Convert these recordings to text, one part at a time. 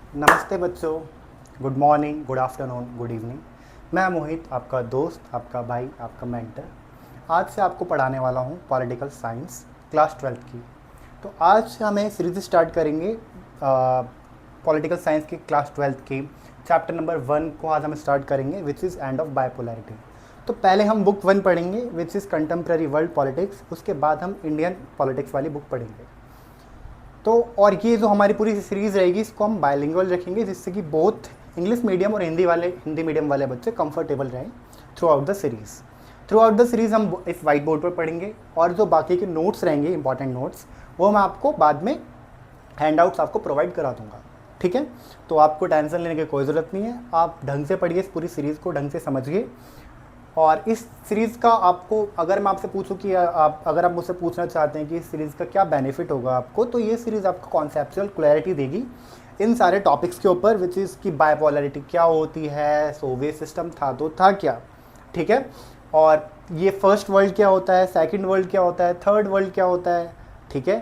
नमस्ते बच्चों, good morning, good afternoon, good evening. मैं मोहित, आपका दोस्त, आपका भाई, आपका मेंटर। आज से आपको पढ़ाने वाला हूँ पॉलिटिकल साइंस क्लास 12th की। तो आज से हमें सीरीज स्टार्ट करेंगे पॉलिटिकल साइंस की क्लास 12th की। चैप्टर नंबर 1 को आज हम स्टार्ट करेंगे, which is end of bipolarity. तो पहले हम बुक 1 पढ़ेंगे, which is contemporary world politics. उसके बाद हम इंडियन पॉलिटिक्स वाली बुक पढ़ेंगे। तो और ये जो हमारी पूरी सीरीज़ रहेगी, इसको हम बायलिंगुअल रखेंगे, जिससे कि बोथ इंग्लिश मीडियम और हिंदी मीडियम वाले बच्चे कंफर्टेबल रहें through out the series. Through out the series हम इस वाइट बोर्ड पर पढ़ेंगे, और जो बाकी के नोट्स रहेंगे, इंपॉर्टेंट नोट्स, वो मैं आपको बाद में हैंडआउट्स आपको प्रोवाइड करा दूंगा। ठीक है, तो आपको टेंशन लेने की कोई ज़रूरत नहीं है। आप ढंग से पढ़िए, इस पूरी सीरीज़ को ढंग से समझिए। और इस सीरीज़ का आपको, अगर मैं आपसे पूछूं कि अगर आप मुझसे पूछना चाहते हैं कि इस सीरीज़ का क्या बेनिफिट होगा आपको, तो ये सीरीज़ आपको कॉन्सेप्चुअल क्लैरिटी देगी इन सारे टॉपिक्स के ऊपर, विच इज़ कि बायपोलैरिटी क्या होती है, सोवियत सिस्टम था तो था क्या, ठीक है, और ये फर्स्ट वर्ल्ड क्या होता है, सेकंड वर्ल्ड क्या होता है, थर्ड वर्ल्ड क्या होता है, ठीक है।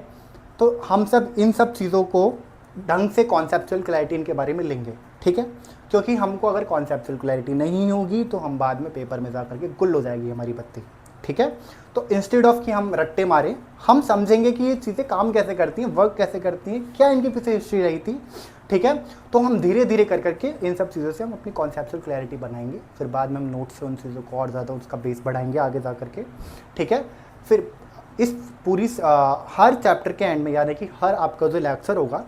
तो हम सब इन सब चीज़ों को ढंग से कॉन्सेप्चुअल क्लैरिटी इनके बारे में लेंगे, ठीक है। क्योंकि हमको अगर कॉन्सेप्चुअल क्लैरिटी नहीं होगी तो हम बाद में पेपर में जा करके गुल हो जाएगी हमारी बत्ती, ठीक है। तो इंस्टेड ऑफ कि हम रट्टे मारें, हम समझेंगे कि ये चीज़ें काम कैसे करती हैं, वर्क कैसे करती हैं, क्या इनके पीछे हिस्ट्री रही थी, ठीक है। तो हम धीरे धीरे कर करके इन सब चीज़ों से हम अपनी कॉन्सेप्चुअल क्लैरिटी बनाएंगे, फिर बाद में हम नोट से उन चीज़ों को और ज़्यादा उसका बेस बढ़ाएंगे आगे जा करके, ठीक है। फिर इस पूरी हर चैप्टर के एंड में, यानी कि हर आपका जो लेक्चर होगा,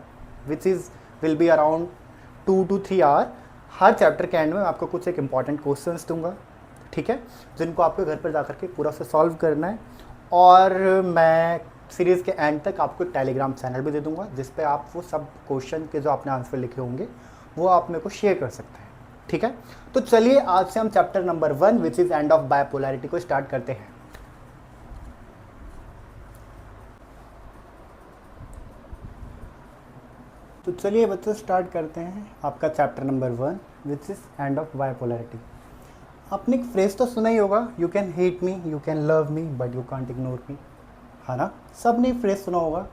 which is will be around 2 to 3 hour, हर चैप्टर के एंड में आपको कुछ एक इंपॉर्टेंट क्वेश्चंस दूंगा, ठीक है, जिनको आपको घर पर जा करके पूरा से सॉल्व करना है। और मैं सीरीज़ के एंड तक आपको एक टेलीग्राम चैनल भी दे दूंगा, जिस पे आप वो सब क्वेश्चन के जो आपने आंसर लिखे होंगे वो आप मेरे को शेयर कर सकते हैं, ठीक है। तो चलिए आज से हम chapter number 1 which is end of bipolarity को स्टार्ट करते हैं। तो चलिए बच्चों स्टार्ट करते हैं आपका chapter number 1 which is end of bipolarity. आपने एक फ्रेज तो सुना ही होगा, you can hate me, you can love me, but you can't ignore me, है ना। सब ने फ्रेज सुना होगा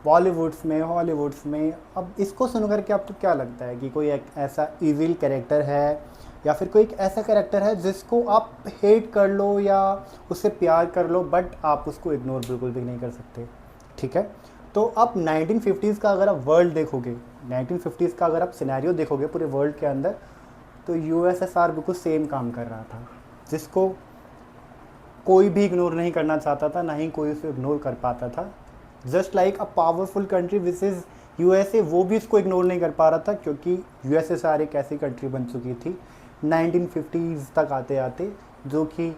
बॉलीवुड्स में, हॉलीवुड्स में। अब इसको सुन करके आपको क्या लगता है कि कोई एक ऐसा इविल कैरेक्टर है, या फिर कोई एक ऐसा कैरेक्टर है जिसको आप हेट कर लो या उससे प्यार कर लो, बट आप उसको इग्नोर बिल्कुल भी नहीं कर सकते, ठीक है। तो आप 1950s का अगर आप वर्ल्ड देखोगे, 1950s का अगर आप सिनेरियो देखोगे पूरे वर्ल्ड के अंदर, तो यूएसएसआर बिल्कुल सेम काम कर रहा था, जिसको कोई भी इग्नोर नहीं करना चाहता था, ना ही कोई उसे इग्नोर कर पाता था। Just like a powerful country which is USA, वो भी इसको इग्नोर नहीं कर पा रहा था, क्योंकि यूएसएसआर एक ऐसी कंट्री बन चुकी थी 1950s तक आते आते, जो कि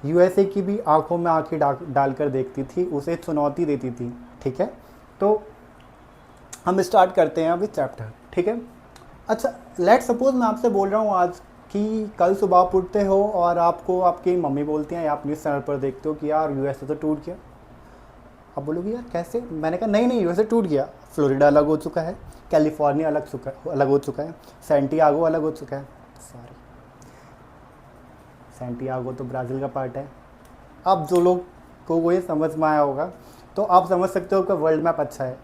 यूएसए की भी आंखों में आंखें डालकर देखती थी, उसे चुनौती देती थी, ठीक है। तो हम स्टार्ट करते हैं अभी चैप्टर, ठीक है। अच्छा, लेट सपोज मैं आपसे बोल रहा हूँ आज कि कल सुबह आप उठते हो और आपको आपकी मम्मी बोलती हैं, या आप न्यूज़ चैनल पर देखते हो कि यार यूएसए तो टूट गया। आप बोलोगे यार कैसे? मैंने कहा नहीं नहीं, यूएसए टूट गया, फ्लोरिडा अलग हो चुका है, कैलिफोर्निया अलग हो चुका है, सैंटियागो अलग हो चुका है, सॉरी सैंटियागो तो ब्राज़ील का पार्ट है। अब जो लोग को वो ये समझ में आया होगा, तो आप समझ सकते हो कि वर्ल्ड मैप अच्छा है,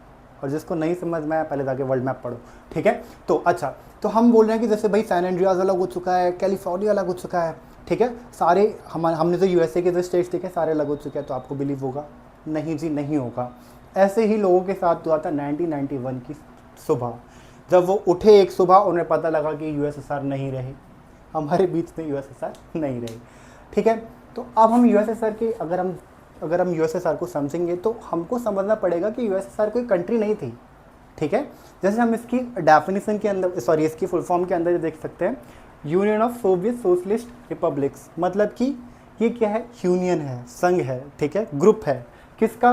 और जिसको नहीं समझ में आया पहले जाके वर्ल्ड मैप पढ़ो, ठीक है। तो अच्छा, तो हम बोल रहे हैं कि जैसे भाई सैन एंड्रियाज अलग हो चुका है, कैलिफोर्निया अलग हो चुका है, ठीक है, सारे हमने जो यूएसए के जो स्टेट्स देखे सारे अलग हो चुके हैं, तो आपको बिलीव होगा? नहीं जी, नहीं होगा। ऐसे ही लोगों के साथ हुआ था 1991 की सुबह, जब वो उठे एक सुबह, उन्हें पता लगा कि यूएसएसआर नहीं रहे, हमारे बीच में यूएसएसआर नहीं रहे, ठीक है। तो अब हम यूएसएसआर के अगर हम यूएसएसआर को समझेंगे, तो हमको समझना पड़ेगा कि यूएसएसआर कोई कंट्री नहीं थी, ठीक है। जैसे हम इसकी डेफिनेशन के अंदर, सॉरी इसकी फुल फॉर्म के अंदर देख सकते हैं, union of Soviet socialist republics, मतलब कि ये क्या है? यूनियन है, संघ है, ठीक है, ग्रुप है, किसका?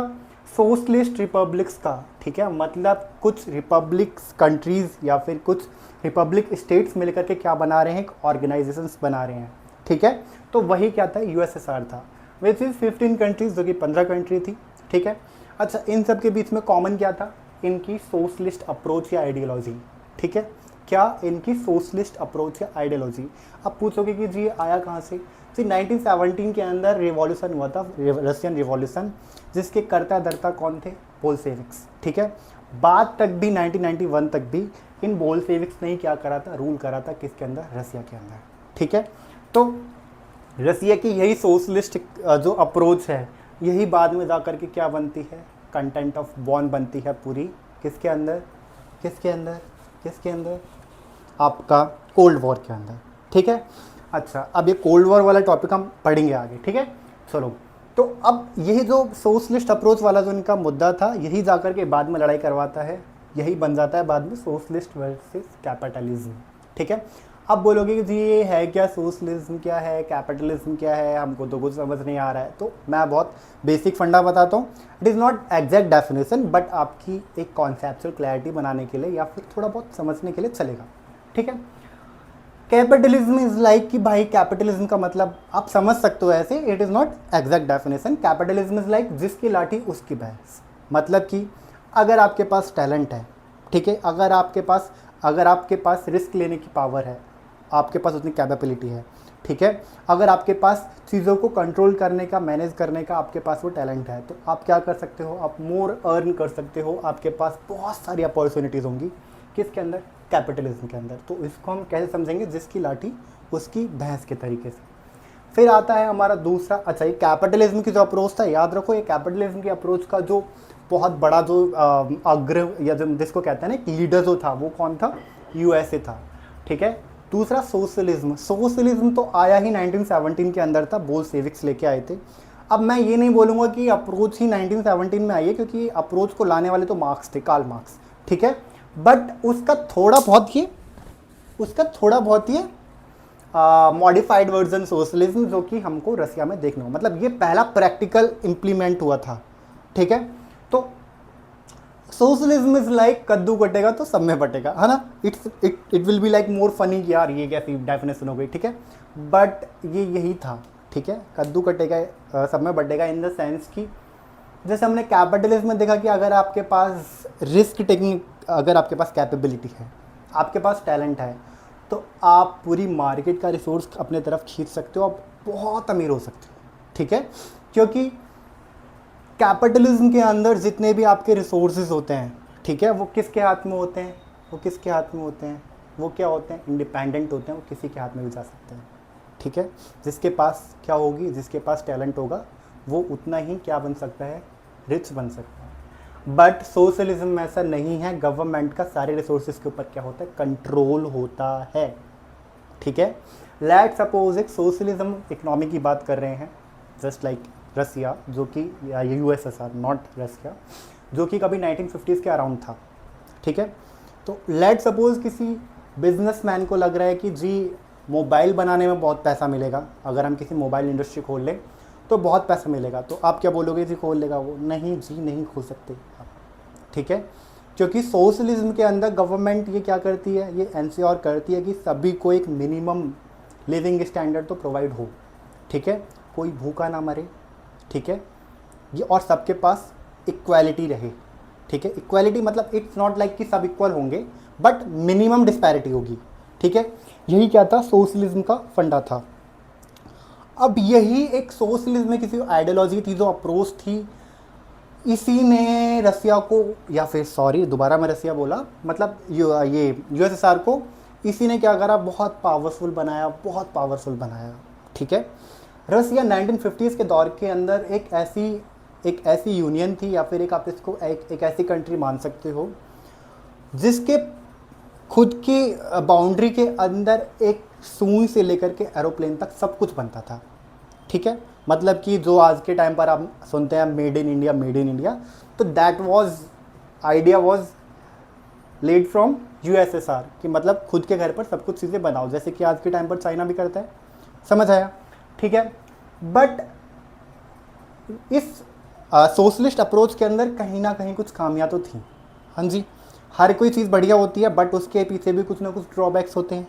सोशलिस्ट रिपब्लिक्स का, ठीक है। मतलब कुछ रिपब्लिक्स कंट्रीज़ या फिर कुछ रिपब्लिक स्टेट्स मिलकर के क्या बना रहे हैं? एक ऑर्गेनाइजेशंस बना रहे हैं, ठीक है। तो वही क्या था? यूएसएसआर था, विच इज़ 15 कंट्रीज़, जो कि 15 कंट्री थी, ठीक है। अच्छा, इन सब के बीच में कॉमन क्या था? इनकी सोशलिस्ट अप्रोच या आइडियोलॉजी, ठीक है। क्या? इनकी सोशलिस्ट अप्रोच या आइडियोलॉजी। अब पूछोगे कि जी ये आया कहाँ से? जी 1917 के अंदर रिवॉल्यूशन हुआ था, रशियन रिवॉल्यूशन, जिसके कर्ता धर्ता कौन थे? बोल्शेविक्स, ठीक है। बाद तक भी 1991 तक भी इन बोल्शेविक्स ने ही क्या करा था, रूल करा था किसके अंदर, रसिया के अंदर, ठीक है। तो रसिया की यही सोशलिस्ट जो अप्रोच है, यही बाद में जा कर के क्या बनती है, कंटेंट ऑफ बॉन्ड बनती है पूरी किसके अंदर, किसके अंदर, किसके अंदर, आपका कोल्ड वॉर के अंदर, ठीक है। अच्छा, अब ये कोल्ड वॉर वाला टॉपिक हम पढ़ेंगे आगे, ठीक है। चलो, तो अब यही जो सोशलिस्ट अप्रोच वाला जो इनका मुद्दा था, यही जाकर के बाद में लड़ाई करवाता है, यही बन जाता है बाद में सोशलिस्ट वर्सेस कैपिटलिज्म, ठीक है। अब बोलोगे कि जी ये है क्या, सोशलिज्म क्या है, कैपिटलिज्म क्या है, हमको तो कुछ समझ नहीं आ रहा है। तो मैं बहुत बेसिक फंडा बताता हूँ। It is not exact definition, but आपकी एक कॉन्सेप्चुअल क्लैरिटी बनाने के लिए या फिर थोड़ा बहुत समझने के लिए चलेगा, ठीक है। कैपिटलिज्म इज लाइक कि भाई कैपिटलिज्म का मतलब आप समझ सकते हो ऐसे, it is not exact definition. Capitalism is like जिसकी लाठी उसकी भैंस, मतलब कि अगर आपके पास टैलेंट है, ठीक है, अगर आपके पास रिस्क लेने की पावर है, आपके पास उतनी कैपेबिलिटी है, ठीक है, अगर आपके पास चीज़ों को कंट्रोल करने का, मैनेज करने का आपके पास वो टैलेंट है, तो आप क्या कर सकते हो, आप मोर अर्न कर सकते हो, आपके पास बहुत सारी अपॉर्चुनिटीज़ होंगी किसके अंदर, कैपिटलिज्म के अंदर। तो इसको हम कैसे समझेंगे, जिसकी लाठी उसकी भैंस के तरीके से। फिर आता है हमारा दूसरा, अच्छा ये कैपिटलिज्म की जो अप्रोच था, याद रखो ये कैपिटलिज्म की अप्रोच का जो बहुत बड़ा जो अग्र या जो जिसको कहते हैं ना लीडर जो था, वो कौन था, यूएसए था, ठीक है। दूसरा सोशलिज्म, सोशलिज्म तो आया ही 1917 के अंदर था, बोल्शेविक्स लेके आए थे। अब मैं ये नहीं बोलूँगा कि अप्रोच ही 1917 में आई है, क्योंकि अप्रोच को लाने वाले तो मार्क्स थे, कार्ल मार्क्स, ठीक है। बट उसका थोड़ा बहुत ये मॉडिफाइड वर्जन सोशलिज्म जो कि हमको रसिया में देखने को, मतलब ये पहला प्रैक्टिकल इम्प्लीमेंट हुआ था, ठीक है। तो सोशलिज्म इज लाइक कद्दू कटेगा तो सब में बटेगा, है ना। It will be like more funny कि यार ये कैसी डेफिनेशन हो गई, ठीक है। बट ये यही था, ठीक है, कद्दू कटेगा सब में बटेगा इन द सेंस कि जैसे हमने कैपिटलिज्म में देखा कि अगर आपके पास रिस्क टेकिंग, अगर आपके पास कैपेबिलिटी है, आपके पास टैलेंट है, तो आप पूरी मार्केट का रिसोर्स अपने तरफ खींच सकते हो, आप बहुत अमीर हो सकते हो, ठीक है। क्योंकि कैपिटलिज्म के अंदर जितने भी आपके रिसोर्सेज होते हैं, ठीक है, वो किसके हाथ में होते हैं, वो किसके हाथ में होते हैं, वो क्या होते हैं, इंडिपेंडेंट होते हैं, वो किसी के हाथ में भी जा सकते हैं, ठीक है। जिसके पास क्या होगी, जिसके पास टैलेंट होगा वो उतना ही क्या बन सकता है, रिच बन सकता है। बट सोशलिज्म में ऐसा नहीं है, गवर्नमेंट का सारे रिसोर्सेज के ऊपर क्या होता है, कंट्रोल होता है, ठीक है। लेट्स सपोज एक सोशलिज्म इकोनॉमी की बात कर रहे हैं, जस्ट लाइक रसिया, जो कि यूएसएसआर, नॉट रसिया, जो कि कभी 1950s के अराउंड था, ठीक है। तो लेट्स सपोज किसी बिजनेसमैन को लग रहा है कि जी मोबाइल बनाने में बहुत पैसा मिलेगा, अगर हम किसी मोबाइल इंडस्ट्री खोल लें तो बहुत पैसा मिलेगा। तो आप क्या बोलोगे, जी खोल लेगा वो, नहीं जी नहीं खोल सकते आप, ठीक है। क्योंकि सोशलिज्म के अंदर गवर्नमेंट ये क्या करती है, ये एंश्योर करती है कि सभी को एक मिनिमम लिविंग स्टैंडर्ड तो प्रोवाइड हो, ठीक है, कोई भूखा ना मरे, ठीक है, ये, और सबके पास इक्वालिटी रहे, ठीक है। इक्वालिटी मतलब इट्स नॉट लाइक कि सब इक्वल होंगे, बट मिनिमम डिस्पैरिटी होगी, ठीक है। यही क्या था, सोशलिज्म का फंडा था। अब यही एक सोशलिज्म में किसी आइडियोलॉजी थी, जो अप्रोच थी, इसी ने रसिया को, या फिर सॉरी दोबारा मैं रसिया बोला, मतलब ये यूएसएसआर को इसी ने क्या करा, बहुत पावरफुल बनाया, ठीक है। रसिया 1950s के दौर के अंदर एक ऐसी यूनियन थी, या फिर एक आप इसको एक ऐसी कंट्री मान सकते हो जिसके खुद की बाउंड्री के अंदर एक सुई से लेकर के एरोप्लेन तक सब कुछ बनता था, ठीक है। मतलब कि जो आज के टाइम पर आप सुनते हैं मेड इन इंडिया, तो that idea was led from USSR, कि मतलब खुद के घर पर सब कुछ चीज़ें बनाओ, जैसे कि आज के टाइम पर चाइना भी करता है, समझ आया, ठीक है। बट इस सोशलिस्ट अप्रोच के अंदर कहीं ना कहीं कुछ खामियां तो थी, हाँ जी। हर कोई चीज़ बढ़िया होती है, बट उसके पीछे भी कुछ ना कुछ ड्रॉबैक्स होते हैं।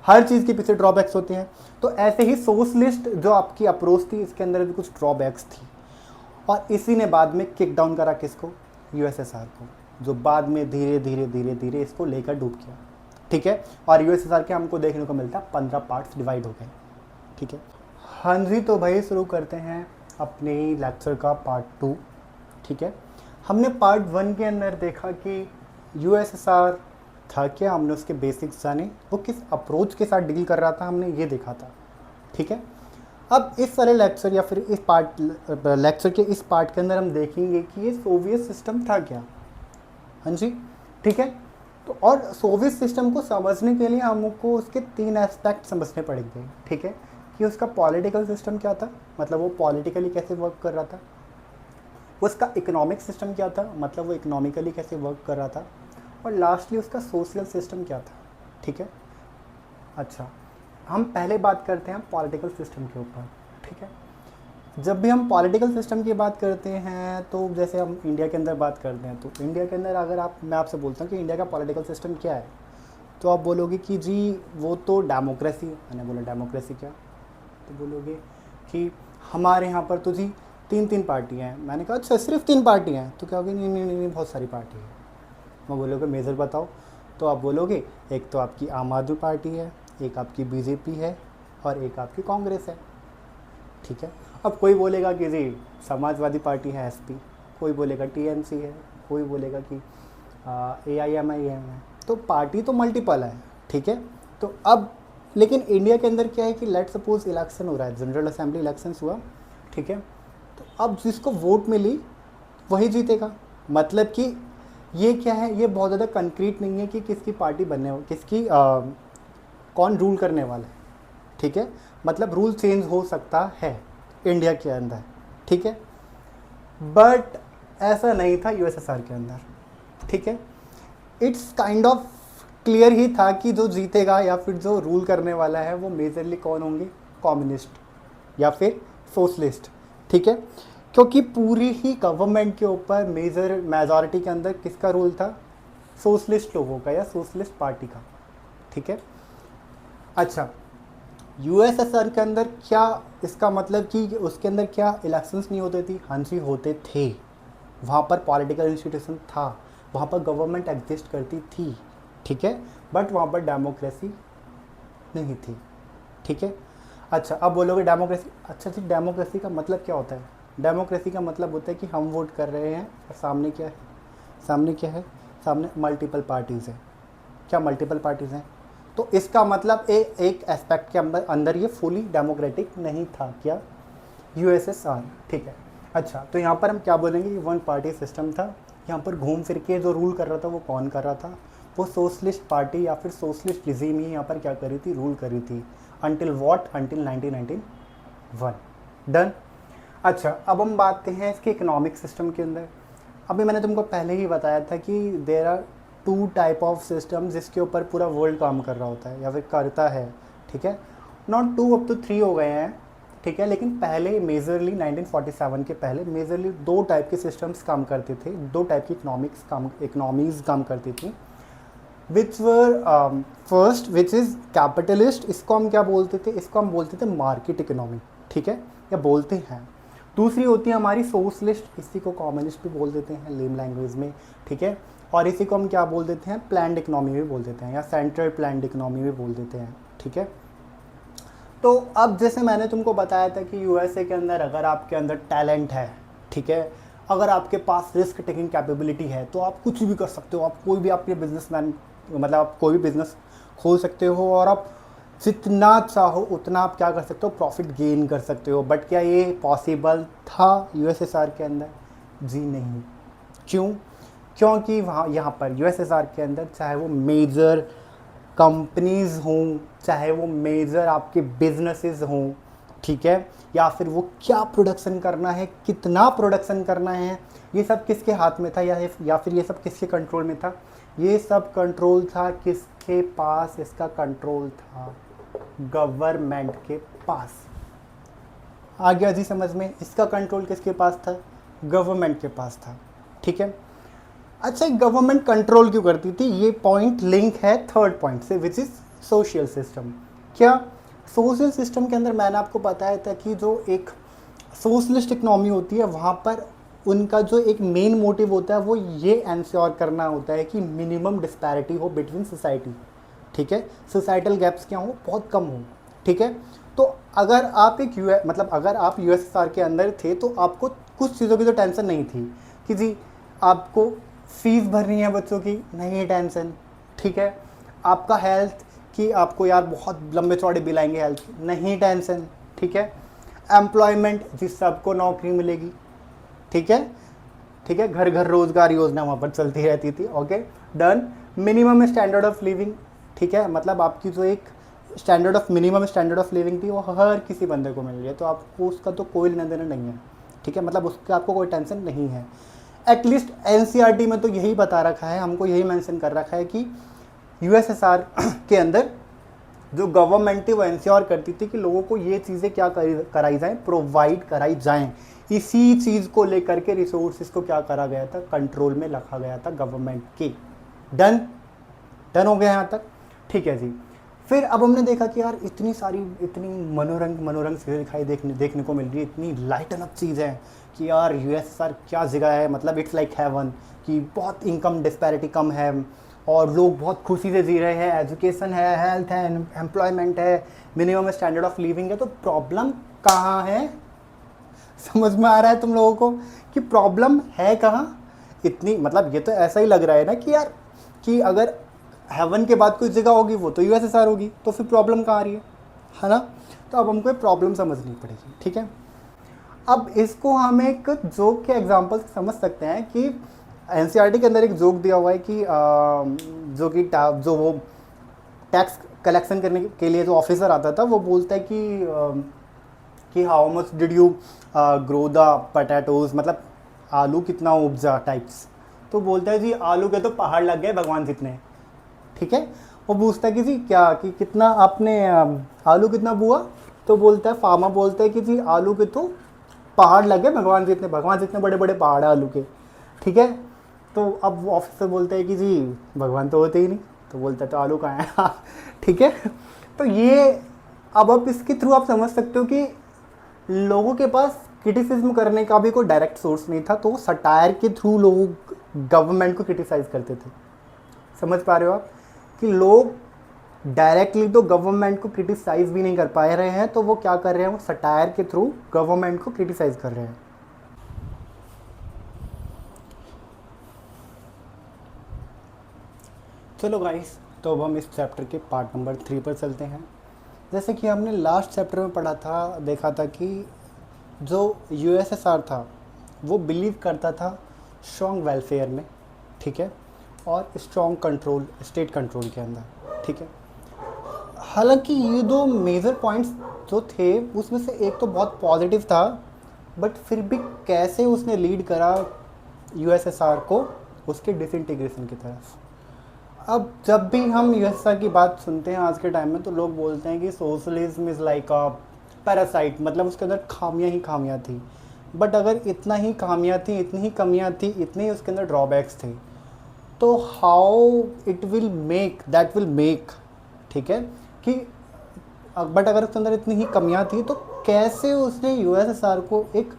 हर चीज़ के पीछे ड्रॉबैक्स होते हैं। तो ऐसे ही सोशलिस्ट जो आपकी अप्रोच थी, इसके अंदर भी कुछ ड्रॉबैक्स थी, और इसी ने बाद में किक डाउन करा किसको, यूएसएसआर को, जो बाद में धीरे धीरे इसको लेकर डूब गया, ठीक है। और यूएसएसआर के हमको देखने को मिलता है 15 पार्ट्स डिवाइड हो गए, ठीक है। हाँ जी, तो भाई शुरू करते हैं अपने लेक्चर का पार्ट 2, ठीक है। हमने पार्ट 1 के अंदर देखा कि यूएसएसआर था क्या, हमने उसके बेसिक्स जाने, वो किस अप्रोच के साथ डील कर रहा था, हमने ये देखा था, ठीक है। अब इस सारे लेक्चर या फिर इस लेक्चर के इस पार्ट के अंदर हम देखेंगे कि ये सोवियत सिस्टम था क्या। हाँ जी, ठीक है। तो और सोवियत सिस्टम को समझने के लिए हमको उसके 3 एस्पेक्ट समझने पड़ेंगे, ठीक है। कि उसका पॉलिटिकल सिस्टम क्या था, मतलब वो पॉलिटिकली कैसे वर्क कर रहा था, उसका इकोनॉमिक सिस्टम क्या था, मतलब वो इकोनॉमिकली कैसे वर्क कर रहा था, और लास्टली उसका सोशल सिस्टम क्या था, ठीक है। अच्छा, हम पहले बात करते हैं पॉलिटिकल सिस्टम के ऊपर, ठीक है। जब भी हम पॉलिटिकल सिस्टम की बात करते हैं तो जैसे हम इंडिया के अंदर बात करते हैं, तो इंडिया के अंदर अगर मैं आपसे बोलता हूँ कि इंडिया का पॉलिटिकल सिस्टम क्या है, तो आप बोलोगे कि जी वो तो डेमोक्रेसी। मैंने बोला डेमोक्रेसी क्या, तो बोलोगे कि हमारे यहाँ पर तो जी 3 पार्टियाँ हैं। मैंने कहा अच्छा सिर्फ 3 पार्टियाँ हैं, तो क्या होगी, नहीं नहीं नहीं बहुत सारी पार्टी है। मैं बोलोगे मेजर बताओ, तो आप बोलोगे एक तो आपकी आम आदमी पार्टी है, एक आपकी बीजेपी है, और एक आपकी कांग्रेस है, ठीक है। अब कोई बोलेगा कि जी समाजवादी पार्टी है एसपी, कोई बोलेगा टीएमसी है, कोई बोलेगा कि AIMIM है। तो पार्टी तो मल्टीपल है, ठीक है। तो अब लेकिन इंडिया के अंदर क्या है कि लेट सपोज इलेक्शन हो रहा है, जनरल असेंबली इलेक्शंस हुआ, ठीक है। तो अब जिसको वोट मिली वही जीतेगा। मतलब कि ये क्या है, ये बहुत ज़्यादा कंक्रीट नहीं है कि किसकी पार्टी बनने, किसकी कौन रूल करने वाला है, ठीक है। मतलब रूल चेंज हो सकता है इंडिया के अंदर, ठीक है। बट ऐसा नहीं था यूएसएसआर के अंदर, ठीक है। इट्स काइंड ऑफ क्लियर ही था कि जो जीतेगा या फिर जो रूल करने वाला है वो मेजरली कौन होंगे, कम्युनिस्ट या फिर सोशलिस्ट, ठीक है। क्योंकि पूरी ही गवर्नमेंट के ऊपर मेजॉरिटी के अंदर किसका रूल था, सोशलिस्ट लोगों का या सोशलिस्ट पार्टी का, ठीक है। अच्छा, यूएसएसआर के अंदर क्या, इसका मतलब कि उसके अंदर क्या इलेक्शंस नहीं होते थे, हाँ जी होते थे। वहाँ पर पॉलिटिकल इंस्टीट्यूशन था, वहाँ पर गवर्नमेंट एग्जिस्ट करती थी, ठीक है। बट वहाँ पर डेमोक्रेसी नहीं थी, ठीक है। अच्छा, अब बोलोगे डेमोक्रेसी, अच्छा जी डेमोक्रेसी का मतलब क्या होता है। डेमोक्रेसी का मतलब होता है कि हम वोट कर रहे हैं और सामने क्या है, सामने क्या है, सामने मल्टीपल पार्टीज़ हैं। क्या मल्टीपल पार्टीज़ हैं, तो इसका मतलब एक एस्पेक्ट के अंदर ये फुली डेमोक्रेटिक नहीं था क्या, यूएसएसआर, ठीक है। अच्छा, तो यहाँ पर हम क्या बोलेंगे कि 1 पार्टी सिस्टम था। यहाँ पर घूम फिर के जो रूल कर रहा था वो कौन कर रहा था, वो सोशलिस्ट पार्टी या फिर सोशलिस्ट रिजीम ही यहाँ पर क्या कर रही थी, रूल कर रही थी। Until what, until 1991, done. अच्छा, अब हम बात करते हैं इसके इकोनॉमिक सिस्टम के अंदर। अभी मैंने तुमको पहले ही बताया था कि there are 2 type of system जिसके ऊपर पूरा वर्ल्ड काम कर रहा होता है या फिर करता है, ठीक है। नॉट 2, अब तो 3 हो गए हैं, ठीक है। लेकिन पहले मेजरली 1947 के पहले मेजरली 2 टाइप के सिस्टम्स काम करते थे, 2 टाइप की इकोनॉमीज़ काम करती थी, which were first which is capitalist, इसको हम क्या बोलते थे, इसको हम बोलते थे मार्केट इकोनॉमी, ठीक है, या बोलते हैं। दूसरी होती है हमारी सोशलिस्ट, इसी को कम्युनिस्ट भी बोल देते हैं लेम लैंग्वेज में, ठीक है। और इसी को हम क्या बोल देते हैं, प्लान्ड इकोनॉमी भी बोल देते हैं या सेंट्रल प्लान्ड इकोनॉमी भी बोल देते हैं, ठीक है। तो अब जैसे मैंने तुमको बताया था कि यूएसए के अंदर अगर आपके अंदर टैलेंट है, ठीक है, अगर आपके पास रिस्क टेकिंग कैपेबिलिटी है तो आप कुछ भी कर सकते हो, आप कोई भी आपके बिजनेसमैन, मतलब आप कोई भी बिजनेस खोल सकते हो और आप जितना चाहो उतना आप क्या कर सकते हो, प्रॉफिट गेन कर सकते हो। बट क्या ये पॉसिबल था यूएसएसआर के अंदर, जी नहीं। क्यों, क्योंकि वहाँ यहाँ पर यूएसएसआर के अंदर चाहे वो मेजर कंपनीज़ हों, चाहे वो मेजर आपके बिजनेसेस हों, ठीक है, या फिर वो क्या प्रोडक्शन करना है, कितना प्रोडक्शन करना है, ये सब किसके हाथ में था, या फिर ये सब किसके कंट्रोल में था, ये सब कंट्रोल था किसके पास, इसका कंट्रोल था गवर्नमेंट के पास। आ गया जी समझ में, इसका कंट्रोल किसके पास था, गवर्नमेंट के पास था, ठीक है। अच्छा, गवर्नमेंट कंट्रोल क्यों करती थी, ये पॉइंट लिंक है 3rd पॉइंट से, विच इज़ सोशल सिस्टम। क्या सोशल सिस्टम के अंदर मैंने आपको बताया था कि जो एक सोशलिस्ट इकनॉमी होती है वहाँ पर उनका जो एक मेन मोटिव होता है वो ये इंश्योर करना होता है कि मिनिमम डिस्पैरिटी हो बिटवीन सोसाइटी, ठीक है, सोसाइटल गैप्स क्या हो, बहुत कम हो, ठीक है। तो अगर आप अगर आप यूएसएसआर के अंदर थे तो आपको कुछ चीज़ों की तो टेंशन नहीं थी, कि जी आपको फीस भरनी है बच्चों की, नहीं टेंशन, ठीक है। आपका हेल्थ कि आपको यार बहुत लंबे चौड़े बिल आएंगे हेल्थ की, नहीं टेंशन, ठीक है। एम्प्लॉयमेंट, जिस सबको नौकरी मिलेगी, ठीक है, ठीक है। घर घर रोजगार योजना वहाँ पर चलती रहती थी, okay done. Minimum standard of living, ठीक है, मतलब आपकी जो एक standard of minimum standard of living थी वो हर किसी बंदे को मिल रही है, तो आपको उसका तो कोई लेना देना नहीं है, ठीक है, मतलब उसका आपको कोई टेंशन नहीं है। एटलीस्ट एनसीईआरटी में तो यही बता रखा है, हमको यही मेंशन कर रखा है कि यूएसएसआर के अंदर जो गवर्नमेंट थी वो इंश्योर करती थी कि लोगों को ये चीज़ें क्या कराई जाएँ, प्रोवाइड कराई जाएँ। इसी चीज़ को लेकर के रिसोर्सेज को क्या करा गया था, कंट्रोल में रखा गया था गवर्नमेंट के। डन, डन हो गया यहाँ तक, ठीक है जी। फिर अब हमने देखा कि यार इतनी सारी इतनी मनोरंग चीज़ें देखने को मिल रही है, इतनी लाइटन अप चीज़ें हैं कि यार यूएसएसआर क्या जगह है, मतलब इट्स लाइक हेवन, कि बहुत इनकम डिस्पैरिटी कम है और लोग बहुत खुशी से जी रहे हैं, एजुकेशन है, हेल्थ है, एम्प्लॉयमेंट है, मिनिमम स्टैंडर्ड ऑफ लिविंग है। तो प्रॉब्लम कहाँ है? समझ में आ रहा है तुम लोगों को कि प्रॉब्लम है कहाँ? इतनी मतलब ये तो ऐसा ही लग रहा है ना कि यार कि अगर हेवन के बाद कोई जगह होगी वो तो यूएसएसआर होगी, तो फिर प्रॉब्लम कहाँ आ रही है ना? तो अब हमको प्रॉब्लम समझनी पड़ेगी, ठीक है। अब इसको हम एक जोक के एग्जांपल से समझ सकते हैं कि एनसीईआरटी के अंदर एक जोक दिया हुआ है कि जो वो टैक्स कलेक्शन करने के लिए जो ऑफिसर आता था वो बोलता है कि how much did you grow the potatoes, मतलब आलू कितना उपजा टाइप्स। तो बोलता है जी आलू के तो पहाड़ लग गए भगवान जितने, ठीक है। वो पूछता है कि जी क्या कि कितना आपने आलू कितना बुआ, तो बोलता है फार्मर बोलता है कि जी आलू के तो पहाड़ लग गए भगवान जितने बड़े बड़े पहाड़ है आलू के, ठीक है। तो अब वो ऑफिसर बोलता है कि जी भगवान तो होते ही नहीं, तो बोलता है तो आलू कहाँ है ठीक है। तो ये अब इसके थ्रू आप समझ सकते हो कि लोगों के पास क्रिटिसिज्म करने का भी कोई डायरेक्ट सोर्स नहीं था, तो सटायर के थ्रू लोग गवर्नमेंट को क्रिटिसाइज करते थे। समझ पा रहे हो आप कि लोग डायरेक्टली तो गवर्नमेंट को क्रिटिसाइज भी नहीं कर पा रहे हैं, तो वो क्या कर रहे हैं, वो सटायर के थ्रू गवर्नमेंट को क्रिटिसाइज कर रहे हैं। चलो गाइस, तो अब हम इस चैप्टर के पार्ट नंबर 3 पर चलते हैं। जैसे कि हमने लास्ट चैप्टर में पढ़ा था, देखा था कि जो यूएसएसआर था वो बिलीव करता था स्ट्रॉन्ग वेलफेयर में, ठीक है, और स्ट्रॉन्ग कंट्रोल, स्टेट कंट्रोल के अंदर, ठीक है। हालांकि ये दो मेजर पॉइंट्स जो थे उसमें से एक तो बहुत पॉजिटिव था, बट फिर भी कैसे उसने लीड करा यूएसएसआर को उसके डिसइंटीग्रेशन की तरफ। अब जब भी हम यूएसएसआर की बात सुनते हैं आज के टाइम में, तो लोग बोलते हैं कि socialism is like a parasite, मतलब उसके अंदर खामियां ही खामियां थी। बट अगर इतना ही खामियां थी, इतनी ही कमियां थी, इतने ही उसके अंदर ड्रॉबैक्स थे, तो how it will make that will make, ठीक है, कि बट अगर उसके अंदर इतनी ही कमियां थी तो कैसे उसने यूएसएसआर को एक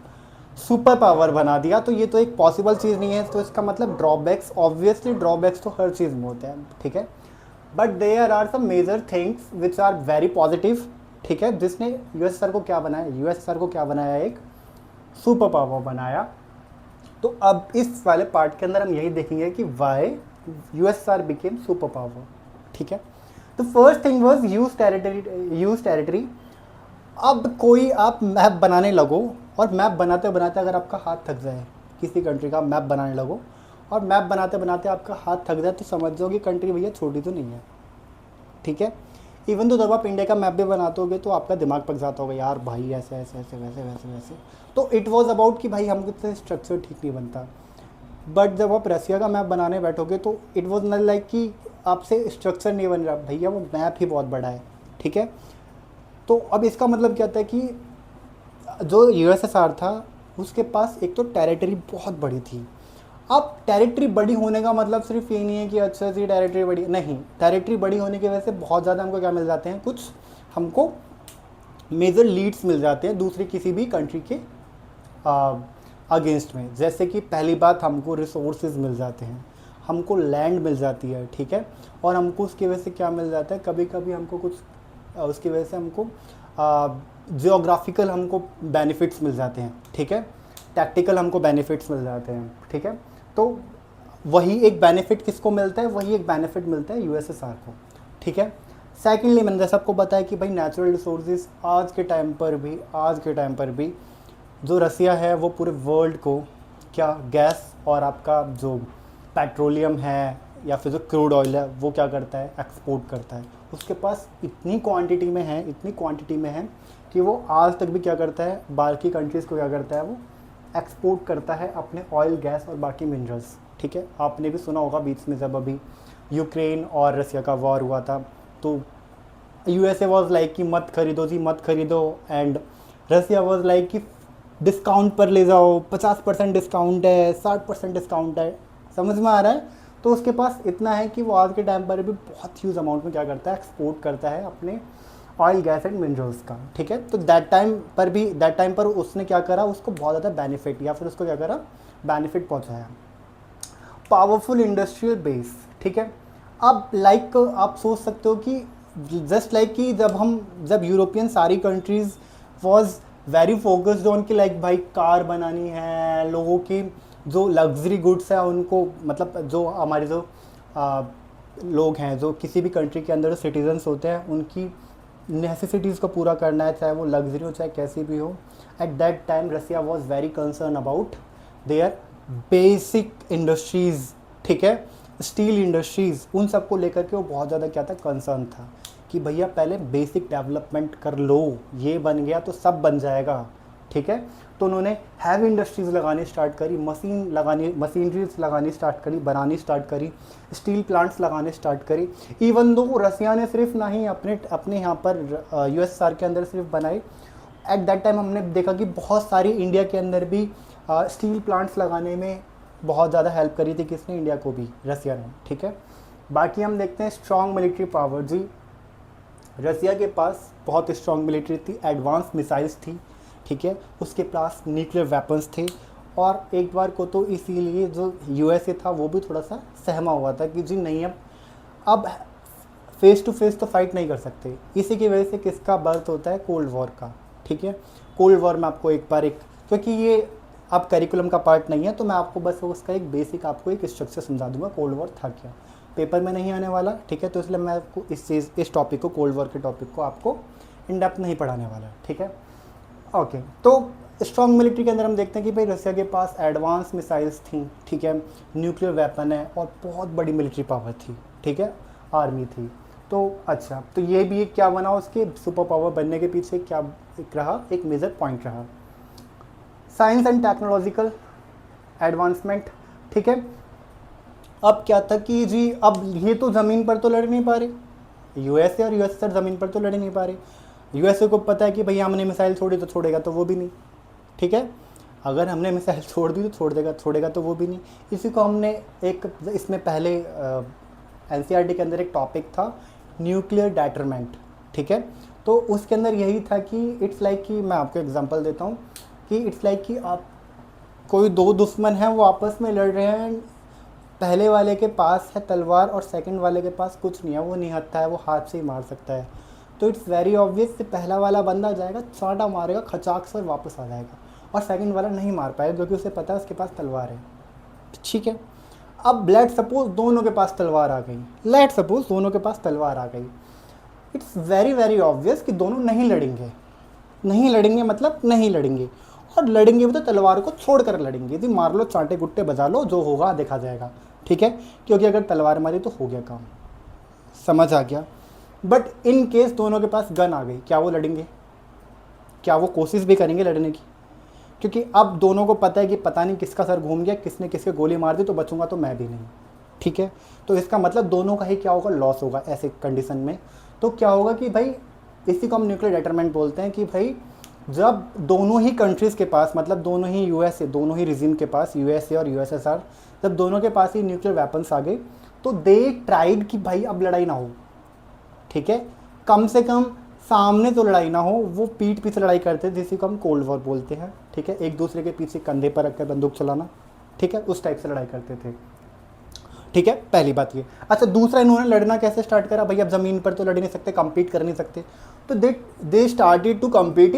सुपर पावर बना दिया। तो ये तो एक पॉसिबल चीज़ नहीं है, तो इसका मतलब ड्रॉबैक्स, ऑब्वियसली ड्रॉबैक्स तो हर चीज़ में होते हैं, ठीक है, but there are some major things which are very positive, ठीक है, जिसने यूएसएसआर को क्या बनाया, यूएसएसआर को क्या बनाया, एक सुपर पावर बनाया। तो अब इस वाले पार्ट के अंदर हम यही देखेंगे कि why USSR became super power, ठीक है। तो first thing was use territory. अब कोई आप मैप बनाने लगो और मैप बनाते बनाते अगर आपका हाथ थक जाए, किसी कंट्री का मैप बनाने लगो और मैप बनाते बनाते आपका हाथ थक जाए, तो समझ जाओ कि कंट्री भैया छोटी तो नहीं है, ठीक है। इवन तो जब आप इंडिया का मैप भी बनाते होगे तो आपका दिमाग पक जाता होगा, यार भाई ऐसे ऐसे ऐसे वैसे वैसे वैसे। तो इट वॉज अबाउट कि भाई हमको तो स्ट्रक्चर ठीक नहीं बनता। बट जब आप रसिया का मैप बनाने बैठोगे तो इट वॉज नॉट लाइक कि आपसे स्ट्रक्चर नहीं बन रहा, भैया वो मैप ही बहुत बड़ा है, ठीक है। तो अब इसका मतलब क्या होता है कि जो यूएसएसआर था उसके पास एक तो टेरिटरी बहुत बड़ी थी। अब टेरिटरी बड़ी होने का मतलब सिर्फ ये नहीं है कि अच्छा जी टेरिटरी बड़ी, नहीं, टेरिटरी बड़ी होने की वजह से बहुत ज़्यादा हमको क्या मिल जाते हैं, कुछ हमको मेजर लीड्स मिल जाते हैं दूसरी किसी भी कंट्री के अगेंस्ट में। जैसे कि पहली बात, हमको रिसोर्सेज मिल जाते हैं, हमको लैंड मिल जाती है, ठीक है, और हमको उसकी वजह से क्या मिल जाता है, कभी कभी हमको कुछ उसकी वजह से हमको जियोग्राफिकल हमको बेनिफिट्स मिल जाते हैं, ठीक है। टैक्टिकल हमको बेनिफिट्स मिल जाते हैं, ठीक है। तो वही एक बेनिफिट किसको मिलता है, वही एक बेनिफिट मिलता है यूएसएसआर को, ठीक है। सेकेंडली मैंने जैसे आपको बताया कि भाई नेचुरल रिसोर्सेज आज के टाइम पर भी जो रसिया है वो पूरे वर्ल्ड को क्या गैस और आपका जो पेट्रोलियम है या फिर जो क्रूड ऑयल है वो क्या करता है, एक्सपोर्ट करता है। उसके पास इतनी क्वांटिटी में है कि वो आज तक भी क्या करता है, बाकी कंट्रीज़ को क्या करता है, वो एक्सपोर्ट करता है अपने ऑयल, गैस और बाकी मिनरल्स, ठीक है। आपने भी सुना होगा बीच में जब अभी यूक्रेन और रसिया का वॉर हुआ था तो यूएसए वाज लाइक कि मत खरीदो जी, मत खरीदो, एंड रसिया वाज लाइक कि डिस्काउंट पर ले जाओ, 50% डिस्काउंट है, 60% डिस्काउंट है, समझ में आ रहा है। तो उसके पास इतना है कि वो आज के टाइम पर भी बहुत ह्यूज अमाउंट में क्या करता है, एक्सपोर्ट करता है अपने ऑयल, गैस एंड मिनरल्स का, ठीक है। तो दैट टाइम पर उसने क्या करा, उसको बहुत ज़्यादा बेनिफिट या फिर उसको क्या करा, बेनिफिट पहुँचाया। पावरफुल इंडस्ट्रियल बेस, ठीक है। अब लाइक आप सोच सकते हो कि जस्ट लाइक कि जब यूरोपियन सारी countries was very focused on कि लाइक भाई कार बनानी है, लोगों की जो लग्जरी गुड्स है उनको, मतलब जो हमारे जो लोग हैं, जो किसी भी कंट्री के अंदर जो सिटीजन्स होते हैं, उनकी नेसेसिटीज़ को पूरा करना है, चाहे वो लग्जरी हो चाहे कैसी भी हो। At that time Russia was very concern about their basic industries, ठीक है, स्टील इंडस्ट्रीज़, उन सब को लेकर के वो बहुत ज़्यादा क्या था, कंसर्न था कि भैया पहले बेसिक डेवलपमेंट कर लो, ये बन गया तो सब बन जाएगा, ठीक है। तो उन्होंने हैवी इंडस्ट्रीज़ लगानी स्टार्ट करी, मशीनरीज लगानी स्टार्ट करी, बनानी स्टार्ट करी, स्टील प्लांट्स लगाने स्टार्ट करी। इवन दो रसिया ने सिर्फ ना ही अपने यहाँ पर यूएसएसआर के अंदर सिर्फ बनाई, एट दैट टाइम हमने देखा कि बहुत सारी इंडिया के अंदर भी स्टील प्लांट्स लगाने में बहुत ज़्यादा हेल्प करी थी, किसने, इंडिया को भी, रसिया ने, ठीक है। बाकी हम देखते हैं स्ट्रॉन्ग मिलिट्री पावर। जी रसिया के पास बहुत स्ट्रॉन्ग मिलिट्री थी, एडवांस मिसाइल्स थी, ठीक है, उसके पास न्यूक्लियर वेपन्स थे, और एक बार को तो इसीलिए जो यूएसए था वो भी थोड़ा सा सहमा हुआ था कि जी नहीं, अब फेस टू फेस तो फाइट नहीं कर सकते। इसी की वजह से किसका बर्थ होता है, कोल्ड वॉर का, ठीक है। कोल्ड वॉर में आपको क्योंकि ये अब करिकुलम का पार्ट नहीं है तो मैं आपको बस उसका एक बेसिक आपको एक स्ट्रक्चर समझा दूंगा, कोल्ड वॉर था क्या, पेपर में नहीं आने वाला, ठीक है। तो इसलिए मैं आपको इस टॉपिक को, कोल्ड वॉर के टॉपिक को आपको इन डेप्थ नहीं पढ़ाने वाला, ठीक है, ओके। तो स्ट्रॉन्ग मिलिट्री के अंदर हम देखते हैं कि भाई रसिया के पास एडवांस मिसाइल्स थी, ठीक है, न्यूक्लियर वेपन है और बहुत बड़ी मिलिट्री पावर थी, ठीक है, आर्मी थी। तो अच्छा, तो ये भी एक क्या बना, उसके सुपर पावर बनने के पीछे क्या रहा, एक मेजर पॉइंट रहा, साइंस एंड टेक्नोलॉजिकल एडवांसमेंट, ठीक है। अब क्या था कि जी अब ये तो ज़मीन पर तो लड़ नहीं पा रहे, यूएसए और यूएसएसआर ज़मीन पर तो लड़ नहीं पा रहे। यूएसए को पता है कि भैया हमने मिसाइल छोड़ी तो छोड़ेगा तो वो भी नहीं, ठीक है, अगर हमने मिसाइल छोड़ दी तो छोड़ेगा तो वो भी नहीं। इसी को हमने इसमें पहले एनसीईआरटी के अंदर एक टॉपिक था न्यूक्लियर डेटरमेंट, ठीक है। तो उसके अंदर यही था कि इट्स लाइक कि मैं आपको एग्जांपल देता हूँ कि इट्स लाइक कि आप कोई दो दुश्मन हैं, वो आपस में लड़ रहे हैं, पहले वाले के पास है तलवार और सेकंड वाले के पास कुछ नहीं है, वो निहत्था है, वो हाथ से ही मार सकता है। तो इट्स वेरी ऑब्वियस कि पहला वाला बंदा जाएगा, चांटा मारेगा खचाक से और वापस आ जाएगा, और सेकंड वाला नहीं मार पाएगा क्योंकि उसे पता है उसके पास तलवार है, ठीक है। अब लेट सपोज दोनों के पास तलवार आ गई, इट्स वेरी वेरी ऑब्वियस कि दोनों नहीं लड़ेंगे, मतलब नहीं लड़ेंगे, और लड़ेंगे भी तो तलवार को छोड़ कर लड़ेंगे। यदि मार लो, चांटे गुट्टे बजा लो, जो होगा देखा जाएगा, ठीक है, क्योंकि अगर तलवार मारी तो हो गया काम, समझ आ गया। बट इन केस दोनों के पास गन आ गई, क्या वो लड़ेंगे, क्या वो कोशिश भी करेंगे लड़ने की, क्योंकि अब दोनों को पता है कि पता नहीं किसका सर घूम गया, किसने किसके गोली मार दी, तो बचूंगा तो मैं भी नहीं, ठीक है। तो इसका मतलब दोनों का ही क्या होगा, लॉस होगा ऐसे कंडीशन में। तो क्या होगा कि भाई इसी को हम न्यूक्लियर डेटरमेंट बोलते हैं कि भाई जब दोनों ही कंट्रीज़ के पास, मतलब दोनों ही यूएसए, दोनों ही रिजीम के पास, यूएसए और यूएसएसआर, जब दोनों के पास ही न्यूक्लियर वेपन्स आ गए तो दे ट्राइड कि भाई अब लड़ाई ना हो, ठीक है, कम से कम सामने तो लड़ाई ना हो, वो पीठ पीछे लड़ाई करते थे, जिसे को हम कोल्ड वॉर बोलते हैं, ठीक है, एक दूसरे के पीछे कंधे पर रखकर बंदूक चलाना, ठीक है, उस टाइप से लड़ाई करते थे, ठीक है, पहली बात ये। अच्छा, दूसरा इन्होंने लड़ना कैसे स्टार्ट करा, भाई अब ज़मीन पर तो लड़ नहीं सकते, कम्पीट कर नहीं सकते, तो they started to compete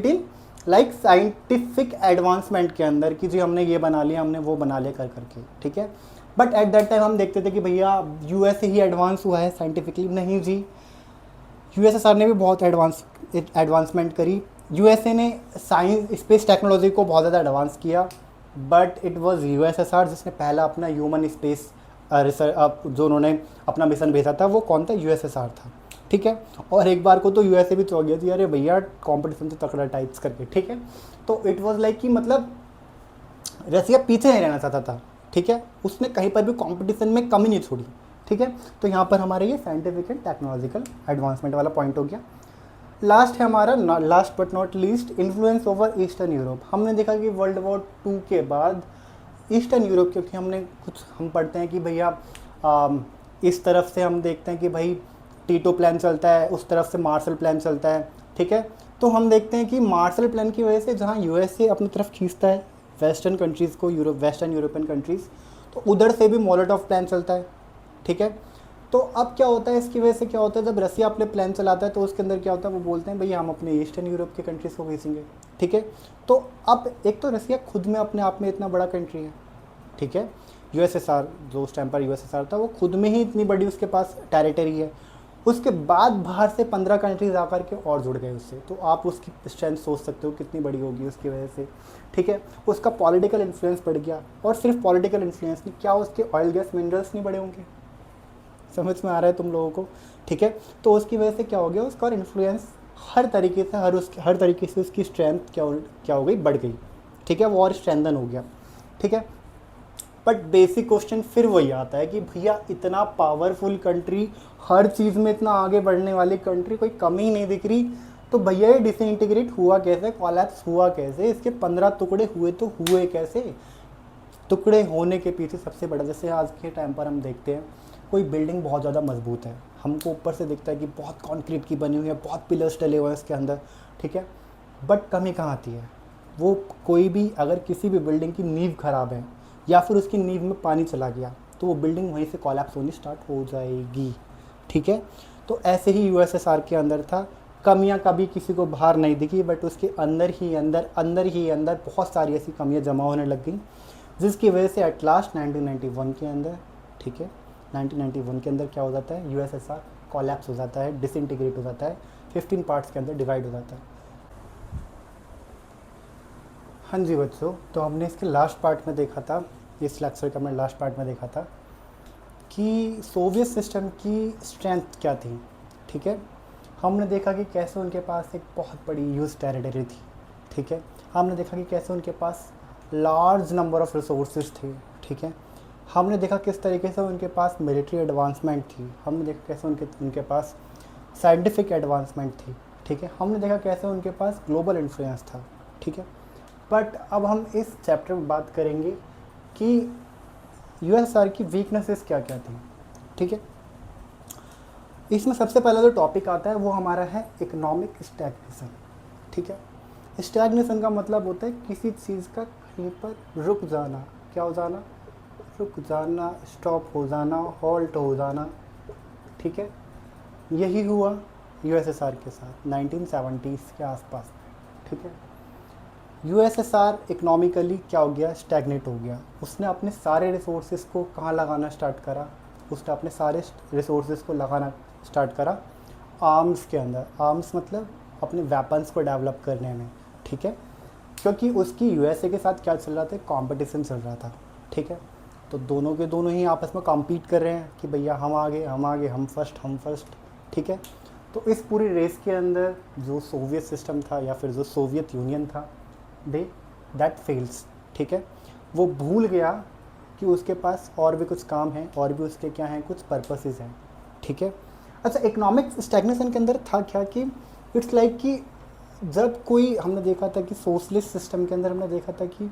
in like scientific advancement के अंदर कि जी हमने ये बना लिया, हमने वो बना लिया कर करके, ठीक है। बट एट दैट टाइम हम देखते थे कि भैया यूएसए ही एडवांस हुआ है साइंटिफिकली। नहीं जी, यूएसएसआर ने भी बहुत एडवांसमेंट करी। यूएसए ने साइंस स्पेस टेक्नोलॉजी को बहुत ज़्यादा एडवांस किया, बट इट वाज यूएसएसआर जिसने पहला अपना ह्यूमन स्पेस जो उन्होंने अपना मिशन भेजा था वो कौन था, यूएसएसआर था, ठीक है। और एक बार को तो यूएसए भी चौंक गया थी, अरे भैया कंपटीशन तो तकड़ा टाइप्स करके, ठीक है। तो इट वाज लाइक कि मतलब रसिया पीछे नहीं रहना चाहता था, ठीक है। उसने कहीं पर भी कंपटीशन में कमी नहीं छोड़ी, ठीक है। तो यहाँ पर हमारे ये साइंटिफिक एंड टेक्नोलॉजिकल एडवांसमेंट वाला पॉइंट हो गया। लास्ट है हमारा, last but not least, influence over eastern Europe. हमने देखा कि वर्ल्ड वॉर 2 के बाद ईस्टर्न यूरोप, क्योंकि हम पढ़ते हैं कि भैया इस तरफ से हम देखते हैं कि भाई टीटो प्लान चलता है, उस तरफ से मार्शल प्लान चलता है, ठीक है। तो हम देखते हैं कि मार्शल प्लान की वजह से जहाँ यूएसए अपनी तरफ खींचता है वेस्टर्न कंट्रीज़ को, वेस्टर्न यूरोपियन कंट्रीज़, तो उधर से भी मोलोटोव प्लान चलता है, ठीक है। तो अब क्या होता है, इसकी वजह से क्या होता है, जब रसिया अपने प्लान चलाता है तो उसके अंदर क्या होता है, वो बोलते हैं भैया हम अपने ईस्टर्न यूरोप के कंट्रीज़ को खींचेंगे, ठीक है। तो अब एक तो रसिया खुद में अपने आप में इतना बड़ा कंट्री है, ठीक है। यूएसएसआर जो उस टाइम पर यूएसएसआर था वो खुद में ही इतनी बड़ी उसके पास टेरिटरी है, उसके बाद बाहर से 15 कंट्रीज आकर के और जुड़ गए उससे। तो आप उसकी स्ट्रेंथ सोच सकते हो कितनी बड़ी होगी उसकी वजह से, ठीक है। उसका पॉलिटिकल इन्फ्लुएंस बढ़ गया, और सिर्फ पॉलिटिकल इन्फ्लुएंस नहीं, क्या उसके ऑयल गैस मिनरल्स नहीं बढ़े होंगे, समझ में आ रहा है तुम लोगों को, ठीक है। तो उसकी वजह से क्या हो गया, उसका इन्फ्लुएंस हर तरीके से हर तरीके से उसकी स्ट्रेंथ क्या हो गई, बढ़ गई, ठीक है। वो और स्ट्रेंथन हो गया, ठीक है। बट बेसिक क्वेश्चन फिर वही आता है कि भैया इतना पावरफुल कंट्री, हर चीज़ में इतना आगे बढ़ने वाली कंट्री, कोई कमी नहीं दिख रही, तो भैया ये डिसइंटीग्रेट हुआ कैसे, कोलैप्स हुआ कैसे, इसके 15 टुकड़े हुए तो हुए कैसे। टुकड़े होने के पीछे सबसे बड़ा, जैसे आज के टाइम पर हम देखते हैं कोई बिल्डिंग बहुत ज़्यादा मजबूत है, हमको ऊपर से दिखता है कि बहुत कॉन्क्रीट की बनी हुई है, बहुत पिलर्स डले हुए हैं इसके अंदर, ठीक है। बट कमी कहाँ आती है, वो कोई भी अगर किसी भी बिल्डिंग की नींव खराब है या फिर उसकी नींव में पानी चला गया तो वो बिल्डिंग वहीं से कोलैप्स होनी स्टार्ट हो जाएगी, ठीक है। तो ऐसे ही यूएसएसआर के अंदर था, कमियां कभी किसी को बाहर नहीं दिखी, बट उसके अंदर ही अंदर बहुत सारी ऐसी कमियां जमा होने लग गई, जिसकी वजह से एट लास्ट 1991 के अंदर, ठीक है, 1991 के अंदर क्या हो जाता है, यूएसएसआर कोलैप्स हो जाता है, डिसइंटीग्रेट हो जाता है, 15 पार्ट्स के अंदर डिवाइड हो जाता है। हाँ जी बच्चों, तो हमने इसके लास्ट पार्ट में देखा था, इस लेक्चर का हमने लास्ट पार्ट में देखा था कि सोवियत सिस्टम की स्ट्रेंथ क्या थी, ठीक है। हमने देखा कि कैसे उनके पास एक बहुत बड़ी यूज टेरिटरी थी, ठीक है। हमने देखा कि कैसे उनके पास लार्ज नंबर ऑफ रिसोर्सेज थे, ठीक है। हमने देखा किस तरीके से उनके पास मिलिट्री एडवांसमेंट थी, हमने देखा कैसे उनके पास साइंटिफिक एडवांसमेंट थी, ठीक है। हमने देखा कैसे उनके पास ग्लोबल इन्फ्लुएंस था, ठीक है। बट अब हम इस चैप्टर में बात करेंगे कि यूएसएसआर की वीकनेसेस क्या क्या थी, ठीक है। इसमें सबसे पहला जो टॉपिक आता है वो हमारा है इकोनॉमिक स्टैग्नेशन, ठीक है। स्टैग्नेशन का मतलब होता है किसी चीज़ का कहीं पर रुक जाना, क्या हो जाना, रुक जाना, स्टॉप हो जाना, हॉल्ट हो जाना, ठीक है। यही हुआ यूएसएसआर के साथ 1970s के आसपास, ठीक है। यूएसएसआर इकोनॉमिकली क्या हो गया, स्टैग्नेट हो गया। उसने अपने सारे रिसोर्सेज को कहाँ लगाना स्टार्ट करा, उसने अपने सारे रिसोर्सेज को लगाना स्टार्ट करा आर्म्स के अंदर। आर्म्स मतलब अपने वेपन्स को डेवलप करने में, ठीक है। क्योंकि उसकी यूएसए के साथ क्या चल रहा था, कंपटीशन चल रहा था, ठीक है। तो दोनों के दोनों ही आपस में कॉम्पीट कर रहे हैं कि भैया हम आगे, हम फर्स्ट, ठीक है। तो इस पूरी रेस के अंदर जो सोवियत सिस्टम था या फिर जो सोवियत यूनियन था, दैट फेल्स, ठीक है। वो भूल गया कि उसके पास और भी कुछ काम है, और भी उसके क्या हैं, कुछ पर्पसेस हैं, ठीक है। अच्छा, इकोनॉमिक स्टैग्नेशन के अंदर था क्या कि इट्स लाइक कि जब कोई, हमने देखा था कि सोशलिस्ट सिस्टम के अंदर हमने देखा था कि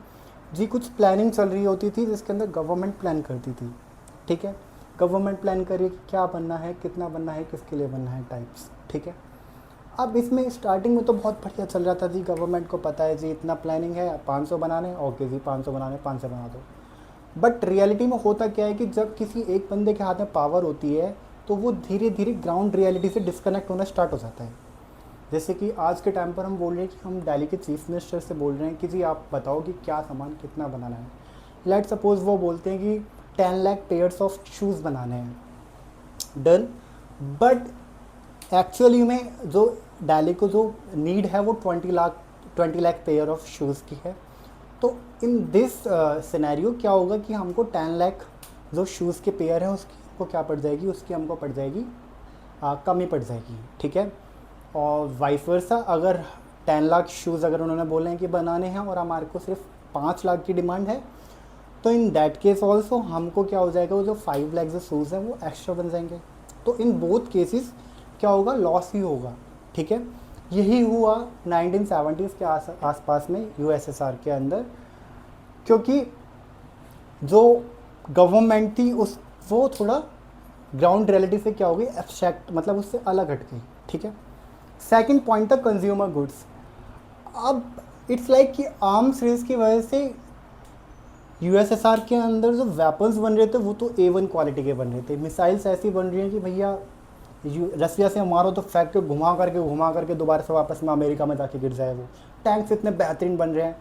जी कुछ प्लानिंग चल रही होती थी जिसके अंदर गवर्नमेंट प्लान करती थी, ठीक है। गवर्नमेंट प्लान करिए कि क्या बनना है, कितना बनना है, किसके लिए बनना है, टाइप्स, ठीक है। अब इसमें स्टार्टिंग में तो बहुत बढ़िया चल रहा था जी, गवर्नमेंट को पता है जी इतना प्लानिंग है, 500 बनाने, ओके जी 500 बनाने, 500 बना दो। बट रियलिटी में होता क्या है कि जब किसी एक बंदे के हाथ में पावर होती है तो वो धीरे धीरे ग्राउंड रियलिटी से डिस्कनेक्ट होना स्टार्ट हो जाता है। जैसे कि आज के टाइम पर हम बोल रहे हैं कि हम दिल्ली के चीफ मिनिस्टर से बोल रहे हैं कि जी आप बताओ कि क्या सामान कितना बनाना है। लेट सपोज वो बोलते हैं कि 10 लाख पेयर्स ऑफ शूज़ बनाने हैं, डन। बट एक्चुअली में जो दिल्ली को जो नीड है वो 20 लाख पेयर ऑफ शूज़ की है। तो इन दिस सिनेरियो क्या होगा कि हमको 10 लाख जो शूज़ के पेयर हैं उसकी हमको क्या पड़ जाएगी, उसकी हमको पड़ जाएगी कमी पड़ जाएगी, ठीक है। और वाइस वर्सा, अगर 10 लाख शूज़ अगर उन्होंने बोले हैं कि बनाने हैं और हमारे को सिर्फ 5 लाख की डिमांड है, तो इन दैट केस ऑल्सो हमको क्या हो जाएगा, वो जो 5 लाख जो शूज़ हैं वो एक्स्ट्रा बन जाएंगे। तो इन बोथ केसेस क्या होगा, लॉस ही होगा, ठीक है। यही हुआ 1970s के आसपास में यूएसएसआर के अंदर, क्योंकि जो गवर्नमेंट थी उस वो थोड़ा ग्राउंड रियलिटी से क्या हो गई, एब्स्ट्रैक्ट, मतलब उससे अलग हट गई, ठीक है। सेकंड पॉइंट था कंज्यूमर गुड्स। अब इट्स लाइक कि आर्म्स रेस की वजह से यूएसएसआर के अंदर जो वेपन्स बन रहे थे वो तो A1 क्वालिटी के बन रहे थे। मिसाइल्स ऐसी बन रही हैं कि भैया रसिया से मारो तो फेंक के घुमा करके दोबारा से वापस में अमेरिका में जाके गिर जाए। वो टैंक्स इतने बेहतरीन बन रहे हैं।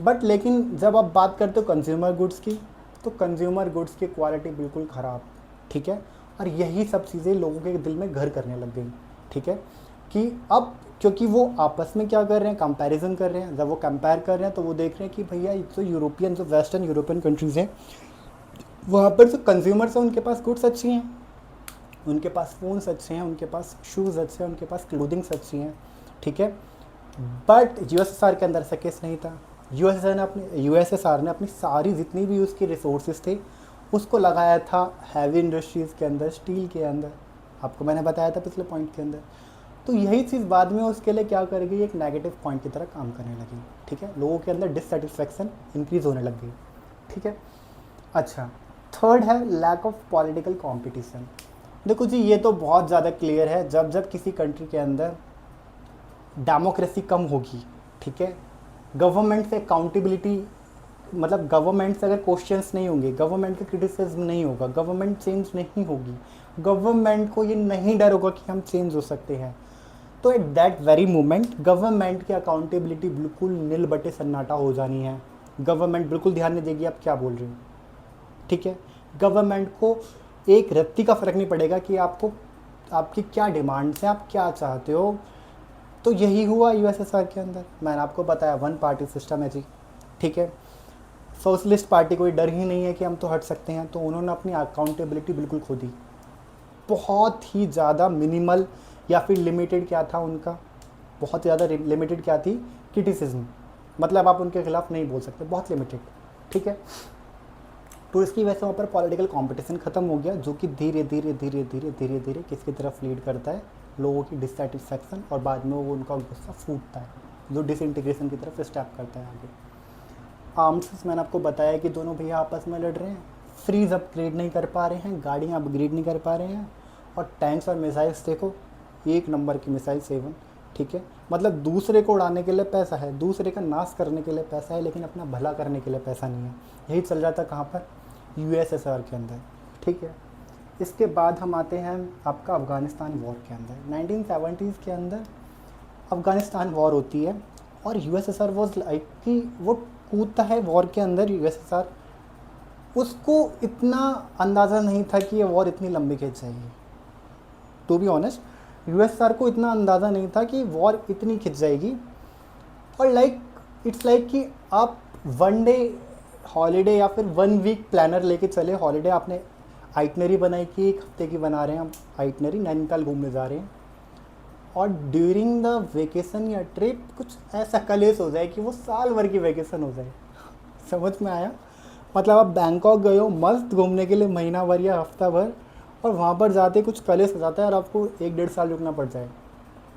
बट लेकिन जब आप बात करते हो कंज्यूमर गुड्स की, तो कंज्यूमर गुड्स की क्वालिटी बिल्कुल ख़राब, ठीक है। और यही सब चीज़ें लोगों के दिल में घर करने लग गई, ठीक है। कि अब क्योंकि वो आपस में क्या कर रहे हैं, कंपैरिजन कर रहे हैं। जब वो कंपेयर कर रहे हैं तो वो देख रहे हैं कि भैया जो यूरोपियन, जो वेस्टर्न यूरोपियन कंट्रीज़ हैं, वहाँ पर जो कंज्यूमर्स हैं उनके पास गुड्स अच्छी हैं, उनके पास फ़ोन्स अच्छे हैं, उनके पास शूज़ अच्छे हैं, उनके पास क्लोथिंग्स अच्छी हैं, ठीक है। बट यूएसएसआर के अंदर ऐसा केस नहीं था। यूएसएसआर ने अपनी सारी जितनी भी उसके रिसोर्सेज थे उसको लगाया था हैवी इंडस्ट्रीज़ के अंदर, स्टील के अंदर। आपको मैंने बताया था पिछले पॉइंट के अंदर। तो यही चीज़ बाद में उसके लिए क्या करेगी, एक नेगेटिव पॉइंट की तरह काम करने लगी, ठीक है। लोगों के अंदर डिससेटिस्फैक्शन इंक्रीज़ होने लग गई, ठीक है। अच्छा, थर्ड है लैक ऑफ पॉलिटिकल कंपटीशन। देखो जी, ये तो बहुत ज़्यादा क्लियर है। जब किसी कंट्री के अंदर डेमोक्रेसी कम होगी, ठीक है, गवर्नमेंट से अकाउंटेबिलिटी, मतलब गवर्नमेंट से अगर क्वेश्चंस नहीं होंगे, गवर्नमेंट का क्रिटिसिज्म नहीं होगा, गवर्नमेंट चेंज नहीं होगी, गवर्नमेंट को ये नहीं डर होगा कि हम चेंज हो सकते हैं, तो at that very moment government की अकाउंटेबिलिटी बिल्कुल नील बटे सन्नाटा हो जानी है। गवर्नमेंट बिल्कुल ध्यान नहीं देगी आप क्या बोल रहे हो, ठीक है। गवर्नमेंट को एक रत्ती का फ़र्क नहीं पड़ेगा कि आपको, आपकी क्या डिमांड्स हैं, आप क्या चाहते हो। तो यही हुआ यूएसएसआर के अंदर। मैंने आपको बताया 1 पार्टी सिस्टम है जी, ठीक है। सोशलिस्ट पार्टी कोई डर ही नहीं है कि हम तो हट सकते हैं, तो उन्होंने अपनी अकाउंटेबिलिटी बिल्कुल खो दी। बहुत ही ज़्यादा मिनिमल या फिर लिमिटेड क्या था उनका, बहुत ज़्यादा लिमिटेड क्या थी, क्रिटिसिज्म, मतलब आप उनके खिलाफ नहीं बोल सकते, बहुत लिमिटेड, ठीक है। तो इसकी वजह से वहाँ पर पॉलिटिकल कंपटीशन ख़त्म हो गया, जो कि धीरे धीरे किसकी तरफ लीड करता है, लोगों की डिससेटिस्फैक्शन, और बाद में वो उनका गुस्सा फूटता है, जो डिसइंटीग्रेशन की तरफ स्टेप करता है आगे। आर्म्स मैंने आपको बताया कि दोनों भैया आपस में लड़ रहे हैं, फ्रीज अपग्रेड नहीं कर पा रहे हैं, गाड़ियाँ अपग्रेड नहीं कर पा रहे हैं, और टैंक्स और मिसाइल्स देखो, एक नंबर की मिसाइल 7, ठीक है। मतलब दूसरे को उड़ाने के लिए पैसा है, दूसरे का नाश करने के लिए पैसा है, लेकिन अपना भला करने के लिए पैसा नहीं है। यही चल रहा था कहाँ पर, यूएसएसआर के अंदर, ठीक है। इसके बाद हम आते हैं आपका अफ़गानिस्तान वॉर के अंदर। 1970s के अंदर अफ़गानिस्तान वॉर होती है, और यूएसएसआर वॉज लाइक कि वो कूदता है वॉर के अंदर। यूएसएसआर, उसको इतना अंदाज़ा नहीं था कि ये वॉर इतनी लंबी खींच जाएगी। टू बी ऑनेस्ट, यूएसएसआर को इतना अंदाज़ा नहीं था कि वॉर इतनी खिंच जाएगी। और इट्स लाइक कि आप 1 डे हॉलीडे या फिर 1 वीक प्लानर लेके चले। हॉलीडे आपने आइटनरी बनाई कि 1 हफ्ते की बना रहे हैं हम आइटनरी, नैनीताल घूमने जा रहे हैं, और ड्यूरिंग द वेकेशन या ट्रिप कुछ ऐसा कलेश हो जाए कि वो साल भर की वेकेशन हो जाए। समझ में आया? मतलब आप बैंकॉक गए हो मस्त घूमने के लिए महीना भर या हफ्ता भर, और वहाँ पर जाते कुछ कलेश हो जाता है और आपको 1-1.5 साल रुकना पड़ जाए,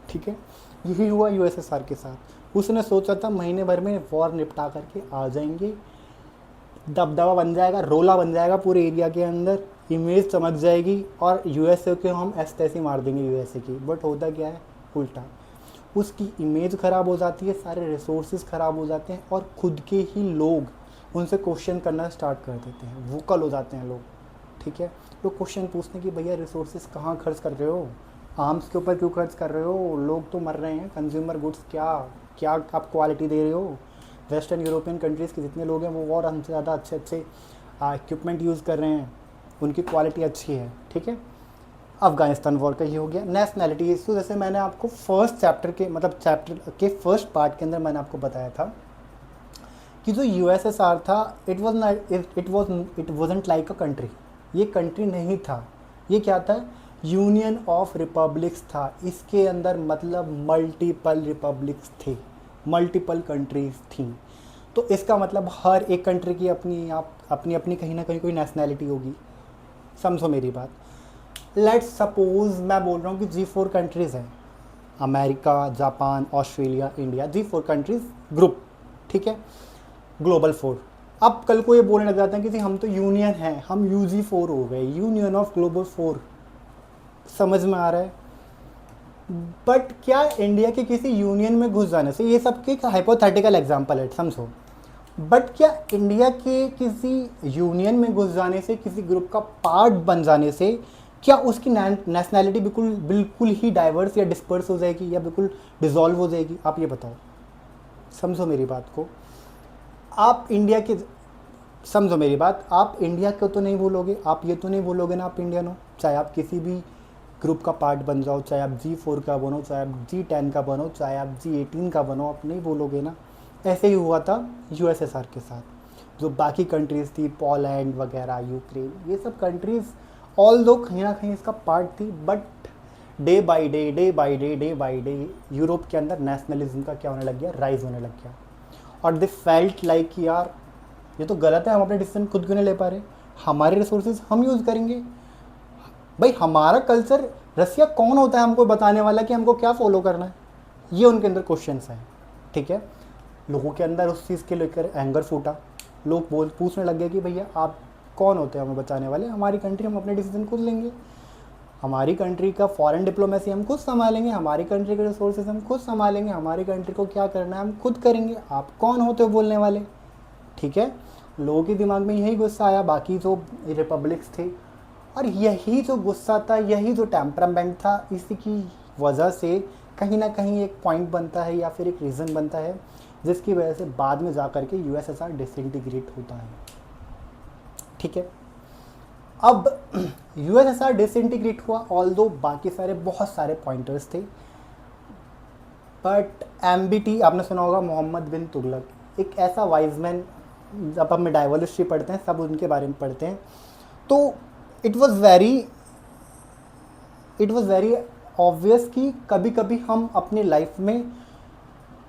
ठीक है। यही हुआ यूएसएसआर के साथ। उसने सोचा था महीने भर में वॉर निपटा करके आ जाएंगे, दबदबा बन जाएगा, रोला बन जाएगा पूरे एरिया के अंदर, इमेज चमक जाएगी, और यूएसए के हम ऐसे तैसे मार देंगे यूएसए की। बट होता क्या है, उल्टा। उसकी इमेज ख़राब हो जाती है, सारे रिसोर्सेज ख़राब हो जाते हैं, और खुद के ही लोग उनसे क्वेश्चन करना स्टार्ट कर देते हैं, वोकल हो जाते हैं लोग, ठीक है। लोग क्वेश्चन पूछते हैं कि भैया रिसोर्सेज कहाँ खर्च कर रहे हो, आर्म्स के ऊपर क्यों खर्च कर रहे हो, लोग तो मर रहे हैं, कंज्यूमर गुड्स क्या क्या आप क्वालिटी दे रहे हो। वेस्टर्न यूरोपियन कंट्रीज़ के जितने लोग हैं वो और हमसे ज़्यादा अच्छे अच्छे इक्विपमेंट यूज़ कर रहे हैं, उनकी क्वालिटी अच्छी है, ठीक है। अफ़गानिस्तान वॉर का ये हो गया। नेशनैलिटी इशू, जैसे मैंने आपको फर्स्ट चैप्टर के मतलब चैप्टर के फर्स्ट पार्ट के अंदर मैंने आपको बताया था कि जो यूएसएसआर था it wasn't like a country, ये कंट्री नहीं था, ये क्या था, यूनियन ऑफ रिपब्लिक्स था। इसके अंदर मतलब मल्टीपल रिपब्लिक्स थे, मल्टीपल कंट्रीज़ थी। तो इसका मतलब हर एक कंट्री की अपनी अपनी कहीं ना कहीं कोई नेशनैलिटी होगी। समझो मेरी बात। लेट्स सपोज मैं बोल रहा हूँ कि G4 कंट्रीज़ हैं, America, Japan, Australia, India, G4 countries group, ठीक है, ग्लोबल 4। अब कल को ये बोलने लग जाते हैं कि जी हम तो यूनियन हैं, हम UG4 हो गए, यूनियन ऑफ ग्लोबल 4। समझ में आ रहा है। बट क्या इंडिया के किसी यूनियन में घुस जाने से, ये सब के हाइपोथेटिकल एग्जांपल है, समझो, बट क्या इंडिया के किसी यूनियन में घुस जाने से, किसी ग्रुप का पार्ट बन जाने से, क्या उसकी नेशनैलिटी बिल्कुल बिल्कुल ही डाइवर्स या डिस्पर्स हो जाएगी या बिल्कुल डिसॉल्व हो जाएगी? आप ये बताओ, समझो मेरी बात को। आप इंडिया के, समझो मेरी बात, आप इंडिया को तो नहीं भूलोगे, आप ये तो नहीं भूलोगे ना आप इंडियन हो, चाहे आप किसी भी ग्रुप का पार्ट बन जाओ, चाहे आप G4 का बनो, चाहे आप G10 का बनो, चाहे आप G18 का बनो, आप नहीं भूलोगे ना। ऐसे ही हुआ था यूएसएसआर के साथ, जो बाकी कंट्रीज़ थी, पोलैंड वगैरह, यूक्रेन, ये सब कंट्रीज़ ऑल दो कहीं ना कहीं इसका पार्ट थी, but day by day Europe के अंदर नेशनलिज्म का क्या होने लग गया, राइज होने लग गया। और दे फेल्ट लाइक कि यार ये तो गलत है, हम अपने डिसीजन खुद क्यों नहीं ले पा रहे, हमारे रिसोर्सेज हम यूज़ करेंगे। भाई हमारा कल्चर, रसिया कौन होता है हमको बताने वाला कि हमको क्या फॉलो करना है, ये उनके अंदर क्वेश्चंस हैं, ठीक है। लोगों के अंदर उस चीज़ के लेकर एंगर फूटा, लोग पूछने लग गए कि भैया आप कौन होते हैं हमें बचाने वाले, हमारी कंट्री हम अपने डिसीजन खुद लेंगे, हमारी कंट्री का फॉरेन डिप्लोमेसी हम खुद संभालेंगे, हमारी कंट्री के रिसोर्सेज हम खुद संभालेंगे, हमारी कंट्री को क्या करना है हम खुद करेंगे, आप कौन होते हो बोलने वाले, ठीक है। लोगों के दिमाग में यही गुस्सा आया, बाकी जो रिपब्लिक्स थे, और यही जो गुस्सा था, यही जो टेम्परामेंट था, इसी की वजह से कहीं ना कहीं एक पॉइंट बनता है या फिर एक रीज़न बनता है जिसकी वजह से बाद में जा कर के यूएसएसआर डिसइंटीग्रेट होता है, ठीक है। अब यूएसएसआर डिसइंटीग्रेट हुआ, ऑल्दो बाकी सारे बहुत सारे पॉइंटर्स थे, बट एमबीटी आपने सुना होगा, मोहम्मद बिन तुगलक, एक ऐसा वाइज मैन, जब हम डाइवल हिस्ट्री पढ़ते हैं सब उनके बारे में पढ़ते हैं, तो इट वॉज़ वेरी ऑब्वियस कि कभी कभी हम अपनी लाइफ में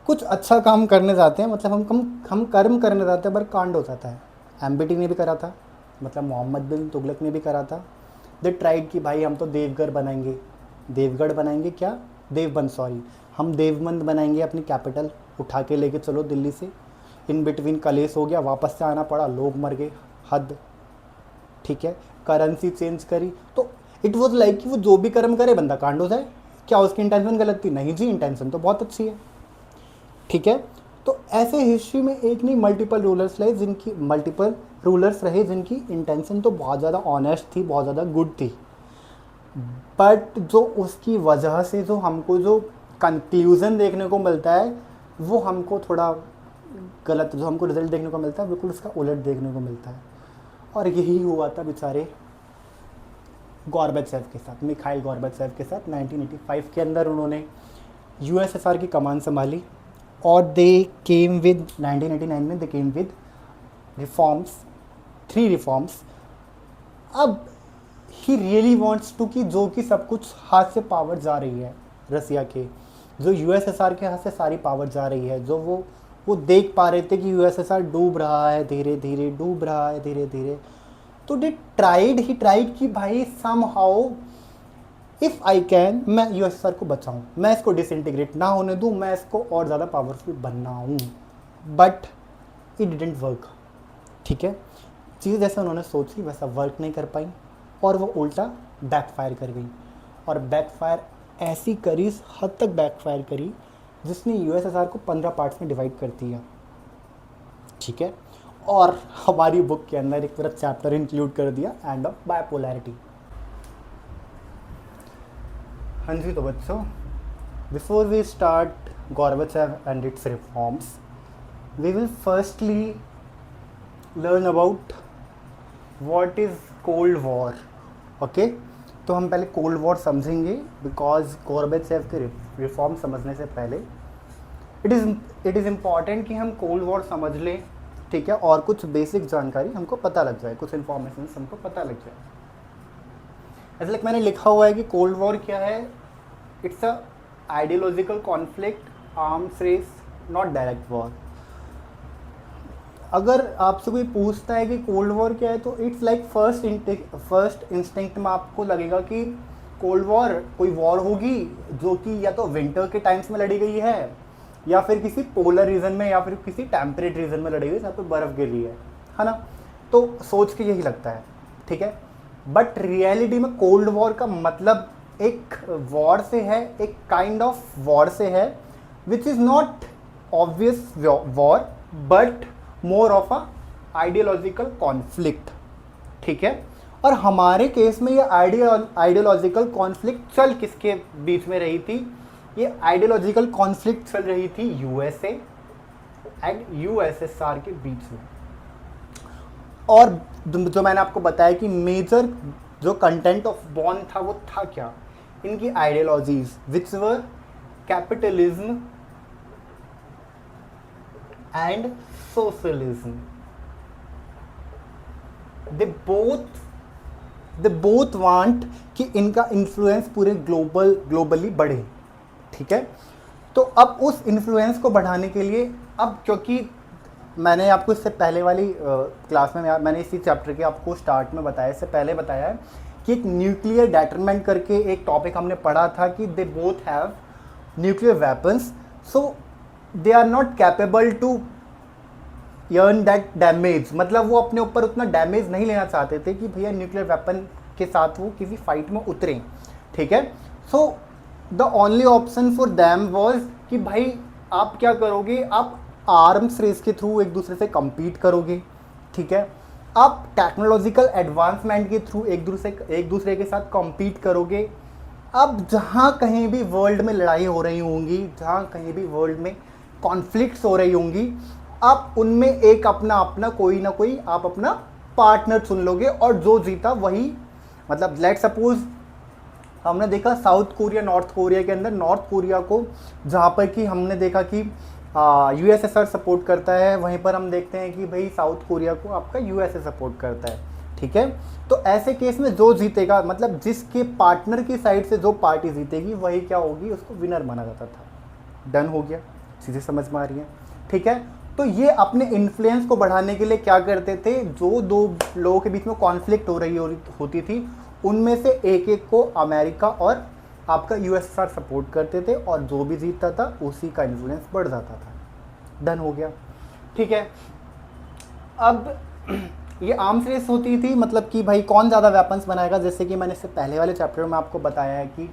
कुछ अच्छा काम करने जाते हैं, मतलब हम कर्म करने जाते हैं, पर कांड हो जाता है। एमबीटी ने भी करा था, मतलब मोहम्मद बिन तुगलक ने भी करा था। दे ट्राइड कि भाई हम तो देवगढ़ बनाएंगे, क्या देवबंद, सॉरी, हम देवबंद बनाएंगे, अपनी कैपिटल उठा के लेके चलो दिल्ली से, इन बिटवीन कलेश हो गया, वापस से आना पड़ा, लोग मर गए, हद, ठीक है। करेंसी चेंज करी, तो इट वॉज लाइक कि वो जो भी कर्म करे बंदा कांड हो जाए। क्या उसकी इंटेंशन गलत थी? नहीं जी, इंटेंशन तो बहुत अच्छी है, ठीक है। तो ऐसे हिस्ट्री में एक नहीं मल्टीपल रूलर्स रहे जिनकी इंटेंशन तो बहुत ज़्यादा ऑनेस्ट थी, बहुत ज़्यादा गुड थी, बट जो उसकी वजह से जो हमको जो कंक्लूज़न देखने को मिलता है वो हमको थोड़ा गलत, जो हमको रिजल्ट देखने को मिलता है बिल्कुल उसका उलट देखने को मिलता है। और यही हुआ था बेचारे गॉर्बेचेव के साथ, मिखाइल गॉर्बेचेव के साथ। 1985 के अंदर उन्होंने यूएसएसआर की कमान संभाली, और दे केम विद 1989 में दे केम विद रिफॉर्म्स, 3 रिफॉर्म्स। अब ही रियली वांट्स टू कि जो कि सब कुछ हाथ से पावर जा रही है रसिया के, जो यूएसएसआर के हाथ से सारी पावर जा रही है, जो वो देख पा रहे थे कि यूएसएसआर डूब रहा है धीरे धीरे, तो ही ट्राइड कि भाई somehow if I can, मैं यूएसएसआर को बचाऊं, मैं इसको डिसइंटीग्रेट ना होने दूं, मैं इसको और ज़्यादा पावरफुल बनाऊं, बट इट डिडंट वर्क, ठीक है। चीज़ जैसे उन्होंने सोची वैसा वर्क नहीं कर पाई, और वो उल्टा बैकफायर कर गई, और बैकफायर ऐसी करी, हद तक बैकफायर करी जिसने यूएसएसआर को 15 पार्ट्स में डिवाइड कर दिया, ठीक है। और हमारी बुक के अंदर एक पूरा चैप्टर इंक्लूड कर दिया, एंड ऑफ बायपोलैरिटी। हाँ जी, तो बच्चों, before we start Gorbachev and its reforms, we will firstly learn about what is Cold War. Okay, तो हम पहले कोल्ड वॉर समझेंगे, बिकॉज Gorbachev के रिफॉर्म समझने से पहले इट इज़ इम्पॉर्टेंट कि हम कोल्ड वॉर समझ लें, ठीक है, और कुछ बेसिक जानकारी हमको पता लग जाए, कुछ इन्फॉर्मेशन हमको पता लग जाए। ऐसे लाइक मैंने लिखा हुआ है कि कोल्ड वॉर क्या है, it's a ideological conflict, arms race, not direct war. अगर आपसे कोई पूछता है कि कोल्ड वॉर क्या है, तो इट्स लाइक फर्स्ट इंस्टिंक्ट में आपको लगेगा कि कोल्ड वॉर कोई वॉर होगी जो कि या तो विंटर के टाइम्स में लड़ी गई है, या फिर किसी पोलर रीजन में, या फिर किसी टेम्परेट रीजन में लड़ी गई जहाँ पर बर्फ़ गिर रही है ना। तो सोच के यही लगता है, ठीक है। बट रियलिटी में कोल्ड वॉर का मतलब एक वॉर से है, एक काइंड ऑफ वॉर से है, which is not obvious war but more of a ideological conflict, ठीक है। और हमारे केस में ये आइडियोलॉजिकल कॉन्फ्लिक्ट चल किसके बीच में रही थी? ये आइडियोलॉजिकल कॉन्फ्लिक्ट चल रही थी यूएसए एंड यूएसएसआर के बीच में। और जो मैंने आपको बताया कि मेजर जो कंटेंट ऑफ बॉन्ड था वो था क्या? इनकी ideologies which were capitalism and socialism. They both want कि इनका इन्फ्लुएंस पूरे ग्लोबली बढ़े, ठीक है। तो अब उस इन्फ्लुएंस को बढ़ाने के लिए, अब क्योंकि मैंने आपको इससे पहले वाली क्लास में मैंने इसी चैप्टर के आपको स्टार्ट में बताया, इससे पहले बताया है कि एक न्यूक्लियर डेटरमेंट करके एक टॉपिक हमने पढ़ा था कि they both have nuclear weapons, so they are not capable to earn that damage. मतलब वो अपने ऊपर उतना डैमेज नहीं लेना चाहते थे कि भैया न्यूक्लियर वेपन के साथ वो किसी फाइट में उतरें, ठीक है। So the only option for them was कि भाई आप क्या करोगे, आप आर्म्स रेस के थ्रू एक दूसरे से compete करोगे, ठीक है। आप टेक्नोलॉजिकल एडवांसमेंट के थ्रू एक दूसरे के साथ compete करोगे। अब जहाँ कहीं भी वर्ल्ड में लड़ाई हो रही होंगी, जहाँ कहीं भी वर्ल्ड में कॉन्फ्लिक्ट्स हो रही होंगी, आप उनमें एक अपना कोई ना कोई आप अपना पार्टनर चुन लोगे, और जो जीता वही, मतलब लेट सपोज हमने देखा साउथ कोरिया नॉर्थ कोरिया के अंदर, नॉर्थ कोरिया को जहाँ पर कि हमने देखा कि यूएसएसआर सपोर्ट करता है, वहीं पर हम देखते हैं कि भाई साउथ कोरिया को आपका यूएसए सपोर्ट करता है, ठीक है। तो ऐसे केस में जो जीतेगा, मतलब जिसके पार्टनर की साइड से जो पार्टी जीतेगी वही क्या होगी, उसको विनर माना जाता था। डन हो गया, चीज़ें समझ में आ रही हैं, ठीक है। तो ये अपने इन्फ्लुएंस को बढ़ाने के लिए क्या करते थे, जो दो लोगों के बीच में कॉन्फ्लिक्ट हो रही होती थी, उनमें से एक एक को अमेरिका और आपका यूएसएसआर सपोर्ट करते थे, और जो भी जीतता था उसी का इन्फ्लुएंस बढ़ जाता था। डन हो गया, ठीक है। अब ये आर्म्स रेस होती थी, मतलब कि भाई कौन ज़्यादा वेपन्स बनाएगा। जैसे कि मैंने इससे पहले वाले चैप्टर में आपको बताया है कि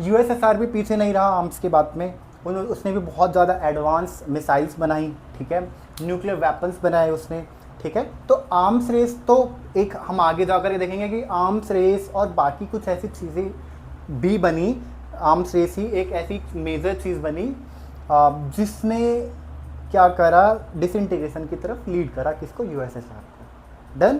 यूएसएसआर भी पीछे नहीं रहा आर्म्स के बात में, उसने भी बहुत ज़्यादा एडवांस मिसाइल्स बनाई, ठीक है, न्यूक्लियर वेपन्स बनाए उसने, ठीक है। तो आर्म्स रेस तो एक हम आगे जाकर देखेंगे कि आर्म्स रेस और बाकी कुछ ऐसी चीज़ें भी बनी। आर्म्स रेस ही एक ऐसी मेजर चीज़ बनी जिसने क्या करा, डिसइंटीग्रेशन की तरफ लीड करा, किसको, यूएसएसआर को। डन।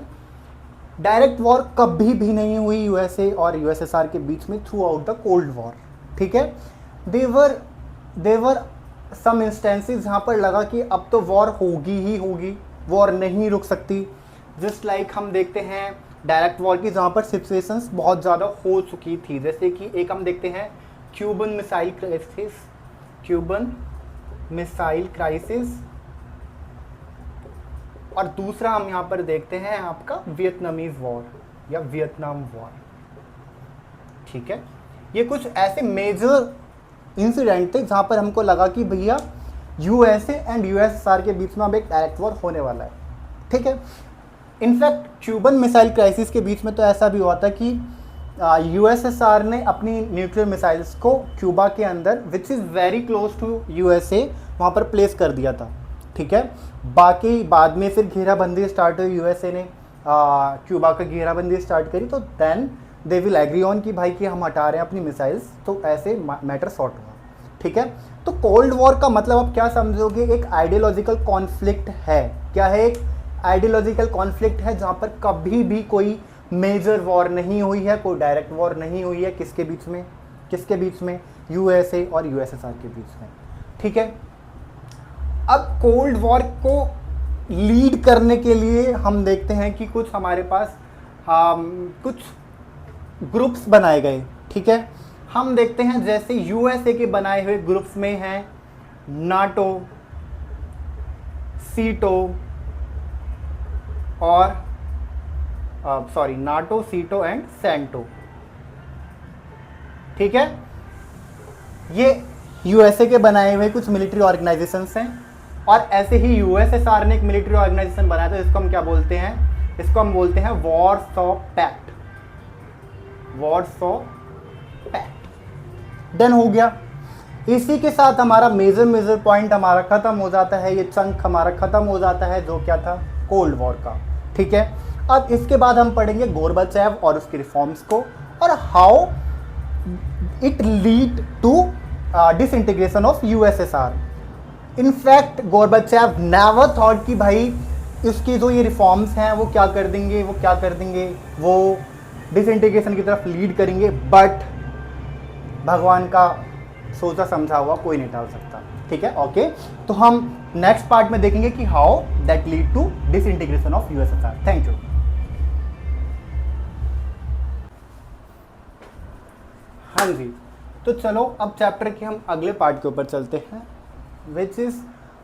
डायरेक्ट वॉर कभी भी नहीं हुई यूएसए और यूएसएसआर के बीच में through out the cold war, ठीक है। देवर सम इंस्टेंसेस जहाँ पर लगा कि अब तो वॉर होगी ही होगी, वॉर नहीं रुक सकती। जस्ट लाइक हम देखते हैं डायरेक्ट वॉर की, जहाँ पर सिचुएशंस बहुत ज़्यादा हो चुकी थी। जैसे कि एक हम देखते हैं क्यूबन मिसाइल क्राइसिस, और दूसरा हम यहाँ पर देखते हैं आपका वियतनामीज वॉर या वियतनाम वॉर, ठीक है। ये कुछ ऐसे मेजर इंसिडेंट थे जहाँ पर हमको लगा कि भैया यूएसए एंड यूएसएसआर के बीच में अब एक डायरेक्ट वॉर होने वाला है, ठीक है। इनफैक्ट क्यूबन मिसाइल क्राइसिस के बीच में तो ऐसा भी हुआ था कि यूएसएसआर ने अपनी न्यूक्लियर मिसाइल्स को क्यूबा के अंदर, which is very close to USA, वहाँ पर प्लेस कर दिया था, ठीक है। बाकी बाद में फिर घेराबंदी स्टार्ट हुई, यूएसए ने क्यूबा का घेराबंदी स्टार्ट करी, तो then they will agree on कि भाई कि हम हटा रहे हैं अपनी मिसाइल्स, तो ऐसे मैटर सॉर्ट हुआ। ठीक है, तो कोल्ड वॉर का मतलब आप क्या समझोगे, एक आइडियोलॉजिकल कॉन्फ्लिक्ट है। क्या है, एक आइडियोलॉजिकल कॉन्फ्लिक्ट है जहाँ पर कभी भी कोई मेजर वॉर नहीं हुई है, कोई डायरेक्ट वॉर नहीं हुई है। किसके बीच में, किसके बीच में, यूएसए और यूएसएसआर के बीच में। ठीक है, अब कोल्ड वॉर को लीड करने के लिए हम देखते हैं कि कुछ हमारे पास कुछ ग्रुप्स बनाए गए। ठीक है, हम देखते हैं जैसे यूएसए के बनाए हुए ग्रुप्स में हैं नाटो, सीटो और नाटो, सीटो एंड सेंटो। ठीक है, ये यूएसए के बनाए हुए कुछ मिलिट्री ऑर्गेनाइजेशंस हैं। और ऐसे ही यूएसएसआर ने एक मिलिट्री ऑर्गेनाइजेशन बनाया था, इसको हम क्या बोलते हैं, इसको हम बोलते हैं Warsaw pact. Warsaw pact done हो गया। इसी के साथ हमारा मेजर पॉइंट हमारा खत्म हो जाता है, ये चंक हमारा खत्म हो जाता है जो क्या था, कोल्ड वॉर का। ठीक है, अब इसके बाद हम पढ़ेंगे गोरबाचेव और उसके रिफॉर्म्स को और how it lead to disintegration of USSR. In fact Gorbachev never thought कि भाई इसकी जो ये रिफॉर्म्स हैं वो क्या कर देंगे, वो डिसइंटीग्रेशन की तरफ लीड करेंगे, बट भगवान का सोचा समझा हुआ कोई नहीं टाल सकता। ठीक है, ओके, तो हम नेक्स्ट पार्ट में देखेंगे कि how that lead to disintegration of USSR. Thank you. हाँ जी, तो चलो अब चैप्टर के हम अगले पार्ट के ऊपर चलते हैं, which is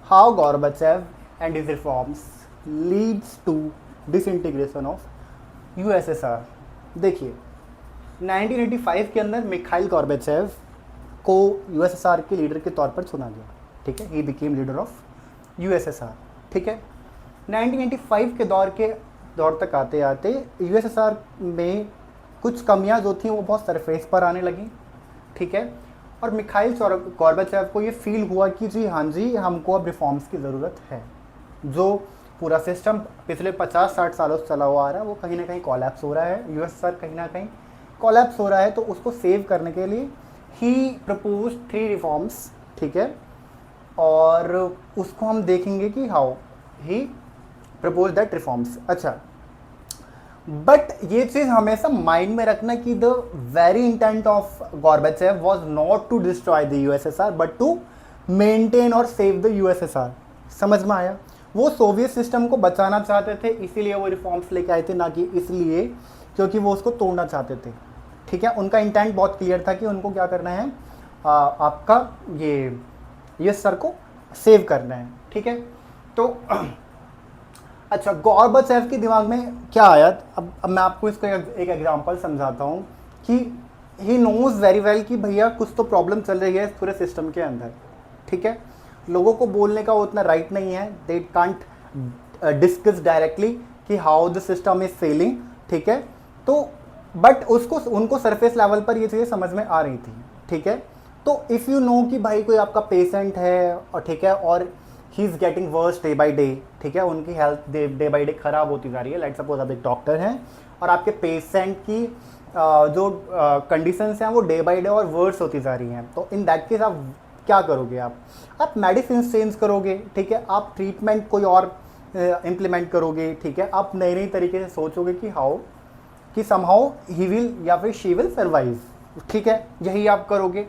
how Gorbachev and his reforms leads to disintegration of USSR. देखिए 1985 के अंदर मिखाइल गोरबाचेव को यूएसएसआर के लीडर के तौर पर चुना गया। ठीक है, he became leader of USSR. ठीक है, 1985 के दौर तक आते आते यूएसएसआर में कुछ कमियां जो थी वो बहुत सरफेस पर आने लगी। ठीक है, और मिखाइल गोरबाचेव को ये फील हुआ कि जी हाँ जी, हमको अब रिफॉर्म्स की ज़रूरत है। जो पूरा सिस्टम पिछले 50-60 सालों से चला हुआ आ रहा है वो कहीं ना कहीं कोलैप्स हो रहा है, यूएसएसआर कहीं ना कहीं कोलैप्स हो रहा है। तो उसको सेव करने के लिए ही प्रपोज 3 रिफॉर्म्स। ठीक है, और उसको हम देखेंगे कि how he propose that reforms. अच्छा, बट ये चीज़ हमेशा माइंड में रखना कि the very intent of Gorbachev was not to destroy the USSR but to maintain और सेव द यूएसएसआर। समझ में आया, वो सोवियत सिस्टम को बचाना चाहते थे, इसीलिए वो रिफॉर्म्स लेके आए थे, ना कि इसलिए क्योंकि वो उसको तोड़ना चाहते थे। ठीक है, उनका इंटेंट बहुत क्लियर था कि उनको क्या करना है, आपका ये सर को सेव करना है। ठीक है, तो अच्छा, गोरबाचेव के दिमाग में क्या आया, अब मैं आपको इसका एक एग्जांपल समझाता हूँ कि ही नोज वेरी वेल कि भैया कुछ तो प्रॉब्लम चल रही है इस पूरे सिस्टम के अंदर। ठीक है, लोगों को बोलने का उतना राइट नहीं है, दे कांट डिस्कस डायरेक्टली कि how the system is failing. ठीक है, तो बट उनको सरफेस लेवल पर ये चीज़ें समझ में आ रही थी। ठीक है, तो इफ़ यू नो कि भाई कोई आपका पेशेंट है और ठीक है, और he is getting worse day by day. ठीक है, उनकी हेल्थ डे बाई डे ख़राब होती जा रही है। लेट्स सपोज आप एक डॉक्टर हैं और आपके पेशेंट की जो कंडीशंस हैं वो डे बाई डे और वर्स होती जा रही हैं, तो इन दैट केस आप क्या करोगे, आप मेडिसिन चेंज करोगे। ठीक है, आप ट्रीटमेंट कोई और इम्प्लीमेंट करोगे। ठीक है, आप नए नए तरीके से सोचोगे कि समहाउ ही विल या फिर शी विल सर्वाइव। ठीक है, यही आप करोगे।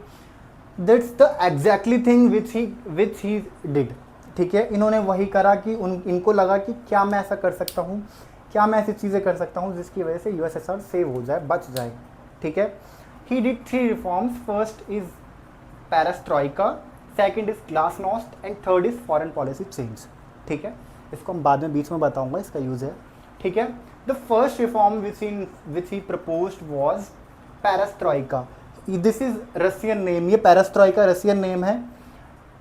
That's the exactly thing which he did. ठीक है, इन्होंने वही करा कि इनको लगा कि क्या मैं ऐसा कर सकता हूँ, क्या मैं ऐसी चीज़ें कर सकता हूँ जिसकी वजह से यूएसएसआर सेव हो जाए, बच जाए। ठीक है, he did 3 reforms. First is perestroika, second is glasnost and third is foreign policy change. ठीक है, इसको हम बाद में बीच में बताऊंगा, इसका यूज़ है। ठीक है, the first reform which he proposed was perestroika. This is Russian name, ये पेरेस्ट्रोइका रशियन नेम है।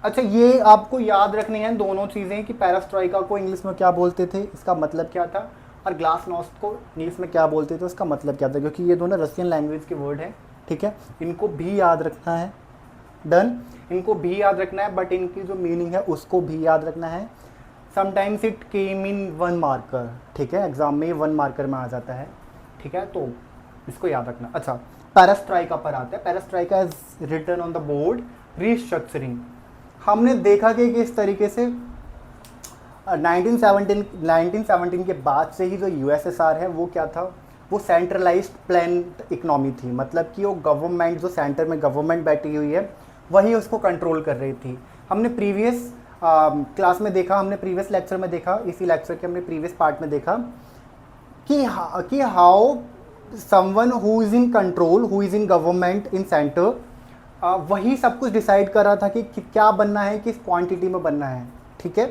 अच्छा, ये आपको याद रखनी है दोनों चीज़ें कि पेरेस्ट्रोइका को इंग्लिश में क्या बोलते थे, इसका मतलब क्या था, और ग्लासनोस्ट को इंग्लिश में क्या बोलते थे, उसका मतलब क्या था, क्योंकि ये दोनों रशियन लैंग्वेज के वर्ड हैं। ठीक है, इनको भी याद रखना है। डन, इनको भी याद रखना है, बट इनकी जो मीनिंग है उसको भी याद रखना है। Sometimes it came in 1 marker. ठीक है, एग्जाम में 1 मार्कर में आ जाता है। ठीक है, तो इसको याद रखना। अच्छा, पेरेस्ट्राइका पर आते हैं। Perestroika is written on the board restructuring. हमने देखा कि किस तरीके से 1917 के बाद से ही जो यूएसएसआर है वो क्या था, वो सेंट्रलाइज्ड प्लान्ड इकोनॉमी थी। मतलब कि वो गवर्नमेंट, जो सेंटर में गवर्नमेंट बैठी हुई है वही उसको कंट्रोल कर रही थी। हमने प्रीवियस क्लास में देखा, हमने प्रीवियस लेक्चर में देखा, इसी लेक्चर के हमने प्रीवियस पार्ट में देखा कि how someone who is in control, who is in government in centre, वही सब कुछ डिसाइड कर रहा था कि क्या बनना है, किस क्वांटिटी में बनना है। ठीक है,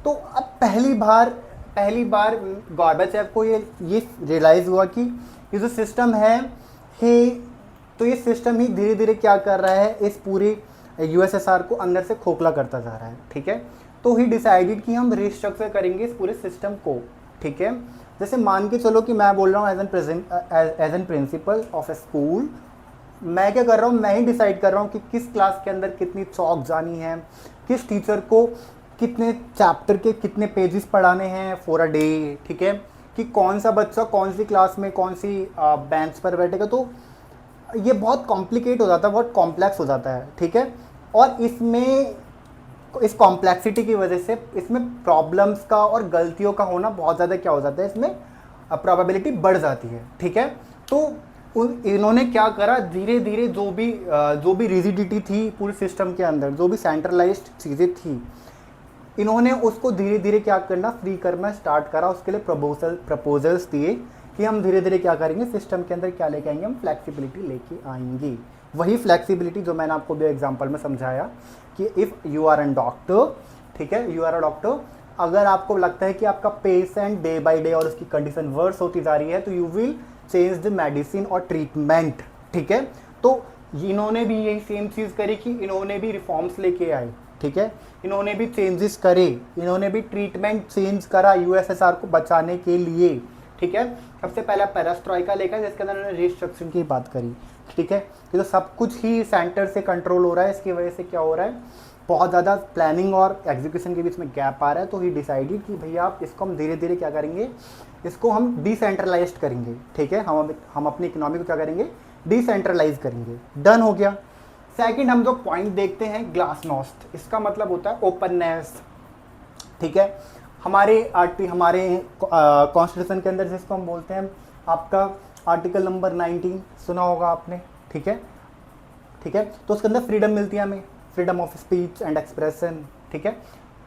तो अब पहली बार गॉर्बेचेव को ये रियलाइज़ हुआ कि ये जो सिस्टम है तो ये सिस्टम ही धीरे धीरे क्या कर रहा है, इस पूरे यूएसएसआर को अंदर से खोखला करता जा रहा है। ठीक है, तो ही डिसाइडेड कि हम रिस्ट्रक्चर करेंगे इस पूरे सिस्टम को। ठीक है, जैसे मान के चलो कि मैं बोल रहा हूँ as an principal of a school, मैं क्या कर रहा हूँ, मैं ही डिसाइड कर रहा हूँ कि किस क्लास के अंदर कितनी चौक जानी है, किस टीचर को कितने चैप्टर के कितने पेजेस पढ़ाने हैं फॉर अ डे। ठीक है, कि कौन सा बच्चा कौन सी क्लास में कौन सी बेंच पर बैठेगा। तो ये बहुत कॉम्प्लिकेट हो जाता है, बहुत कॉम्प्लेक्स हो जाता है। ठीक है, और इसमें इस कॉम्प्लेक्सिटी की वजह से इसमें प्रॉब्लम्स का और गलतियों का होना बहुत ज़्यादा क्या हो जाता है, इसमें प्रोबेबिलिटी बढ़ जाती है। ठीक है, तो इन्होंने क्या करा, धीरे धीरे जो भी रिजिडिटी थी पूरे सिस्टम के अंदर, जो भी सेंट्रलाइज्ड चीज़ें थी, इन्होंने उसको धीरे धीरे क्या करना, फ्री करना स्टार्ट करा। उसके लिए प्रपोजल्स दिए कि हम धीरे धीरे क्या करेंगे, सिस्टम के अंदर क्या लेके आएंगे, हम फ्लेक्सिबिलिटी लेके आएंगे। वही फ्लेक्सिबिलिटी जो मैंने आपको भी एग्जांपल में समझाया कि if you are an doctor, ठीक है, यू आर अ डॉक्टर, अगर आपको लगता है कि आपका पेशेंट डे बाय डे और उसकी कंडीशन वर्स होती जा रही है, तो you will change the medicine और ट्रीटमेंट। ठीक है, तो इन्होंने भी यही सेम चीज़ करी कि इन्होंने भी रिफॉर्म्स लेके आए। ठीक है, इन्होंने भी चेंजेस करे, इन्होंने भी ट्रीटमेंट चेंज करा यूएसएसआर को बचाने के लिए। ठीक है, सबसे पहला पेरेस्ट्राइका लेकर, जिसके अंदर उन्होंने रिस्ट्रक्चरिंग की बात करी। ठीक है, तो सब कुछ ही सेंटर से कंट्रोल हो रहा है, इसकी वजह से क्या हो रहा है, बहुत ज़्यादा प्लानिंग और एग्जीक्यूशन के बीच में गैप आ रहा है। तो ही डिसाइडेड कि भैया आप इसको हम धीरे धीरे क्या करेंगे, इसको हम डिसेंट्रलाइज्ड करेंगे। ठीक है, हम अपनी इकोनॉमी को क्या करेंगे, डिसेंट्रलाइज करेंगे। डन हो गया। सेकंड हम जो पॉइंट देखते हैं, ग्लासनोस्ट, इसका मतलब होता है ओपननेस। ठीक है, हमारे कॉन्स्टिट्यूशन के अंदर जिसको हम बोलते हैं आपका आर्टिकल नंबर 19 सुना होगा आपने। ठीक है, ठीक है, तो उसके अंदर फ्रीडम मिलती है हमें, freedom of speech and expression. ठीक है,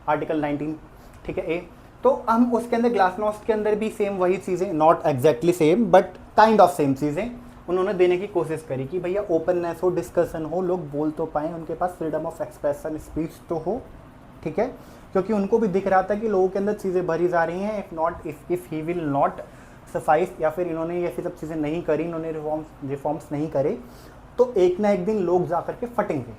आर्टिकल 19, ठीक है, ए। तो हम उसके अंदर ग्लासनोस्ट के अंदर भी सेम वही चीज़ें, not exactly same but kind of same चीज़ें उन्होंने देने की कोशिश करी कि भैया ओपननेस हो, डिस्कशन हो, लोग बोल तो पाएँ, उनके पास फ्रीडम ऑफ एक्सप्रेशन स्पीच तो हो। ठीक है, क्योंकि उनको भी दिख रहा था कि लोगों के अंदर चीज़ें भरी जा रही हैं। If he will not suffice, या फिर इन्होंने ये सब चीज़ें नहीं करी, इन्होंने रिफॉर्म्स नहीं करे, तो एक ना एक दिन लोग जा करके फटेंगे।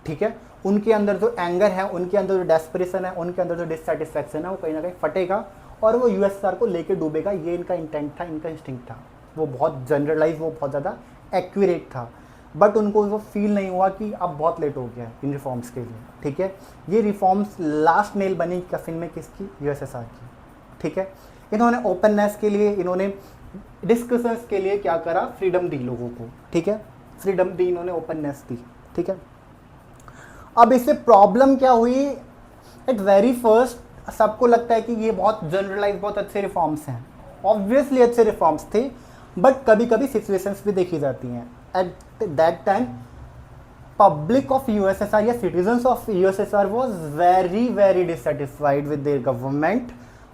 ठीक है, उनके अंदर जो एंगर है, उनके अंदर जो डेस्परेशन है, उनके अंदर जो डिससेटिस्फैक्शन है, वो कहीं ना कहीं फटेगा और वो यूएसएसआर को लेके डूबेगा। ये इनका इंटेंट था, इनका इंस्टिंक्ट था। वो बहुत जनरलाइज, वो बहुत ज़्यादा एक्यूरेट था, बट उनको वो फील नहीं हुआ कि अब बहुत लेट हो गया इन रिफॉर्म्स के लिए। ठीक है, ये रिफॉर्म्स लास्ट नेल बनी कफिन में किसकी, यूएसएसआर की। ठीक है, इन्होंने ओपननेस के लिए, इन्होंने डिस्कशंस के लिए क्या करा, फ्रीडम दी लोगों को। ठीक है, फ्रीडम दी इन्होंने, ओपननेस दी। ठीक है, अब इससे प्रॉब्लम क्या हुई, एट वेरी फर्स्ट सबको लगता है कि ये बहुत जनरलाइज, बहुत अच्छे रिफॉर्म्स हैं। ऑब्वियसली अच्छे रिफॉर्म्स थे, बट कभी कभी सिचुएशंस भी देखी जाती हैं। At that time public of USSR या citizens of USSR was very very dissatisfied with their government.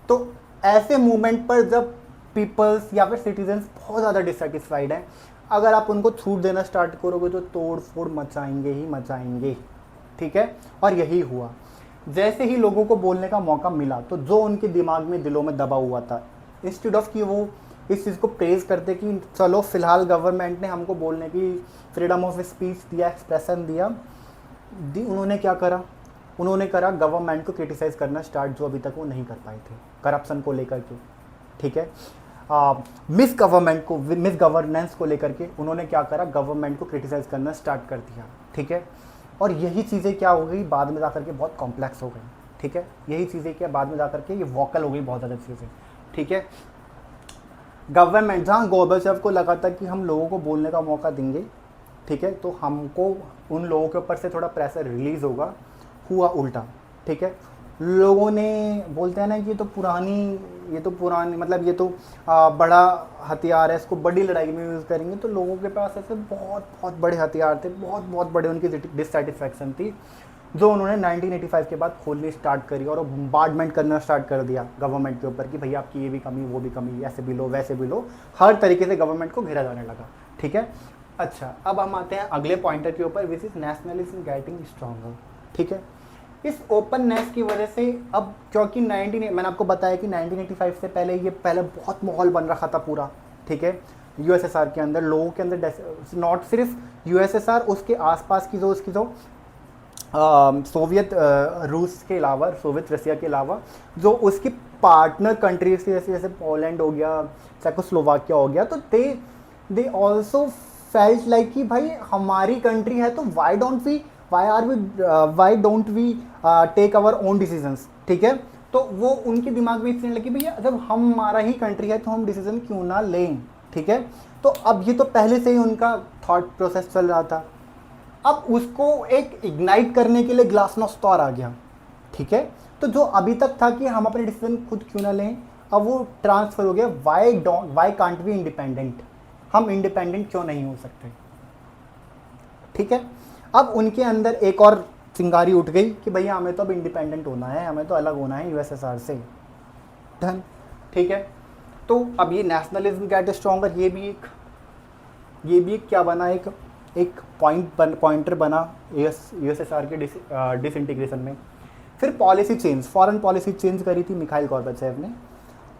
तो ऐसे मूवमेंट पर जब पीपल्स या फिर सिटीजन्स बहुत ज़्यादा डिससेटिस्फाइड हैं, अगर आप उनको छूट देना स्टार्ट करोगे तो तोड़ फोड़ मचाएंगे ही मचाएंगे। ठीक है, और यही हुआ। जैसे ही लोगों को बोलने का मौका मिला, तो जो उनके दिमाग में, दिलों में दबा हुआ था, इंस्टेड ऑफ कि वो इस चीज़ को प्रेज करते कि चलो फिलहाल गवर्नमेंट ने हमको बोलने की फ्रीडम ऑफ स्पीच दिया, एक्सप्रेशन दिया, उन्होंने क्या करा, उन्होंने करा गवर्नमेंट को क्रिटिसाइज़ करना स्टार्ट, जो अभी तक वो नहीं कर पाए थे करप्शन को लेकर के। ठीक है, मिस गवर्नेंस को लेकर के उन्होंने क्या करा, गवर्नमेंट को क्रिटिसाइज़ करना स्टार्ट कर दिया। ठीक है, और यही चीज़ें क्या हो गई, बाद में जाकर के बहुत कॉम्प्लेक्स हो गई। ठीक है, यही चीज़ें क्या बाद में जाकर के ये वोकल हो गई बहुत ज़्यादा चीज़ें। ठीक है, गवर्नमेंट, जहाँ गोर्बाचेव को लगा था कि हम लोगों को बोलने का मौका देंगे, ठीक है, तो हमको उन लोगों के ऊपर से थोड़ा प्रेशर रिलीज़ होगा, हुआ उल्टा, ठीक है। लोगों ने, बोलते हैं ना कि ये तो पुरानी मतलब ये तो बड़ा हथियार है, इसको बड़ी लड़ाई में यूज़ करेंगे। तो लोगों के पास ऐसे बहुत बहुत बड़े हथियार थे, बहुत बहुत बड़े उनकी डिससेटिस्फैक्शन थी, जो उन्होंने 1985 के बाद खोलनी स्टार्ट करी और बम्बार्डमेंट करना स्टार्ट कर दिया गवर्नमेंट के ऊपर कि भैया आपकी ये भी कमी, वो भी कमी, ऐसे भी लो, वैसे भी लो, हर तरीके से गवर्नमेंट को घेरा जाने लगा, ठीक है। अच्छा, अब हम आते हैं अगले पॉइंटर के ऊपर, which is nationalism getting stronger, ठीक है। इस ओपननेस की वजह से अब, क्योंकि मैंने आपको बताया कि 1985 से पहले बहुत माहौल बन रखा था पूरा, ठीक है, यूएसएसआर के अंदर, लोगों के अंदर, नॉट सिर्फ यूएसएसआर, उसके आसपास की उसकी जो सोवियत रूस के अलावा, सोवियत रसिया के अलावा जो उसकी पार्टनर कंट्रीज थी, जैसे पोलैंड हो गया, चेकोस्लोवाकिया हो गया, तो दे ऑल्सो फेल्ट लाइक कि भाई हमारी कंट्री है तो why don't we take our own decisions, ठीक है। तो वो उनके दिमाग में इतने लगी भैया जब हमारा ही कंट्री है तो हम डिसीजन क्यों ना लें, ठीक है। तो अब ये तो पहले से ही उनका थॉट प्रोसेस चल रहा था, अब उसको एक इग्नाइट करने के लिए ग्लासनोस्ट और आ गया, ठीक है। तो जो अभी तक था कि हम अपने डिसीजन खुद क्यों ना लें, अब वो ट्रांसफर हो गया, वाई कांट वी इंडिपेंडेंट, हम इंडिपेंडेंट क्यों नहीं हो सकते, ठीक है। अब उनके अंदर एक और चिंगारी उठ गई कि भैया हमें तो अब इंडिपेंडेंट होना है, हमें तो अलग होना है यूएसएसआर से, डन, ठीक है। तो अब ये नेशनलिज्म गेट स्ट्रॉन्गर, ये भी एक क्या बना, एक पॉइंटर बना यूएसएसआर के डिसइंटीग्रेशन में। फिर policy change, foreign policy change करी थी मिखाइल गोर्बाचेव ने।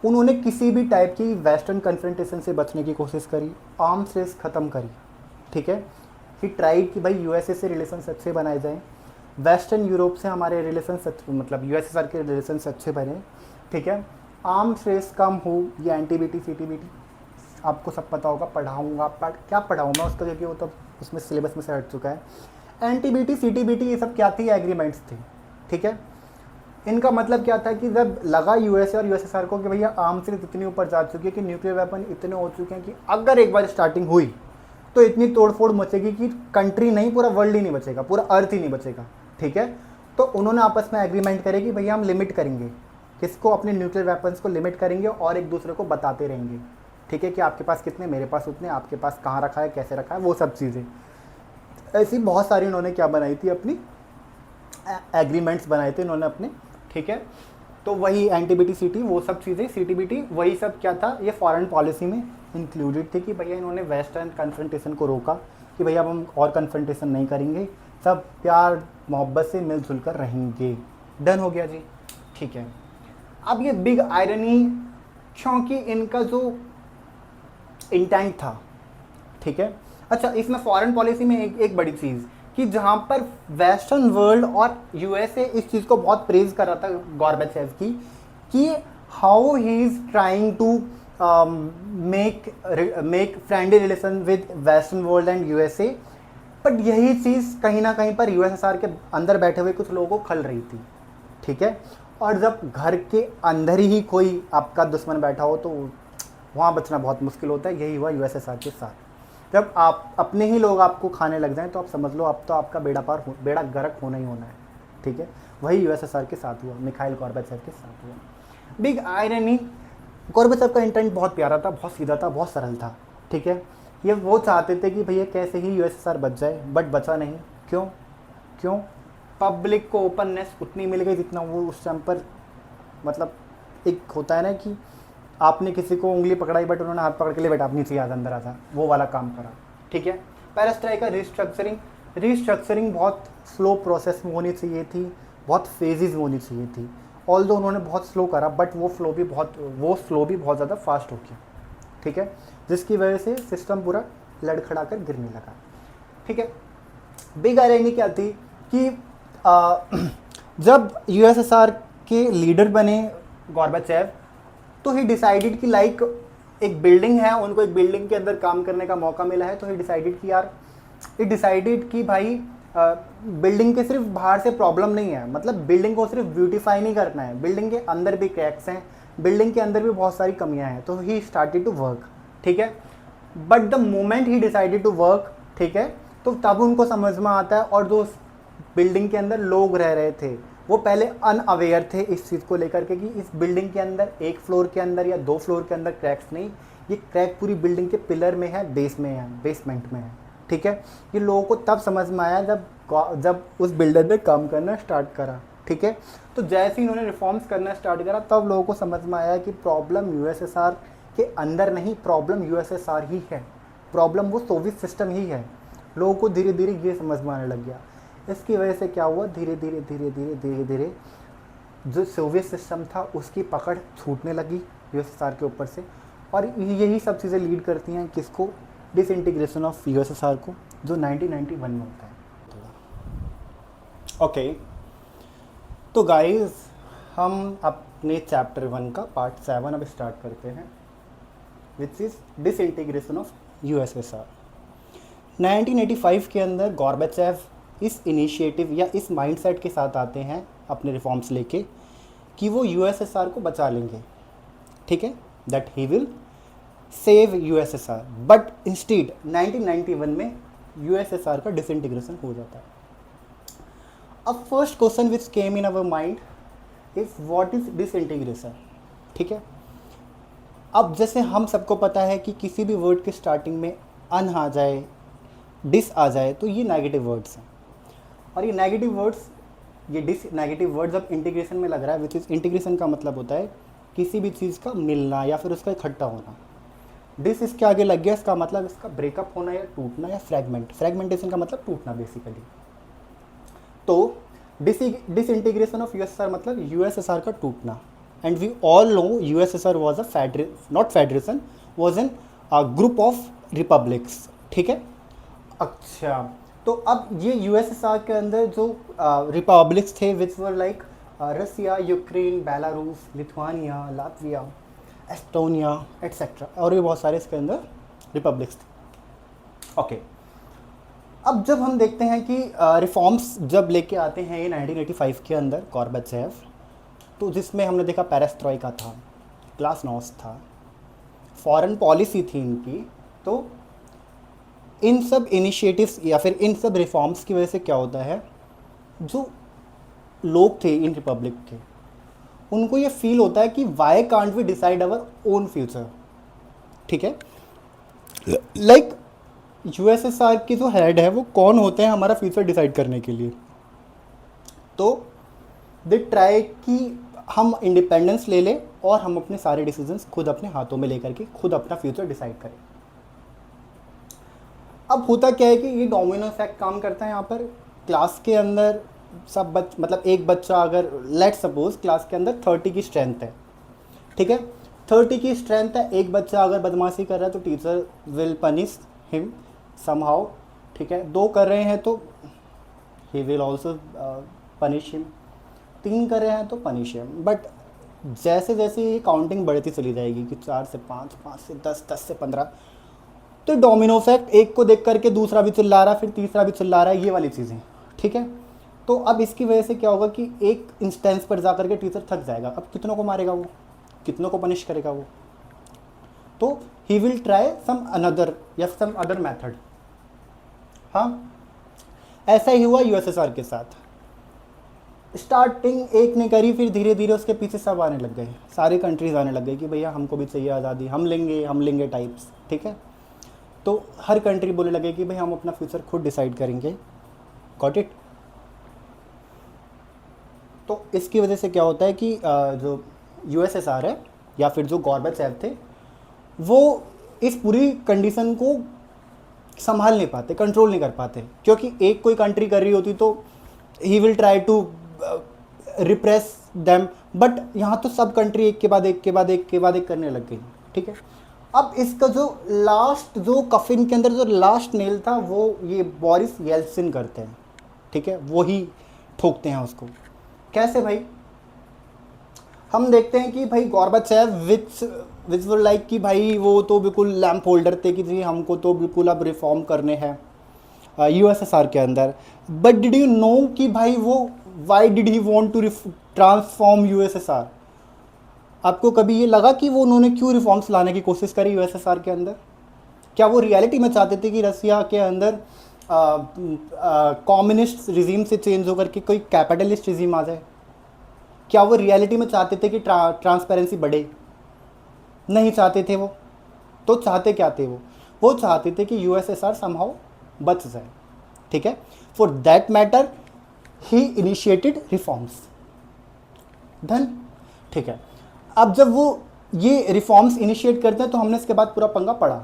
उन्होंने किसी भी टाइप की वेस्टर्न कन्फ्रंटेशन से बचने की कोशिश करी, आर्म्स रेस ख़त्म करी, ठीक है। ही ट्राइड कि भाई यूएसए से रिलेशंस अच्छे बनाए जाएं, वेस्टर्न यूरोप से हमारे रिलेशंस मतलब यूएसएसआर के रिलेशंस अच्छे बने, ठीक है। आर्म्स रेस कम हो, ये एनटीबीटी सीटीबीटी आपको सब पता होगा, क्या पढ़ाऊँ मैं उसका, क्योंकि वो तो उसमें सिलेबस में से हट चुका है। एनटीबीटी सीटीबीटी ये सब क्या थी, एग्रीमेंट्स थी, ठीक है। इनका मतलब क्या था कि जब लगा यूएसए और यूएसएसआर को कि भैया आर्म्स रेस इतनी ऊपर जा चुकी है कि न्यूक्लियर वेपन इतने हो चुके हैं कि अगर एक बार स्टार्टिंग हुई तो इतनी तोड़फोड़ मचेगी कि कंट्री नहीं, पूरा वर्ल्ड ही नहीं बचेगा, पूरा अर्थ ही नहीं बचेगा, ठीक है। तो उन्होंने आपस में एग्रीमेंट करे कि भैया हम लिमिट करेंगे, किसको, अपने न्यूक्लियर वेपन्स को लिमिट करेंगे और एक दूसरे को बताते रहेंगे, ठीक है, कि आपके पास कितने, मेरे पास उतने, आपके पास कहाँ रखा है, कैसे रखा है, वो सब चीज़ें। ऐसी बहुत सारी उन्होंने क्या बनाई थी, अपनी एग्रीमेंट्स बनाए थे इन्होंने अपने, ठीक है। तो वही एनटीबीटी सीटी, वो सब चीज़ें, सीटीबीटी, वही सब क्या था, ये फॉरेन पॉलिसी में इंक्लूडेड थे कि भैया इन्होंने वेस्टर्न कन्फ्रंटेशन को रोका कि भैया अब हम और कन्फ्रंटेशन नहीं करेंगे, सब प्यार मोहब्बत से मिलजुल कर रहेंगे, डन हो गया जी, ठीक है। अब ये बिग आयरनी, क्योंकि इनका जो इंटेंट था, ठीक है। अच्छा, इसमें फॉरेन पॉलिसी में एक बड़ी चीज़ कि जहाँ पर वेस्टर्न वर्ल्ड और यूएसए इस चीज़ को बहुत प्रेज कर रहा था गोर्बाचेव की, कि how he is trying to make friendly relation with western world and USA, but यही चीज़ कहीं ना कहीं पर यूएसएसआर के अंदर बैठे हुए कुछ लोगों को खल रही थी, ठीक है। और जब घर के अंदर ही कोई आपका दुश्मन बैठा हो तो वहाँ बचना बहुत मुश्किल होता है। यही हुआ यूएसएसआर के साथ। जब आप अपने ही लोग आपको खाने लग जाएं तो आप समझ लो अब तो आपका बेड़ा गर्क होना ही होना है, ठीक है। वही यूएसएसआर के साथ हुआ, मिखाइल गोर्बाचेव के साथ हुआ। बिग आयरनी, गोर्बाचेव का इंटेंट बहुत प्यारा था, बहुत सीधा था, बहुत सरल था, ठीक है। ये वो चाहते थे कि भैया कैसे ही यूएसएसआर बच जाए, बट बचा नहीं। क्यों? पब्लिक को ओपननेस उतनी मिल गई जितना वो उस टाइम पर, मतलब एक होता है ना कि आपने किसी को उंगली पकड़ाई बट उन्होंने हाथ पकड़ के लिए बेटा आप नीचे याद अंदर आता, वो वाला काम करा, ठीक है। पेरिस्ट्रोइका रिस्ट्रक्चरिंग बहुत स्लो प्रोसेस में होनी चाहिए थी, बहुत फेजेस में होनी चाहिए थी। ऑल्दो उन्होंने बहुत स्लो करा बट वो फ्लो भी बहुत ज़्यादा फास्ट हो गया, ठीक है, जिसकी वजह से सिस्टम पूरा लड़खड़ा कर गिरने लगा, ठीक है। बिग आयरनी क्या थी कि जब यूएसएसआर के लीडर बने गोर्बाचेव तो ही डिसाइडेड कि लाइक एक बिल्डिंग है, उनको एक बिल्डिंग के अंदर काम करने का मौका मिला है, तो ही डिसाइडेड कि भाई बिल्डिंग के सिर्फ बाहर से प्रॉब्लम नहीं है, मतलब बिल्डिंग को सिर्फ ब्यूटीफाई नहीं करना है, बिल्डिंग के अंदर भी क्रैक्स हैं, बिल्डिंग के अंदर भी बहुत सारी कमियां हैं, तो ही स्टार्टेड टू वर्क, ठीक है। But the moment he decided to work, ठीक है, तो तब उनको समझ में आता है, और जो बिल्डिंग के अंदर लोग रह रहे थे वो पहले अनअवेयर थे इस चीज़ को लेकर के कि इस बिल्डिंग के अंदर एक फ्लोर के अंदर या 2 फ्लोर के अंदर क्रैक्स नहीं, ये क्रैक पूरी बिल्डिंग के पिलर में है, बेस में है, बेसमेंट में है, ठीक है। ये लोगों को तब समझ में आया जब उस बिल्डर ने काम करना स्टार्ट करा, ठीक है। तो जैसे ही इन्होंने रिफॉर्म्स करना स्टार्ट करा तब लोगों को समझ में आया कि प्रॉब्लम यूएसएसआर के अंदर नहीं, प्रॉब्लम यूएसएसआर ही है, प्रॉब्लम वो सोवियत सिस्टम ही है। लोगों को धीरे धीरे ये समझ में आने लग गया। इसकी वजह से क्या हुआ, धीरे धीरे धीरे धीरे धीरे धीरे जो सोवियत सिस्टम था उसकी पकड़ छूटने लगी यूएसएसआर के ऊपर से, और यही सब चीज़ें लीड करती हैं किसको, डिसइंटीग्रेशन ऑफ यूएसएसआर को, जो 1991 में होता है। ओके, तो गाइस हम अपने चैप्टर 1 का पार्ट 7 अब स्टार्ट करते हैं, which is disintegration of USSR. 1985 के अंदर गॉर्बेचेव इस इनिशिएटिव या इस माइंडसेट के साथ आते हैं अपने रिफॉर्म्स लेके कि वो यूएसएसआर को बचा लेंगे, ठीक है, that he will save USSR. But instead 1991 में यूएसएसआर का डिसइंटीग्रेशन हो जाता है। अब first question which came in our mind is what is disintegration, ठीक है। अब जैसे हम सबको पता है कि किसी भी वर्ड के स्टार्टिंग में अन आ जाए, डिस आ जाए, तो ये नेगेटिव वर्ड्स हैं, और ये नेगेटिव वर्ड्स, ये डिस नेगेटिव वर्ड्स अब इंटीग्रेशन में लग रहा है, विच इज़ इंटीग्रेशन का मतलब होता है किसी भी चीज़ का मिलना या फिर उसका इकट्ठा होना। डिस इसके आगे लग गया, इसका मतलब इसका ब्रेकअप होना या टूटना या फ्रेगमेंटेशन का मतलब टूटना बेसिकली। तो डिसइंटीग्रेशन ऑफ यूएसएसआर मतलब यूएसएसआर का टूटना, and we all know USSR was a not federation, was an group of republics, ठीक है। अच्छा, तो अब ये यूएसएसआर के अंदर जो रिपब्लिक्स थे which were like Russia, Ukraine, Belarus, Lithuania, Latvia, Estonia etcetera, और भी बहुत सारे इसके अंदर रिपब्लिक्स थे। ओके, अब जब हम देखते हैं कि रिफॉर्म्स जब लेके आते हैं ये 1985 के अंदर गॉर्बेचेव, तो जिसमें हमने देखा पेरेस्ट्रॉइका था, ग्लासनोस्ट था, फॉरेन पॉलिसी थी इनकी। तो इन सब इनिशिएटिव्स या फिर इन सब रिफॉर्म्स की वजह से क्या होता है, जो लोग थे इन रिपब्लिक के, उनको ये फील होता है कि why can't we decide our own future, ठीक है। लाइक यूएसएसआर की जो हेड है वो कौन होते हैं हमारा फ्यूचर डिसाइड करने के लिए। तो दे ट्राई कि हम इंडिपेंडेंस ले लें और हम अपने सारे डिसीजंस खुद अपने हाथों में लेकर के खुद अपना फ्यूचर डिसाइड करें। अब होता क्या है कि ये डोमिनो इफेक्ट काम करता है यहाँ पर। क्लास के अंदर सब मतलब एक बच्चा अगर लेट सपोज क्लास के अंदर 30 की स्ट्रेंथ है, ठीक है, 30 की स्ट्रेंथ है, एक बच्चा अगर बदमाशी कर रहा है तो teacher will punish him somehow, ठीक है। 2 कर रहे हैं तो he will also punish him, 3 कर रहे हैं तो पनिश हिम। बट जैसे जैसे ये काउंटिंग बढ़ती चली जाएगी कि 4 से 5, 5 से 10, 10 से 15, तो डोमिनो इफेक्ट, एक को देख करके दूसरा भी चिल्ला रहा है, फिर तीसरा भी चिल्ला रहा है, ये वाली चीज़ें, ठीक है। तो अब इसकी वजह से क्या होगा कि एक इंस्टेंस पर जा करके टीचर थक जाएगा। अब कितनों को मारेगा वो, कितनों को पनिश करेगा वो, तो he will try some another या सम अदर मेथड। हाँ, ऐसा ही हुआ यूएसएसआर के साथ। स्टार्टिंग एक ने करी, फिर धीरे धीरे उसके पीछे सब आने लग गए, सारी कंट्रीज आने लग गई कि भैया हमको भी चाहिए आज़ादी, हम लेंगे टाइप्स, ठीक है। तो हर कंट्री बोलने लगे कि भाई हम अपना फ्यूचर खुद डिसाइड करेंगे। Got it. तो इसकी वजह से क्या होता है कि जो यूएसएसआर है या फिर जो गॉर्बेचेव थे, वो इस पूरी कंडीशन को संभाल नहीं पाते, कंट्रोल नहीं कर पाते, क्योंकि एक कोई कंट्री कर रही होती तो he will try to repress them, but यहाँ तो सब कंट्री एक के बाद एक करने लग गई, ठीक है। अब इसका जो लास्ट, जो कफिन के अंदर जो लास्ट नेल था, वो ये बोरिस येल्सिन करते हैं, ठीक है, वो ही ठोकते हैं उसको। कैसे भाई, हम देखते हैं कि भाई गॉर्बेचेव विच वर लाइक कि भाई वो तो बिल्कुल लैम्प होल्डर थे कि जी हमको तो बिल्कुल अब रिफॉर्म करने हैं यूएसएसआर के अंदर। बट डिड यू नो कि भाई वो why did he want to transform USSR? आपको कभी ये लगा कि वो उन्होंने क्यों रिफॉर्म्स लाने की कोशिश करी यूएसएसआर के अंदर? क्या वो रियलिटी में चाहते थे कि रसिया के अंदर कम्युनिस्ट रिजीम से चेंज होकर के कोई कैपिटलिस्ट रिजीम आ जाए? क्या वो रियलिटी में चाहते थे कि ट्रांसपेरेंसी बढ़े? नहीं चाहते थे वो। तो चाहते क्या थे वो चाहते थे कि यूएसएसआर समहाउ बच जाए। ठीक है, for that matter he initiated reforms. Done. ठीक है, अब जब वो ये रिफॉर्म्स इनिशिएट करते हैं तो हमने इसके बाद पूरा पंगा पढ़ा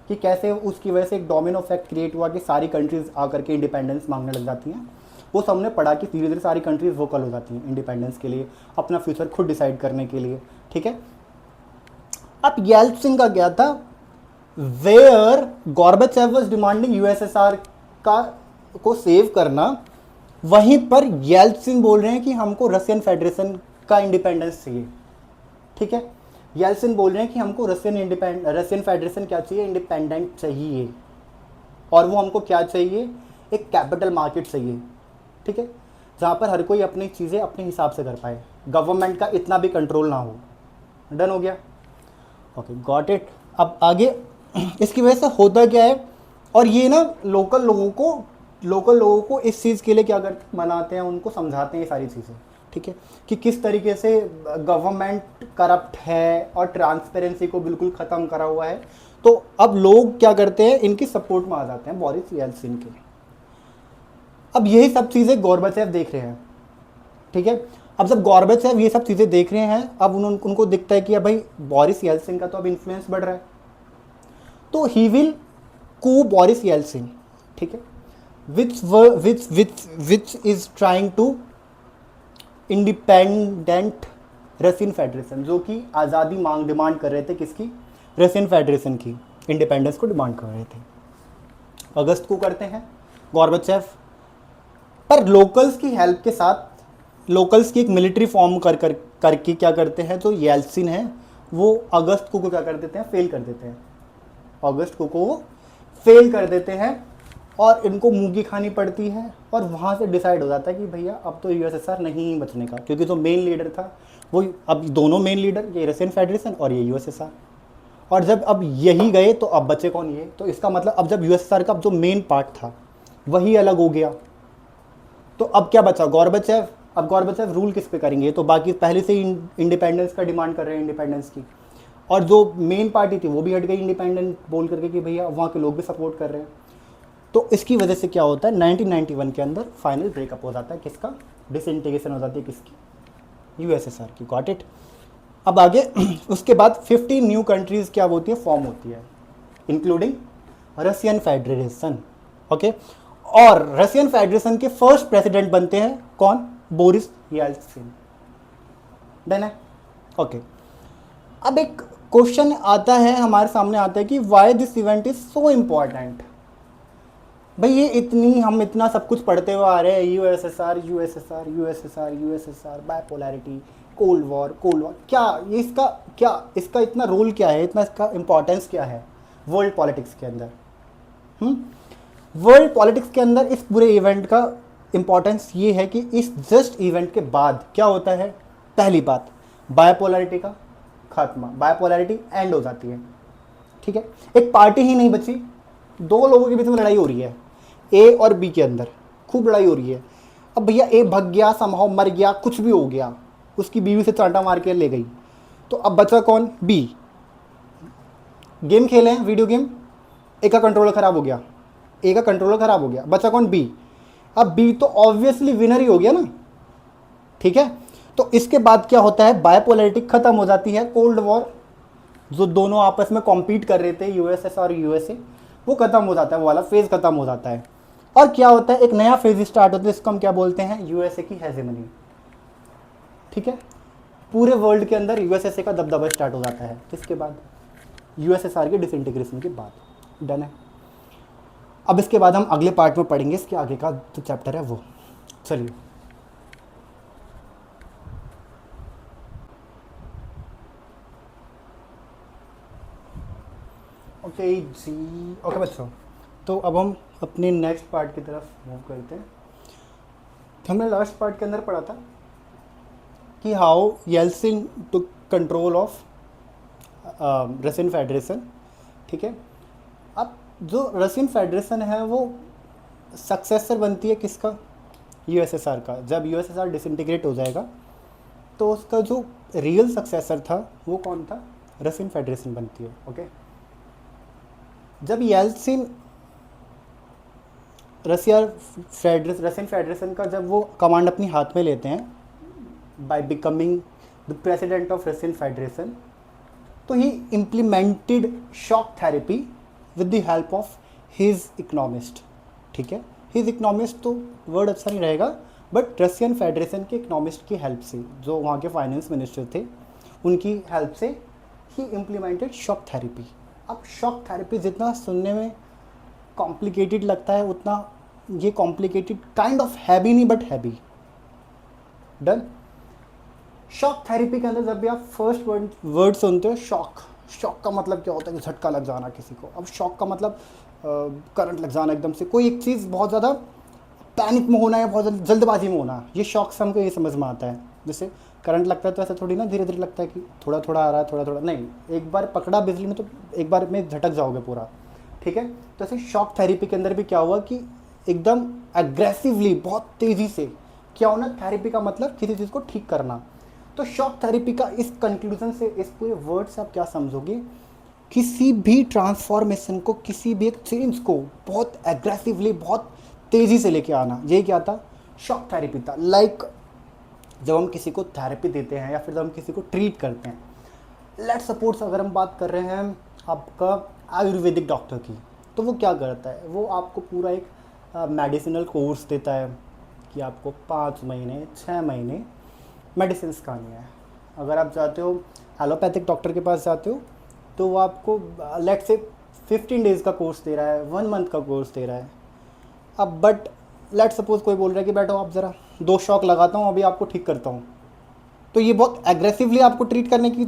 कि कैसे उसकी वजह से एक डोमिनो इफेक्ट क्रिएट हुआ कि सारी कंट्रीज आकर के इंडिपेंडेंस मांगने लग जाती हैं। वो सबने पढ़ा कि धीरे धीरे सारी कंट्रीज वोकल हो जाती हैं इंडिपेंडेंस के लिए, अपना फ्यूचर खुद डिसाइड करने के लिए। ठीक है, अब येल्त्सिन का क्या था, वेयर गॉर्बाचेव वाज डिमांडिंग यूएसएसआर का को सेव करना, वहीं पर येल्त्सिन बोल रहे हैं कि हमको रशियन फेडरेशन का इंडिपेंडेंस चाहिए। ठीक है, येल्त्सिन बोल रहे हैं कि हमको रशियन फेडरेशन क्या चाहिए, इंडिपेंडेंट चाहिए। और वो हमको क्या चाहिए, एक कैपिटल मार्केट चाहिए। ठीक है, जहाँ पर हर कोई अपनी चीज़ें अपने हिसाब से कर पाए, गवर्नमेंट का इतना भी कंट्रोल ना हो। डन हो गया? Okay, got it. अब आगे इसकी वजह से होता क्या है, और ये ना लोकल लोगों को इस चीज़ के लिए क्या कर मनाते हैं, उनको समझाते हैं ये सारी चीज़ें। ठीक है, कि किस तरीके से गवर्नमेंट करप्ट है और ट्रांसपेरेंसी को बिल्कुल ख़त्म करा हुआ है। तो अब लोग क्या करते हैं, इनकी सपोर्ट में आ जाते हैं, बोरिस येल्त्सिन के। अब यही सब चीज़ें गोर्बाचेव देख रहे हैं। ठीक है, अब जब गोर्बाचेव ये सब चीज़ें देख रहे हैं, अब उनको दिखता है कि अब भाई बोरिस येल्त्सिन का तो अब इन्फ्लुएंस बढ़ रहा है, तो he will coup Boris Yeltsin. ठीक है, which is trying to independent Russian federation, जो कि आज़ादी डिमांड कर रहे थे, किसकी, रशियन फेडरेशन की इंडिपेंडेंस को डिमांड कर रहे थे। अगस्त को करते हैं गोर्बाचेव, पर लोकल्स की हेल्प के साथ, लोकल्स की एक मिलिट्री फॉर्म करके क्या करते हैं, जो येल्त्सिन है वो अगस्त को क्या कर देते हैं, फेल कर देते हैं। अगस्त को वो फेल कर देते हैं और इनको मूंगी खानी पड़ती है, और वहाँ से डिसाइड हो जाता है कि भैया अब तो यूएसएसआर नहीं बचने का, क्योंकि जो मेन लीडर था वो, अब दोनों मेन लीडर, ये रशियन फेडरेशन और ये यूएसएसआर, और जब अब यही गए तो अब बचे कौन, ये। तो इसका मतलब अब जब यूएसएसआर का जो मेन पार्ट था वही अलग हो गया, तो अब क्या बचा, गोर्बाचेव। अब गोर्बाचेव रूल किस पे करेंगे, तो बाकी पहले से ही इंडिपेंडेंस का डिमांड कर रहे हैं, इंडिपेंडेंस की, और जो मेन पार्टी थी वो भी हट गई इंडिपेंडेंट बोल करके कि भैया वहाँ के लोग भी सपोर्ट कर रहे हैं। तो इसकी वजह से क्या होता है, 1991 के अंदर फाइनल ब्रेकअप हो जाता है, किसका, डिसइंटीग्रेशन हो जाती है, किसकी, यूएसएसआर की। Got it. अब आगे उसके बाद 15 न्यू कंट्रीज क्या होती है, फॉर्म होती है, इंक्लूडिंग रशियन फेडरेशन। ओके, और रशियन फेडरेशन के फर्स्ट प्रेसिडेंट बनते हैं कौन, बोरिस येल्त्सिन। डन है? ओके, अब एक क्वेश्चन आता है, हमारे सामने आता है कि why this event is so important. भाई ये हम इतना सब कुछ पढ़ते हुए आ रहे हैं, USSR USSR USSR USSR, bipolarity, cold war, क्या ये इसका इतना रोल क्या है, इतना इसका इंपॉर्टेंस क्या है वर्ल्ड पॉलिटिक्स के अंदर। वर्ल्ड पॉलिटिक्स के अंदर इस पूरे इवेंट का इंपॉर्टेंस ये है कि इस जस्ट इवेंट के बाद क्या होता है, पहली बात, बायपोलैरिटी का खात्मा, बायपोलैरिटी एंड हो जाती है। ठीक है, एक पार्टी ही नहीं बची, दो लोगों के बीच में लड़ाई हो रही है, ए और बी के अंदर खूब लड़ाई हो रही है। अब भैया ए भग गया, समहाउ मर गया, कुछ भी हो गया, उसकी बीवी से चांटा मार के ले गई, तो अब बचा कौन, बी। गेम खेले हैं, वीडियो गेम, ए का कंट्रोलर खराब हो गया, बचा कौन, बी। अब बी तो ऑब्वियसली विनर ही हो गया ना। ठीक है, तो इसके बाद क्या होता है, बायपोलैरिटी खत्म हो जाती है, कोल्ड वॉर जो दोनों आपस में कॉम्पीट कर रहे थे, यूएसएस और यूएसए, वो खत्म हो जाता है, वो वाला फेज खत्म हो जाता है, और क्या होता है, एक नया फेज स्टार्ट होता है, इसको हम क्या बोलते हैं, यूएसए की हेजेमनी। ठीक है, पूरे वर्ल्ड के अंदर यूएसएसए का दबदबा स्टार्ट हो जाता है, किसके बाद, यूएसएसआर के डिसइंटीग्रेशन के बाद। डन है? अब इसके बाद हम अगले पार्ट में पढ़ेंगे, इसके आगे का जो चैप्टर है वो। चलिए, ओके जी, ओके बच्चों, तो अब हम अपने नेक्स्ट पार्ट की तरफ मूव करते हैं। हमने लास्ट पार्ट के अंदर पढ़ा था कि how Yeltsin took control of Russian federation, ठीक है। अब जो रशियन फेडरेशन है वो सक्सेसर बनती है किसका, यूएसएसआर का। जब यूएसएसआर डिसइंटीग्रेट हो जाएगा तो उसका जो रियल सक्सेसर था वो कौन था, रशियन फेडरेशन बनती है, ओके। जब येल्सिन रशियन फेडरेशन का जब वो कमांड अपनी हाथ में लेते हैं by becoming the president of Russian federation, तो he implemented shock therapy with the help of his economist, ठीक है। हिज इकोनॉमिस्ट तो वर्ड अच्छा नहीं रहेगा, बट रशियन फेडरेशन के इकोनॉमिस्ट की हेल्प से, जो वहाँ के फाइनेंस मिनिस्टर थे, उनकी हेल्प से ही इम्प्लीमेंटेड शॉक थेरेपी। अब शॉक थेरेपी जितना सुनने में कॉम्प्लिकेटेड लगता है उतना ये कॉम्प्लिकेटेड काइंड ऑफ है भी नहीं, बट है भी। डन। शॉक थेरेपी के अंदर जब भी आप फर्स्ट वर्ड सुनते हो शॉक, शॉक का मतलब क्या होता है कि झटका लग जाना किसी को। अब शॉक का मतलब करंट लग जाना, एकदम से कोई एक चीज़ बहुत ज़्यादा पैनिक में होना या बहुत ज़्यादा जल्दबाजी में होना, ये शॉक से हमको ये समझ में आता है। जैसे करंट लगता है तो ऐसा थोड़ी ना धीरे धीरे लगता है कि थोड़ा थोड़ा आ रहा है, थोड़ा थोड़ा नहीं, एक बार पकड़ा बिजली में तो एक बार में झटक जाओगे पूरा, ठीक है। तो ऐसे शॉक थेरेपी के अंदर भी क्या हुआ कि एकदम एग्रेसिवली, बहुत तेज़ी से क्या होना, थेरेपी का मतलब किसी चीज़ को ठीक करना। तो शॉक थेरेपी का इस कंक्लूजन से, इस पूरे वर्ड से आप क्या समझोगे, किसी भी ट्रांसफॉर्मेशन को, किसी भी एक चेंज को बहुत एग्रेसिवली, बहुत तेज़ी से लेके आना, यही क्या था, शॉक थेरेपी था। लाइक जब हम किसी को थेरेपी देते हैं या फिर जब हम किसी को ट्रीट करते हैं, लेट सपोज अगर हम बात कर रहे हैं आपका आयुर्वेदिक डॉक्टर की, तो वो क्या करता है, वो आपको पूरा एक मेडिसिनल कोर्स देता है कि आपको 5 महीने 6 महीने मेडिसिन खानी है। अगर आप जाते हो एलोपैथिक डॉक्टर के पास जाते हो तो वो आपको लेट से 15 डेज़ का कोर्स दे रहा है, 1 मंथ का कोर्स दे रहा है। अब बट लेट सपोज कोई बोल रहा है कि बैठो आप ज़रा 2 शॉक लगाता हूँ, अभी आपको ठीक करता हूँ, तो ये बहुत एग्रेसिवली आपको ट्रीट करने की,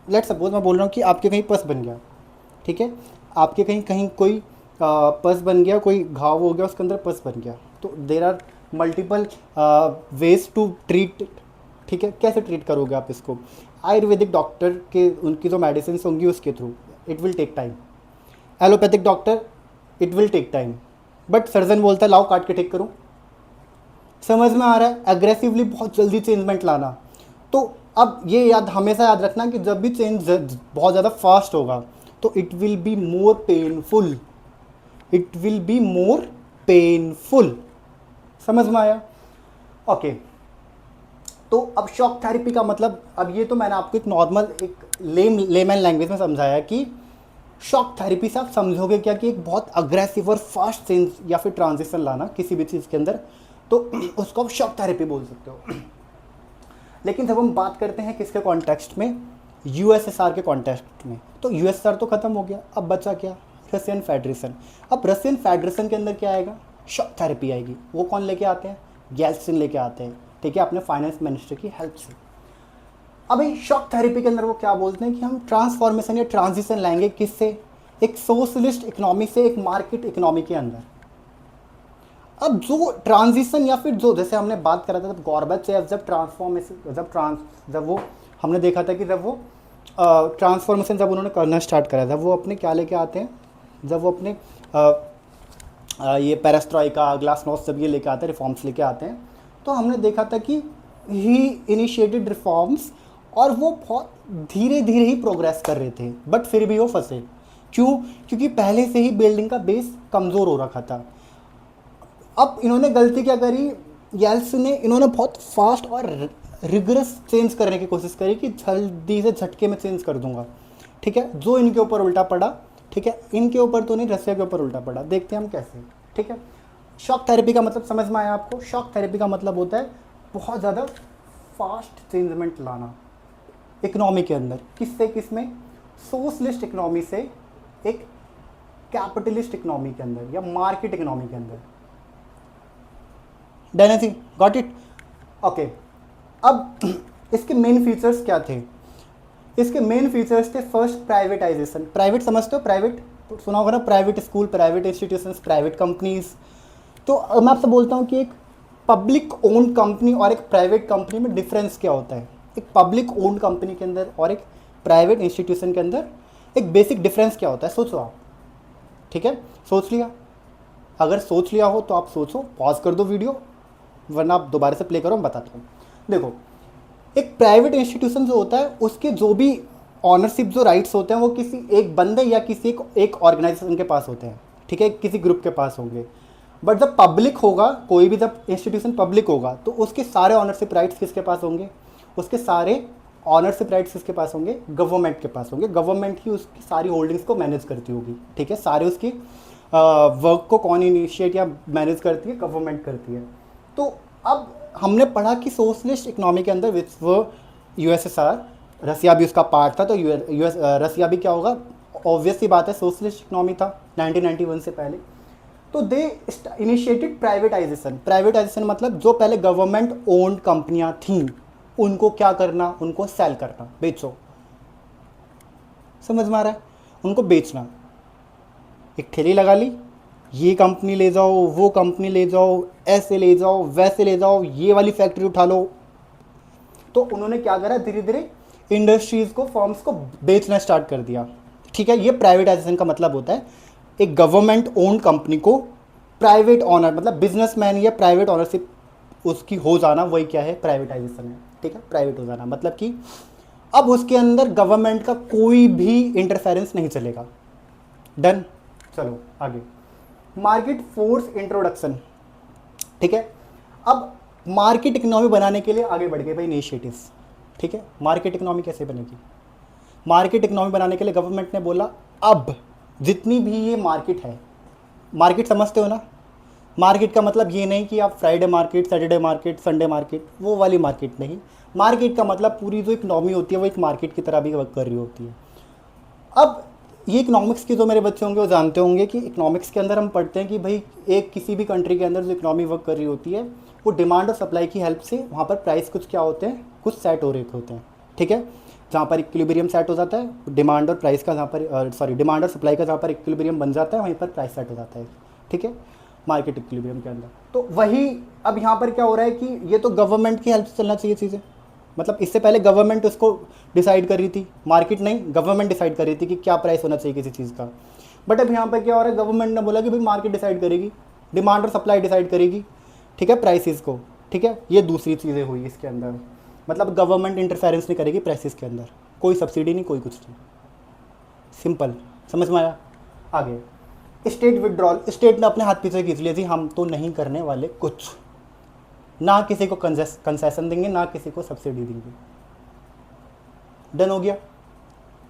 लेट सपोज मैं बोल रहा हूँ कि आपके कहीं पस बन गया, ठीक है, आपके कहीं कहीं कोई पस बन गया, कोई घाव हो गया, उसके अंदर पस बन गया, तो there are multiple ways to treat, ठीक है। कैसे ट्रीट करोगे आप इसको, आयुर्वेदिक डॉक्टर के उनकी जो मेडिसिन होंगी उसके थ्रू, it will take time. Allopathic doctor, it will take time, but surgeon बोलता है लाओ काट के ठीक करूँ। समझ में आ रहा है, एग्रेसिवली बहुत जल्दी चेंजमेंट लाना। तो अब ये हमेशा याद रखना कि जब भी चेंज बहुत ज़्यादा फास्ट होगा तो it will be more painful, it will be more painful. समझ में आया, ओके। तो अब शॉक थेरेपी का मतलब, अब ये तो मैंने आपको एक नॉर्मल एक लेमैन लैंग्वेज में समझाया कि शॉक थेरेपी से आप समझोगे क्या कि एक बहुत अग्रेसिव और फास्ट चेंज या फिर ट्रांजिशन लाना किसी भी चीज़ के अंदर, तो उसको आप शॉक थेरेपी बोल सकते हो। लेकिन जब हम बात करते हैं किसके कॉन्टेक्स्ट में, यूएसएसआर के कॉन्टेक्स्ट में, तो यूएसएसआर तो ख़त्म हो गया, अब बचा क्या, रशियन फेडरेशन। अब रशियन फेडरेशन के अंदर क्या आएगा, शॉक थेरेपी आएगी। वो कौन लेके आते हैं, येल्सिन लेके आते हैं, ठीक है, अपने फाइनेंस मिनिस्टर की हेल्प से। अभी शॉक थेरेपी के अंदर वो क्या बोलते हैं कि हम ट्रांसफॉर्मेशन या ट्रांजिशन लाएंगे किससे, एक सोशलिस्ट इकोनॉमी से एक मार्केट इकोनॉमी के अंदर। अब जो ट्रांजिशन या फिर जो, जैसे हमने बात करा था, जब गॉर्बेचेव जब ट्रांसफॉर्मेशन, जब वो हमने देखा था कि जब वो ट्रांसफॉर्मेशन जब उन्होंने करना स्टार्ट करा था, वो अपने क्या लेके आते हैं, जब वो अपने ये पेरेस्ट्रॉइका, ग्लासनोस्ट जब ये लेके आते हैं, रिफॉर्म्स लेके आते हैं, तो हमने देखा था कि ही इनिशिएटेड रिफॉर्म्स, और वो बहुत धीरे धीरे ही प्रोग्रेस कर रहे थे, बट फिर भी वो फंसे। क्यों, क्योंकि पहले से ही बिल्डिंग का बेस कमज़ोर हो रखा था। अब इन्होंने गलती क्या करी, येल्सिन ने, इन्होंने बहुत फास्ट और रिगरस चेंज करने की कोशिश करी कि जल्दी से झटके में चेंज कर दूंगा, ठीक है, जो इनके ऊपर उल्टा पड़ा, ठीक है, इनके ऊपर तो नहीं, रशिया के ऊपर उल्टा पड़ा। देखते हैं हम कैसे, ठीक है। शॉक थेरेपी का मतलब समझ में आया आपको, शॉक थेरेपी का मतलब होता है बहुत ज़्यादा फास्ट चेंजमेंट लाना इकोनॉमी के अंदर, किससे, किसमें, सोशलिस्ट इकोनॉमी से एक कैपिटलिस्ट इकोनॉमी के अंदर या मार्केट इकोनॉमी के अंदर। डेनेसी गॉट इट, ओके। अब इसके मेन फीचर्स क्या थे, इसके मेन फीचर्स थे, फर्स्ट प्राइवेटाइजेशन। प्राइवेट समझते हो, प्राइवेट सुना होगा ना, private school, private institutions, private companies. तो मैं आपसे बोलता हूँ कि एक पब्लिक ओन्ड कंपनी और एक प्राइवेट कंपनी में डिफरेंस क्या होता है। एक पब्लिक ओन्ड कंपनी के अंदर और एक प्राइवेट इंस्टीट्यूशन के अंदर एक बेसिक डिफरेंस क्या होता है, सोचो आप। ठीक है, सोच लिया? अगर सोच लिया हो तो आप सोचो, पॉज कर दो वीडियो, वरना आप दोबारा से प्ले करो, मैं बताता हूँ। देखो, एक प्राइवेट इंस्टीट्यूशन जो होता है उसके जो भी ऑनरशिप, जो राइट्स होते हैं वो किसी एक बंदे या किसी एक ऑर्गेनाइजेशन के पास होते हैं। ठीक है, किसी ग्रुप के पास होंगे। बट जब पब्लिक होगा, कोई भी जब इंस्टीट्यूशन पब्लिक होगा तो उसके सारे ऑनरशिप राइट्स किसके पास होंगे? उसके सारे ऑनरशिप राइट्स किसके पास होंगे? गवर्नमेंट के पास होंगे। गवर्नमेंट ही उसकी सारी होल्डिंग्स को मैनेज करती होगी। ठीक है, सारे उसकी वर्क को कौन इनिशिएट या मैनेज करती है? गवर्नमेंट करती है। तो अब हमने पढ़ा कि सोशलिस्ट इकोनॉमी के अंदर विच वो यूएसएसआर, रसिया भी उसका पार्ट था, तो यूएस रसिया भी क्या होगा? ऑब्वियस सी बात है, सोशलिस्ट इकोनॉमी था 1991 से पहले। तो दे इनिशिएटेड प्राइवेटाइजेशन। प्राइवेटाइजेशन मतलब जो पहले गवर्नमेंट ओन्ड कंपनियां थीं उनको क्या करना? उनको सेल करना, बेचो। समझ में आ रहा है? उनको बेचना। एक ठेली लगा ली, ये कंपनी ले जाओ, वो कंपनी ले जाओ, ऐसे ले जाओ, वैसे ले जाओ, ये वाली फैक्ट्री उठा लो। तो उन्होंने क्या करा? धीरे धीरे इंडस्ट्रीज को, फर्म्स को बेचना स्टार्ट कर दिया। ठीक है, ये प्राइवेटाइजेशन का मतलब होता है। एक गवर्नमेंट ओन्ड कंपनी को प्राइवेट ऑनर, मतलब बिजनेसमैन या प्राइवेट ऑनरशिप उसकी हो जाना, वही क्या है? प्राइवेटाइजेशन है। ठीक है, प्राइवेट हो जाना मतलब कि अब उसके अंदर गवर्नमेंट का कोई भी इंटरफेरेंस नहीं चलेगा। डन। चलो आगे, मार्केट फोर्स इंट्रोडक्शन। ठीक है, अब मार्केट इकोनॉमी बनाने के लिए आगे बढ़ गए भाई इनिशिएटिव्स। ठीक है, मार्केट इकोनॉमी कैसे बनेगी? मार्केट इकोनॉमी बनाने के लिए गवर्नमेंट ने बोला अब जितनी भी ये मार्केट है, मार्केट समझते हो ना? मार्केट का मतलब ये नहीं कि आप Friday market, Saturday market, Sunday market, वो वाली मार्केट नहीं। मार्केट का मतलब पूरी जो इकोनॉमी होती है वो एक मार्केट की तरह भी वर्क कर रही होती है। अब ये इकोनॉमिक्स के जो मेरे बच्चे होंगे वो जानते होंगे कि इकोनॉमिक्स के अंदर हम पढ़ते हैं कि भाई एक किसी भी कंट्री के अंदर जो इकोनॉमी वर्क कर रही होती है वो डिमांड और सप्लाई की हेल्प से वहाँ पर प्राइस कुछ क्या होते हैं? कुछ सेट हो रहे होते हैं। ठीक है, जहाँ पर इक्विलिब्रियम सेट हो जाता है, डिमांड और प्राइस का, जहाँ पर डिमांड और सप्लाई का जहाँ पर इक्विलिब्रियम बन जाता है वहीं पर प्राइस सेट हो जाता है। ठीक है, मार्केट इक्विलिब्रियम के अंदर। तो वही अब यहाँ पर क्या हो रहा है कि ये तो गवर्नमेंट की हेल्प से चलना चाहिए चीज़ें। मतलब इससे पहले गवर्नमेंट उसको डिसाइड कर रही थी, मार्केट नहीं, गवर्नमेंट डिसाइड कर रही थी कि क्या प्राइस होना चाहिए किसी चीज़ का। बट अब यहाँ पर क्या हो रहा है? गवर्नमेंट ने बोला कि भाई मार्केट डिसाइड करेगी, डिमांड और सप्लाई डिसाइड करेगी। ठीक है, प्राइसेस को। ठीक है, ये दूसरी चीज़ें हुई इसके अंदर। मतलब गवर्नमेंट इंटरफेरेंस नहीं करेगी प्राइसेस के अंदर, कोई सब्सिडी नहीं, कोई कुछ नहीं। सिंपल, समझ में आया? आगे, स्टेट विड्रॉल। स्टेट ने अपने हाथ पीछे खींच लिया जी, हम तो नहीं करने वाले कुछ, ना किसी को कंसेशन देंगे, ना किसी को सब्सिडी देंगे। डन हो गया,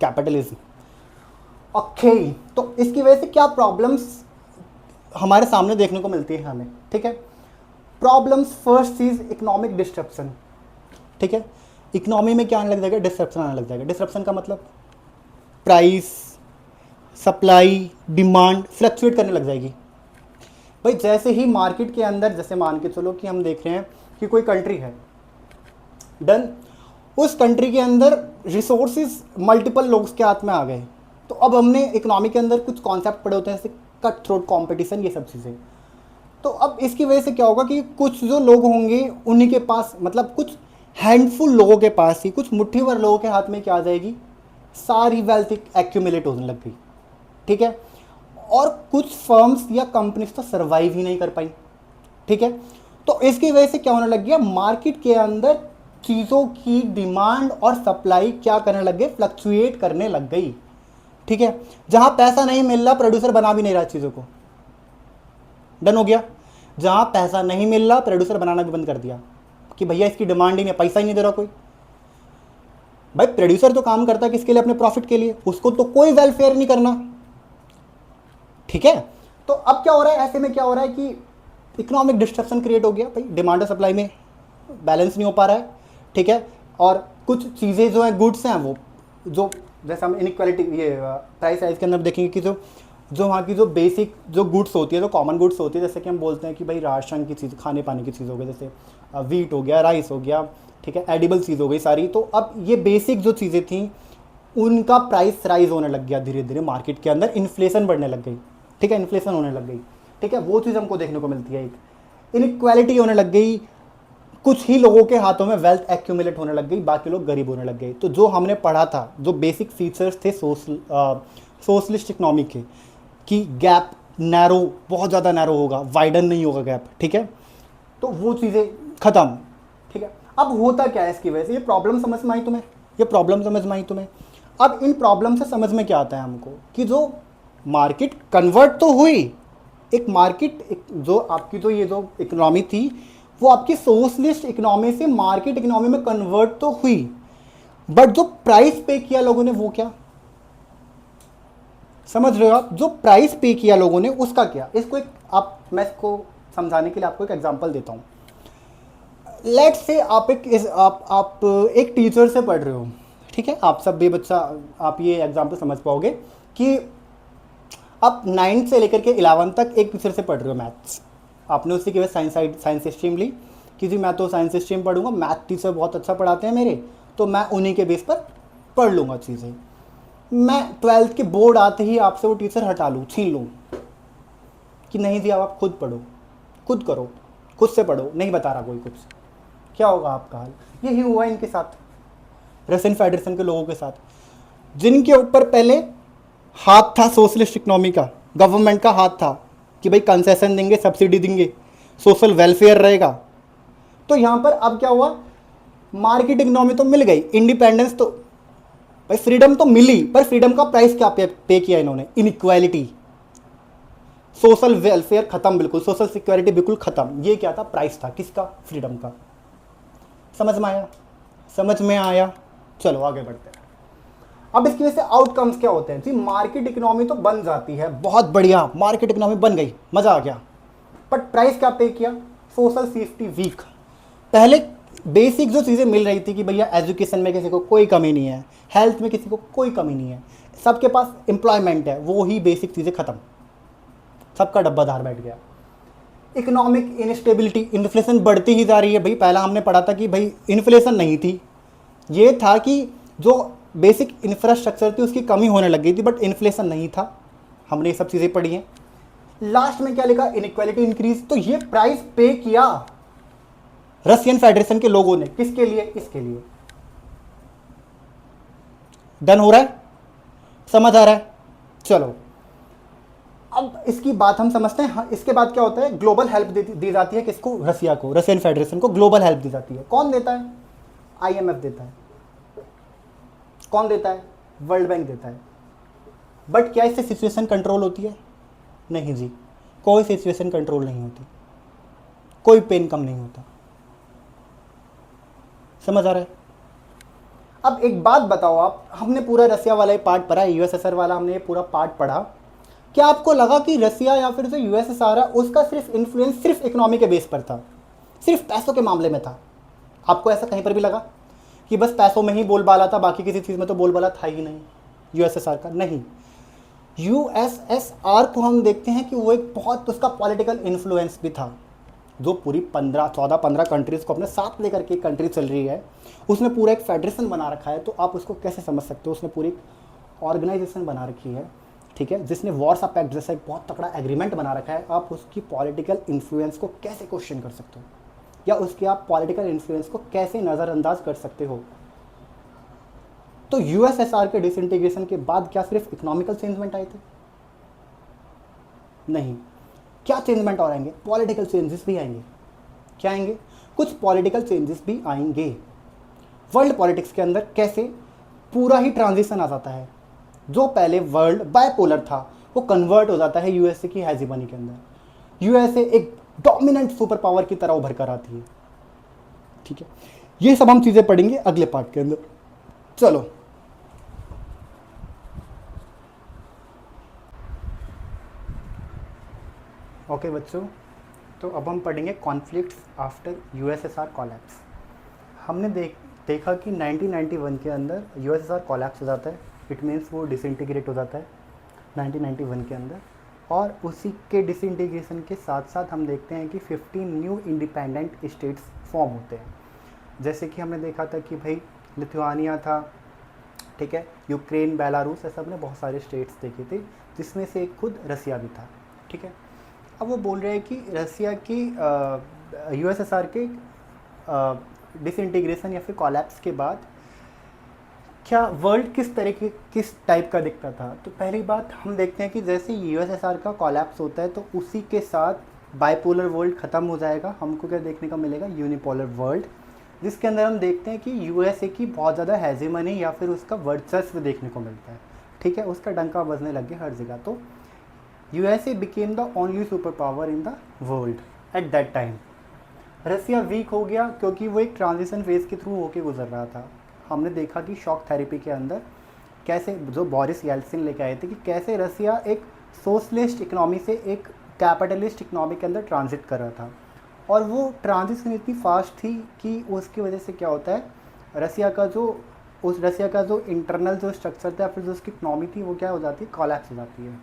कैपिटलिज्म। ओके, तो इसकी वजह से क्या प्रॉब्लम्स हमारे सामने देखने को मिलती है हमें? ठीक है, प्रॉब्लम्स, फर्स्ट चीज इकोनॉमिक डिस्ट्रप्शन। ठीक है, इकोनॉमी में क्या आने लग जाएगा? डिस्ट्रप्शन आने लग जाएगा। डिस्ट्रप्शन का मतलब प्राइस, सप्लाई, डिमांड फ्लक्चुएट करने लग जाएगी। भाई जैसे ही मार्केट के अंदर, जैसे मान के चलो कि हम देख रहे हैं कि कोई कंट्री है, डन, उस कंट्री के अंदर रिसोर्सेज मल्टीपल लोग के हाथ में आ गए। तो अब हमने इकोनॉमी के अंदर कुछ कॉन्सेप्ट पढ़े होते हैं, जैसे कट थ्रोट कॉम्पिटिशन, ये सब चीज़ें। तो अब इसकी वजह से क्या होगा कि कुछ जो लोग होंगे उन्हीं के पास, मतलब कुछ हैंडफुल लोगों के पास ही, कुछ मुट्ठी भर लोगों के हाथ में क्या आ जाएगी? सारी वेल्थ एक्यूमुलेट होने लग गई। ठीक है, और कुछ फर्म्स या कंपनीज तो सर्वाइव ही नहीं कर पाई। ठीक है, तो इसकी वजह से क्या होने लग गया? मार्केट के अंदर चीज़ों की डिमांड और सप्लाई क्या करने लग गए? फ्लक्चुएट करने लग गई। ठीक है, जहां पैसा नहीं मिल रहा, प्रोड्यूसर बना भी नहीं रहा चीज़ों को। डन हो गया, जहां पैसा नहीं मिल रहा, प्रोड्यूसर बनाना भी बंद कर दिया कि भैया इसकी डिमांड ही नहीं, पैसा ही नहीं दे रहा कोई। भाई प्रोड्यूसर तो काम करता है किसके लिए? अपने प्रॉफिट के लिए, उसको तो कोई वेलफेयर नहीं करना। ठीक है, तो अब क्या हो रहा है? ऐसे में क्या हो रहा है कि इकोनॉमिक डिस्ट्रप्शन क्रिएट हो गया। भाई डिमांड और सप्लाई में बैलेंस नहीं हो पा रहा है। ठीक है, और कुछ चीज़ें जो है, गुड्स हैं, वो जो जैसे हम इनइक्वालिटी, ये प्राइस राइज के अंदर देखेंगे कि जो वहाँ की जो बेसिक जो गुड्स होती है, जो कॉमन गुड्स होती है, जैसे कि हम बोलते हैं कि भाई राशन की चीज़, खाने पाने की चीज़ हो गई, जैसे वीट हो गया, राइस हो गया, ठीक है, एडिबल चीज़ हो गई सारी। तो अब ये बेसिक जो चीज़ें थी उनका प्राइस राइज होने लग गया धीरे धीरे मार्केट के अंदर, इन्फ्लेशन बढ़ने लग गई। ठीक है, इन्फ्लेशन होने लग गई। ठीक है, वो चीज़ हमको देखने को मिलती है। एक इनइक्वालिटी होने लग गई, कुछ ही लोगों के हाथों में वेल्थ एक्यूमुलेट होने लग गई, बाकी लोग गरीब होने लग गए। तो जो हमने पढ़ा था, जो बेसिक फीचर्स थे सोशलिस्ट इकोनॉमी के, कि गैप नैरो, बहुत ज़्यादा नैरो होगा, वाइडन नहीं होगा गैप, ठीक है, तो वो चीज़ें ख़त्म, ठीक है। अब होता क्या है इसकी वजह से, ये प्रॉब्लम समझ में आई तुम्हें, ये प्रॉब्लम समझ में आई तुम्हें। अब इन प्रॉब्लम से समझ में क्या आता है हमको, कि जो मार्केट कन्वर्ट तो हुई, एक मार्केट, जो आपकी जो ये जो इकोनॉमी थी वो आपकी सोशलिस्ट इकोनॉमी से मार्केट इकोनॉमी में कन्वर्ट तो हुई, बट जो प्राइस पे किया लोगों ने वो क्या, समझ रहे हो आप, जो प्राइस पे किया लोगों ने उसका क्या। इसको एक मैं इसको समझाने के लिए आपको एक एग्जांपल देता हूँ। लेट्स से आप एक टीचर से पढ़ रहे हो, ठीक है, आप सब भी बच्चा, आप ये एग्जांपल समझ पाओगे कि आप 9th से लेकर के 11th तक एक टीचर से पढ़ रहे हो मैथ्स, आपने उसी के बाद साइंस स्ट्रीम ली कि जी मैं तो साइंस स्ट्रीम पढ़ूंगा, मैथ टीचर बहुत अच्छा पढ़ाते हैं मेरे, तो मैं उन्हीं के बेस पर पढ़ लूँगा चीज़ें। मैं 12th के बोर्ड आते ही आपसे वो टीचर हटा लूँ, छीन लूँ कि नहीं जी आप खुद पढ़ो, खुद करो, खुद से पढ़ो, नहीं बता रहा कोई कुछ, क्या होगा आपका हाल। यही हुआ इनके साथ, रशियन फेडरेशन के लोगों के साथ, जिनके ऊपर पहले हाथ था सोशलिस्ट इकोनॉमी का, गवर्नमेंट का हाथ था कि भाई कंसेशन देंगे, सब्सिडी देंगे, सोशल वेलफेयर रहेगा। तो यहाँ पर अब क्या हुआ, मार्केट इकोनॉमी तो मिल गई, इंडिपेंडेंस तो भाई, फ्रीडम तो मिली, पर फ्रीडम का प्राइस क्या पे किया इन्होंने, इनइक्वालिटी, सोशल वेलफेयर खत्म, बिल्कुल सोशल सिक्योरिटी बिल्कुल खत्म। ये क्या था, प्राइस था किसका, फ्रीडम का। समझ में आया, समझ में आया। चलो आगे बढ़ते हैं। अब इसकी वजह से आउटकम्स क्या होते हैं जी, मार्केट इकोनॉमी तो बन जाती है, बहुत बढ़िया, मार्केट इकोनॉमी बन गई, मजा आ गया, बट प्राइस क्या पे किया, सोशल सेफ्टी वीक। पहले बेसिक जो चीज़ें मिल रही थी कि भैया एजुकेशन में किसी को कोई कमी नहीं है, हेल्थ में किसी को कोई कमी नहीं है, सबके पास एम्प्लॉयमेंट है, वो ही बेसिक चीज़ें खत्म, सबका डब्बा दार बैठ गया। इकोनॉमिक इनस्टेबिलिटी, इन्फ्लेशन बढ़ती ही जा रही है। भाई पहला हमने पढ़ा था कि भाई इन्फ्लेशन नहीं थी, ये था कि जो बेसिक इंफ्रास्ट्रक्चर थी उसकी कमी होने लग गई थी, बट इन्फ्लेशन नहीं था, हमने ये सब चीज़ें पढ़ी हैं। लास्ट में क्या लिखा, इनइक्वालिटी इंक्रीज। तो ये प्राइस पे किया रशियन फेडरेशन के लोगों ने, किसके लिए, इसके लिए। डन हो रहा है, समझ आ रहा है। चलो अब इसकी बात हम समझते हैं। हाँ, इसके बाद क्या होता है, ग्लोबल हेल्प दी जाती है किसको, रसिया को, रशियन फेडरेशन को ग्लोबल हेल्प दी जाती है। कौन देता है, आईएमएफ देता है। कौन देता है, वर्ल्ड बैंक देता है। बट क्या इससे सिचुएशन कंट्रोल होती है, नहीं जी, कोई सिचुएशन कंट्रोल नहीं होती, कोई पेन कम नहीं होता। समझ आ रहा है। अब एक बात बताओ आप, हमने पूरा रसिया वाला ये पार्ट पढ़ा, यूएसएसआर वाला हमने ये पूरा पार्ट पढ़ा, क्या आपको लगा कि रसिया या फिर जो यूएसएसआर है उसका सिर्फ इन्फ्लुएंस सिर्फ इकोनॉमी के बेस पर था, सिर्फ पैसों के मामले में था? आपको ऐसा कहीं पर भी लगा कि बस पैसों में ही बोलबाला था, बाकी किसी चीज़ में तो बोलबाला था ही नहीं यूएसएसआर का? नहीं, यूएसएसआर को हम देखते हैं कि वो एक बहुत, उसका पॉलिटिकल इन्फ्लुएंस भी था, जो पूरी 14-15 कंट्रीज़ को अपने साथ लेकर के कंट्री चल रही है, उसने पूरा एक फेडरेशन बना रखा है। तो आप उसको कैसे समझ सकते हो, उसने पूरी ऑर्गेनाइजेशन बना रखी है, ठीक है, जिसने वॉर्सा पैक्ट जैसा एक बहुत तगड़ा एग्रीमेंट बना रखा है। आप उसकी पॉलिटिकल इन्फ्लुएंस को कैसे क्वेश्चन कर सकते हो, या उसके आप पॉलिटिकल इन्फ्लुएंस को कैसे नज़रअंदाज कर सकते हो? तो यूएसएसआर के डिसइंटीग्रेशन के बाद क्या सिर्फ इकोनॉमिकल चेंजमेंट आए थे? नहीं, क्या चेंजमेंट और आएंगे, पॉलिटिकल चेंजेस भी आएंगे। क्या आएंगे, कुछ पॉलिटिकल चेंजेस भी आएंगे। वर्ल्ड पॉलिटिक्स के अंदर कैसे पूरा ही ट्रांजिशन आ जाता है, जो पहले वर्ल्ड बायपोलर था वो कन्वर्ट हो जाता है यूएसए की हेजीमनी के अंदर। यूएसए एक डोमिनेंट सुपर पावर की तरह उभर कर आती है, ठीक है। ये सब हम चीज़ें पढ़ेंगे अगले पार्ट के अंदर। चलो ओके बच्चों, तो अब हम पढ़ेंगे कॉन्फ्लिक्ट्स आफ्टर यूएसएसआर कोलैप्स। हमने देखा कि 1991 के अंदर यूएसएसआर कोलैप्स हो जाता है, इट मीन्स वो डिसइंटीग्रेट हो जाता है 1991 के अंदर। और उसी के डिसइंटीग्रेशन के साथ साथ हम देखते हैं कि 15 न्यू इंडिपेंडेंट स्टेट्स फॉर्म होते हैं। जैसे कि हमने देखा था कि भाई लिथुआनिया था, ठीक है, यूक्रेन, बेलारूस, ऐसा हमने बहुत सारे स्टेट्स देखे थे, जिसमें से एक खुद रसिया भी था, ठीक है। अब वो बोल रहे हैं कि रसिया की यूएसएसआर के डिसइंटीग्रेशन या फिर कोलैप्स के बाद क्या वर्ल्ड किस टाइप का दिखता था। तो पहली बात हम देखते हैं कि जैसे यूएसएसआर का कोलैप्स होता है तो उसी के साथ बाइपोलर वर्ल्ड ख़त्म हो जाएगा। हमको क्या देखने को मिलेगा, यूनिपोलर वर्ल्ड, जिसके अंदर हम देखते हैं कि यूएसए की बहुत ज़्यादा हेजेमनी या फिर उसका वर्चस्व देखने को मिलता है। ठीक है, उसका डंका बजने लग गया हर जगह। तो USA became the only super power in the world at that time. Russia weak हो गया क्योंकि वो एक ट्रांजिशन फेज़ के थ्रू होके गुजर रहा था। हमने देखा कि शॉक थेरेपी के अंदर कैसे जो बोरिस येल्सिन लेके आए थे कि कैसे रसिया एक सोशलिस्ट इकनॉमी से एक कैपिटलिस्ट इकनॉमी के अंदर ट्रांजिट कर रहा था, और वो ट्रांजिशन इतनी फास्ट थी कि उसकी वजह से क्या होता है, रसिया का जो इंटरनल जो स्ट्रक्चर था, फिर जो उसकी इकनॉमी थी, वो क्या हो जाती है, कोलैप्स हो जाती है।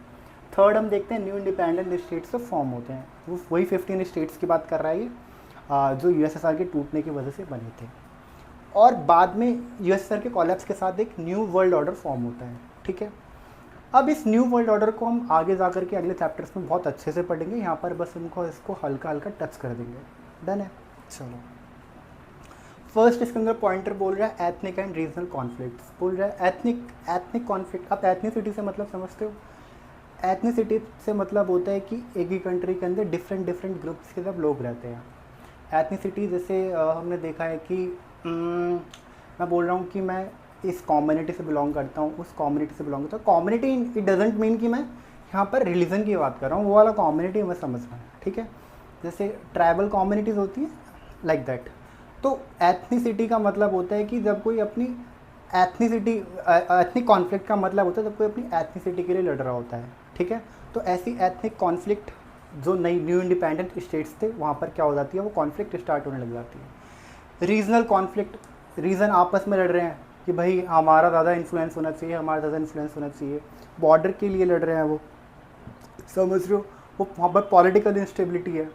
थर्ड हम देखते हैं न्यू इंडिपेंडेंट स्टेट्स फॉर्म होते हैं। वो वही 15 स्टेट्स की बात कर रहा है ये, जो यूएसएसआर के टूटने की वजह से बने थे। और बाद में यूएसएसआर के कोलैप्स के साथ एक न्यू वर्ल्ड ऑर्डर फॉर्म होता है। ठीक है, अब इस न्यू वर्ल्ड ऑर्डर को हम आगे जा कर के अगले चैप्टर्स में बहुत अच्छे से पढ़ेंगे। यहाँ पर बस इसको हल्का हल्का टच कर देंगे। डन है, चलो। फर्स्ट इसके अंदर पॉइंटर बोल रहा है एथनिक एंड रीजनल कॉन्फ्लिक्ट्स, बोल रहा है एथनिक कॉन्फ्लिक्ट। आप एथनिसिटी से मतलब समझते हो, एथनिसिटी से मतलब होता है कि एक ही कंट्री के अंदर डिफरेंट ग्रुप्स के सब लोग रहते हैं। एथनिसिटी जैसे हमने देखा है कि मैं बोल रहा हूँ कि मैं इस कम्युनिटी से बिलोंग करता हूँ, उस कम्युनिटी से बिलोंग करता हूँ। कम्युनिटी इट डजेंट मीन कि मैं यहाँ पर रिलीजन की बात कर रहा हूँ, वो वाला कम्युनिटी हमें समझना है। ठीक है, जैसे ट्राइबल कम्युनिटीज़ होती है लाइक दैट। तो एथनिसिटी का मतलब होता है कि जब कोई अपनी एथनिक कॉन्फ्लिक्ट का मतलब होता है जब कोई अपनी एथनिसिटी के लिए लड़ रहा होता है। ठीक है, तो ऐसी एथनिक कॉन्फ्लिक्ट जो नई न्यू इंडिपेंडेंट स्टेट्स थे वहाँ पर क्या हो जाती है, वो कॉन्फ्लिक्ट स्टार्ट होने लग जाती है। रीजनल कॉन्फ्लिक्ट, रीजन आपस में लड़ रहे हैं कि भाई हमारा ज़्यादा इन्फ्लुएंस होना चाहिए, हमारा ज़्यादा इन्फ्लुएंस होना चाहिए, बॉर्डर के लिए लड़ रहे हैं वो, समझ रहे हो, वो वहाँ पर पॉलिटिकल इंस्टेबिलिटी है,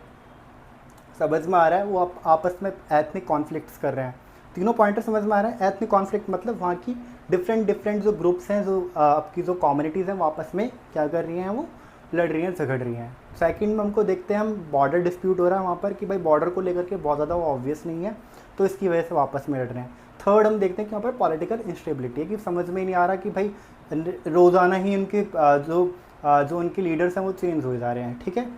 समझ में आ रहा है। वो आपस में एथनिक कॉन्फ्लिक्ट्स कर रहे हैं। तीनों पॉइंटर समझ में आ रहा है। एथनिक कॉन्फ्लिक्ट मतलब वहाँ की डिफरेंट जो ग्रुप्स हैं, जो आपकी जो कम्युनिटीज़ हैं, वो आपस में क्या कर रही हैं, वो लड़ रही हैं, झगड़ रही हैं। सेकंड में हमको देखते हैं हम बॉर्डर डिस्प्यूट हो रहा है वहाँ पर कि भाई बॉर्डर को लेकर के बहुत ज़्यादा वो ऑब्वियस नहीं है, तो इसकी वजह से वापस में लड़ रहे हैं। थर्ड हम देखते हैं कि वहाँ पर पॉलिटिकल इंस्टेबिलिटी है कि समझ में ही नहीं आ रहा कि भाई रोज़ाना ही उनके जो उनके लीडर्स हैं वो चेंज हो जा रहे हैं। ठीक है,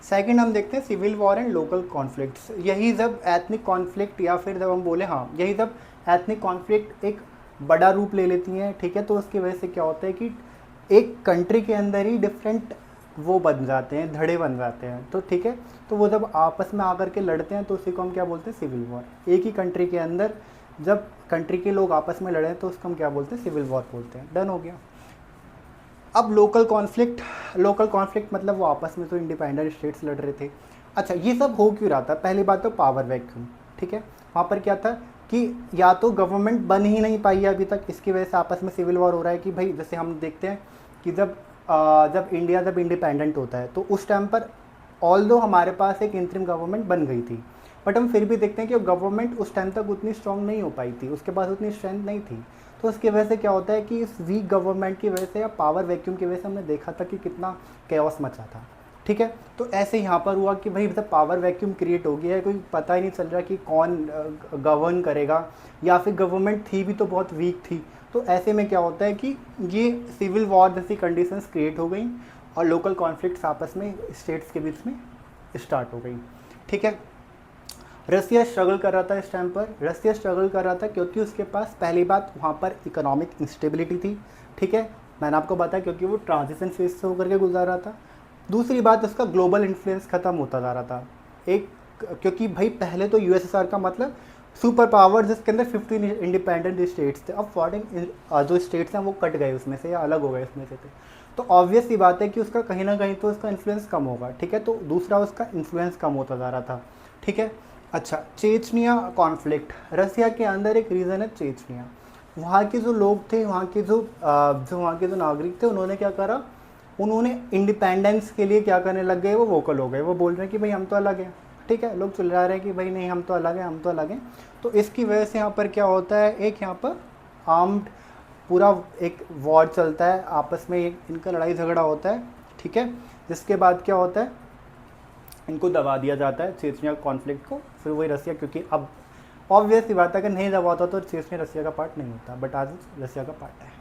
सेकंड हम देखते हैं civil war and local conflicts. यही जब एथनिक कॉन्फ्लिक्ट या फिर जब हम बोले यही जब एथनिक कॉन्फ्लिक्ट एक बड़ा रूप ले लेती हैं। ठीक है, तो उसकी वजह से क्या होता है कि एक कंट्री के अंदर ही डिफरेंट वो बन जाते हैं, धड़े बन जाते हैं। तो ठीक है, तो वो जब आपस में आकर के लड़ते हैं तो उसी को हम क्या बोलते हैं, सिविल वॉर। एक ही कंट्री के अंदर जब कंट्री के लोग आपस में लड़े तो उसको हम क्या बोलते हैं, सिविल वॉर बोलते हैं। डन हो गया। अब लोकल कॉन्फ्लिक्ट मतलब वो आपस में तो इंडिपेंडेंट स्टेट्स लड़ रहे थे। अच्छा, ये सब हो क्यों रहा था? पहली बात तो पावर वैक्यूम। ठीक है, वहाँ पर क्या था कि या तो गवर्नमेंट बन ही नहीं पाई है अभी तक, इसकी वजह से आपस में सिविल वॉर हो रहा है कि भाई जैसे हम देखते हैं कि जब इंडिया इंडिपेंडेंट होता है तो उस टाइम पर ऑल्दो हमारे पास एक इंटरिम गवर्नमेंट बन गई थी, बट हम फिर भी देखते हैं कि गवर्नमेंट उस टाइम तक उतनी स्ट्रांग नहीं हो पाई थी, उसके पास उतनी स्ट्रेंथ नहीं थी। तो उसकी वजह से क्या होता है कि इस वीक गवर्नमेंट की वजह से या पावर वैक्यूम की वजह से हमने देखा था कि कितना कैओस मचा था। ठीक है, तो ऐसे यहाँ पर हुआ कि भाई जब पावर वैक्यूम क्रिएट हो गया है, कोई पता ही नहीं चल रहा कि कौन गवर्न करेगा, या फिर गवर्नमेंट थी भी तो बहुत वीक थी। तो ऐसे में क्या होता है कि ये सिविल वॉर जैसी कंडीशंस क्रिएट हो गई और लोकल कॉन्फ्लिक्ट्स आपस में स्टेट्स के बीच में स्टार्ट हो गई। ठीक है, रसिया स्ट्रगल कर रहा था इस टाइम पर। रसिया स्ट्रगल कर रहा था क्योंकि उसके पास पहली बात वहाँ पर इकोनॉमिक इंस्टेबिलिटी थी। ठीक है, मैंने आपको बताया क्योंकि वो ट्रांजिशन फेज से होकर के गुजार रहा था। दूसरी बात, उसका ग्लोबल इन्फ्लुएंस ख़त्म होता जा रहा था। क्योंकि भाई पहले तो यूएसएसआर का मतलब सुपर पावर, जिसके अंदर 15 इंडिपेंडेंट स्टेट्स थे, अब 14 जो स्टेट्स हैं वो कट गए उसमें से या अलग हो गए उसमें से थे। तो ऑब्वियस सी बात है कि उसका कहीं ना कहीं तो उसका इन्फ्लुएंस कम होगा। ठीक है, तो दूसरा उसका इन्फ्लुएंस कम होता जा रहा था। ठीक है, अच्छा, चेचनिया कॉन्फ्लिक्ट। रसिया के अंदर एक रीज़न है चेचनिया। वहाँ के जो लोग थे, वहाँ के जो नागरिक थे, उन्होंने क्या करा, उन्होंने इंडिपेंडेंस के लिए क्या करने लग गए, वो वोकल हो गए। वो बोल रहे हैं कि भाई हम तो अलग हैं। ठीक है, लोग चिल्ला रहे हैं कि भाई नहीं हम तो अलग हैं, हम तो अलग हैं। तो इसकी वजह से यहाँ पर क्या होता है, एक यहाँ पर आर्म्ड पूरा एक वॉर चलता है, आपस में इनका लड़ाई झगड़ा होता है। ठीक है, जिसके बाद क्या होता है, इनको दबा दिया जाता है चेचनिया कॉन्फ्लिक्ट को। फिर वही रसिया, क्योंकि अब ऑब्वियस सी बात है, अगर नहीं दबाता तो चेचनिया रसिया का पार्ट नहीं होता, बट आज रसिया का पार्ट है।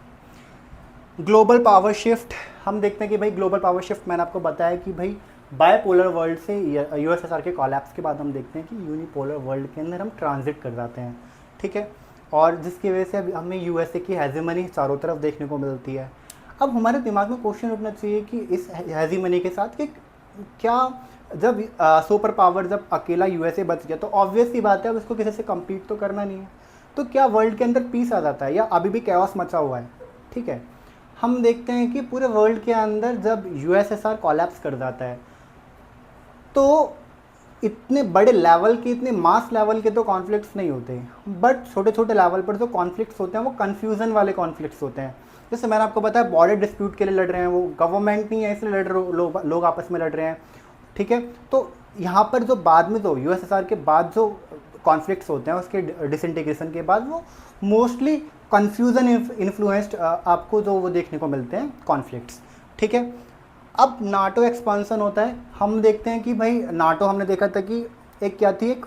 ग्लोबल पावर शिफ्ट, हम देखते हैं कि भाई ग्लोबल पावर शिफ्ट मैंने आपको बताया कि भाई बायपोलर वर्ल्ड से यूएसएसआर के कॉलैप्स के बाद हम देखते हैं कि यूनिपोलर वर्ल्ड के अंदर हम ट्रांजिट कर जाते हैं, ठीक है। और जिसकी वजह से अभी हमें यूएसए की हेजेमनी चारों तरफ देखने को मिलती है। अब हमारे दिमाग में क्वेश्चन उठना चाहिए कि इस हेजेमनी के साथ कि क्या जब सुपर पावर जब अकेला यूएसए बच गया तो ऑब्वियस सी बात है अब इसको किसी से कम्पीट तो करना नहीं है, तो क्या वर्ल्ड के अंदर पीस आ जाता है या अभी भी कैओस मचा हुआ है, ठीक है। हम देखते हैं कि पूरे वर्ल्ड के अंदर जब यूएसएसआर कोलैप्स कर जाता है तो इतने बड़े लेवल के, इतने मास लेवल के तो कॉन्फ्लिक्ट्स नहीं होते, बट छोटे छोटे लेवल पर जो कॉन्फ्लिक्ट्स होते हैं वो कन्फ्यूज़न वाले कॉन्फ्लिक्ट्स होते हैं। जैसे मैंने आपको बताया बॉर्डर डिस्प्यूट के लिए लड़ रहे हैं, वो गवर्नमेंट नहीं है इसलिए लड़ रहे, लोग आपस में लड़ रहे हैं, ठीक है। तो यहाँ पर जो बाद में जो यूएसएसआर के बाद जो कॉन्फ्लिक्ट्स होते हैं उसके डिसइंटीग्रेशन के बाद वो मोस्टली कन्फ्यूज़न इन्फ्लुएंस्ड आपको जो वो देखने को मिलते हैं कॉन्फ्लिक्ट्स, ठीक है। अब नाटो एक्सपांसन होता है, हम देखते हैं कि भाई नाटो हमने देखा था कि एक क्या थी, एक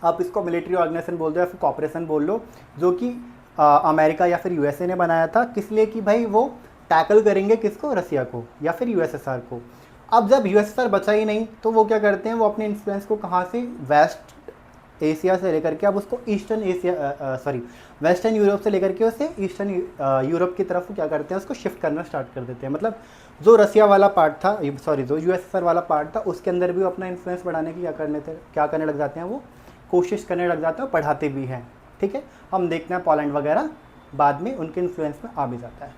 आप इसको मिलिट्री ऑर्गेनाइजेशन बोल दो या फिर कॉपरेशन बोल लो, जो कि अमेरिका या फिर यूएसए ने बनाया था, किस लिए कि भाई वो टैकल करेंगे किसको, रसिया को या फिर यूएसएसआर को। अब जब यूएसएसआर बचा ही नहीं तो वो क्या करते हैं, वो अपने इन्फ्लुएंस को कहाँ से, वेस्ट एशिया से लेकर के अब उसको ईस्टर्न एशिया वेस्टर्न यूरोप से लेकर के उसे ईस्टर्न यूरोप की तरफ क्या करते हैं, उसको शिफ्ट करना स्टार्ट कर देते हैं। मतलब जो रसिया वाला पार्ट था, जो यूएसएसआर वाला पार्ट था उसके अंदर भी वो अपना इन्फ्लुएंस बढ़ाने की क्या करने लग जाते हैं, वो कोशिश करने लग जाते हैं, पढ़ाते भी हैं, ठीक है। हम देखते हैं पोलैंड वगैरह बाद में उनके इन्फ्लुएंस में आ भी जाता है।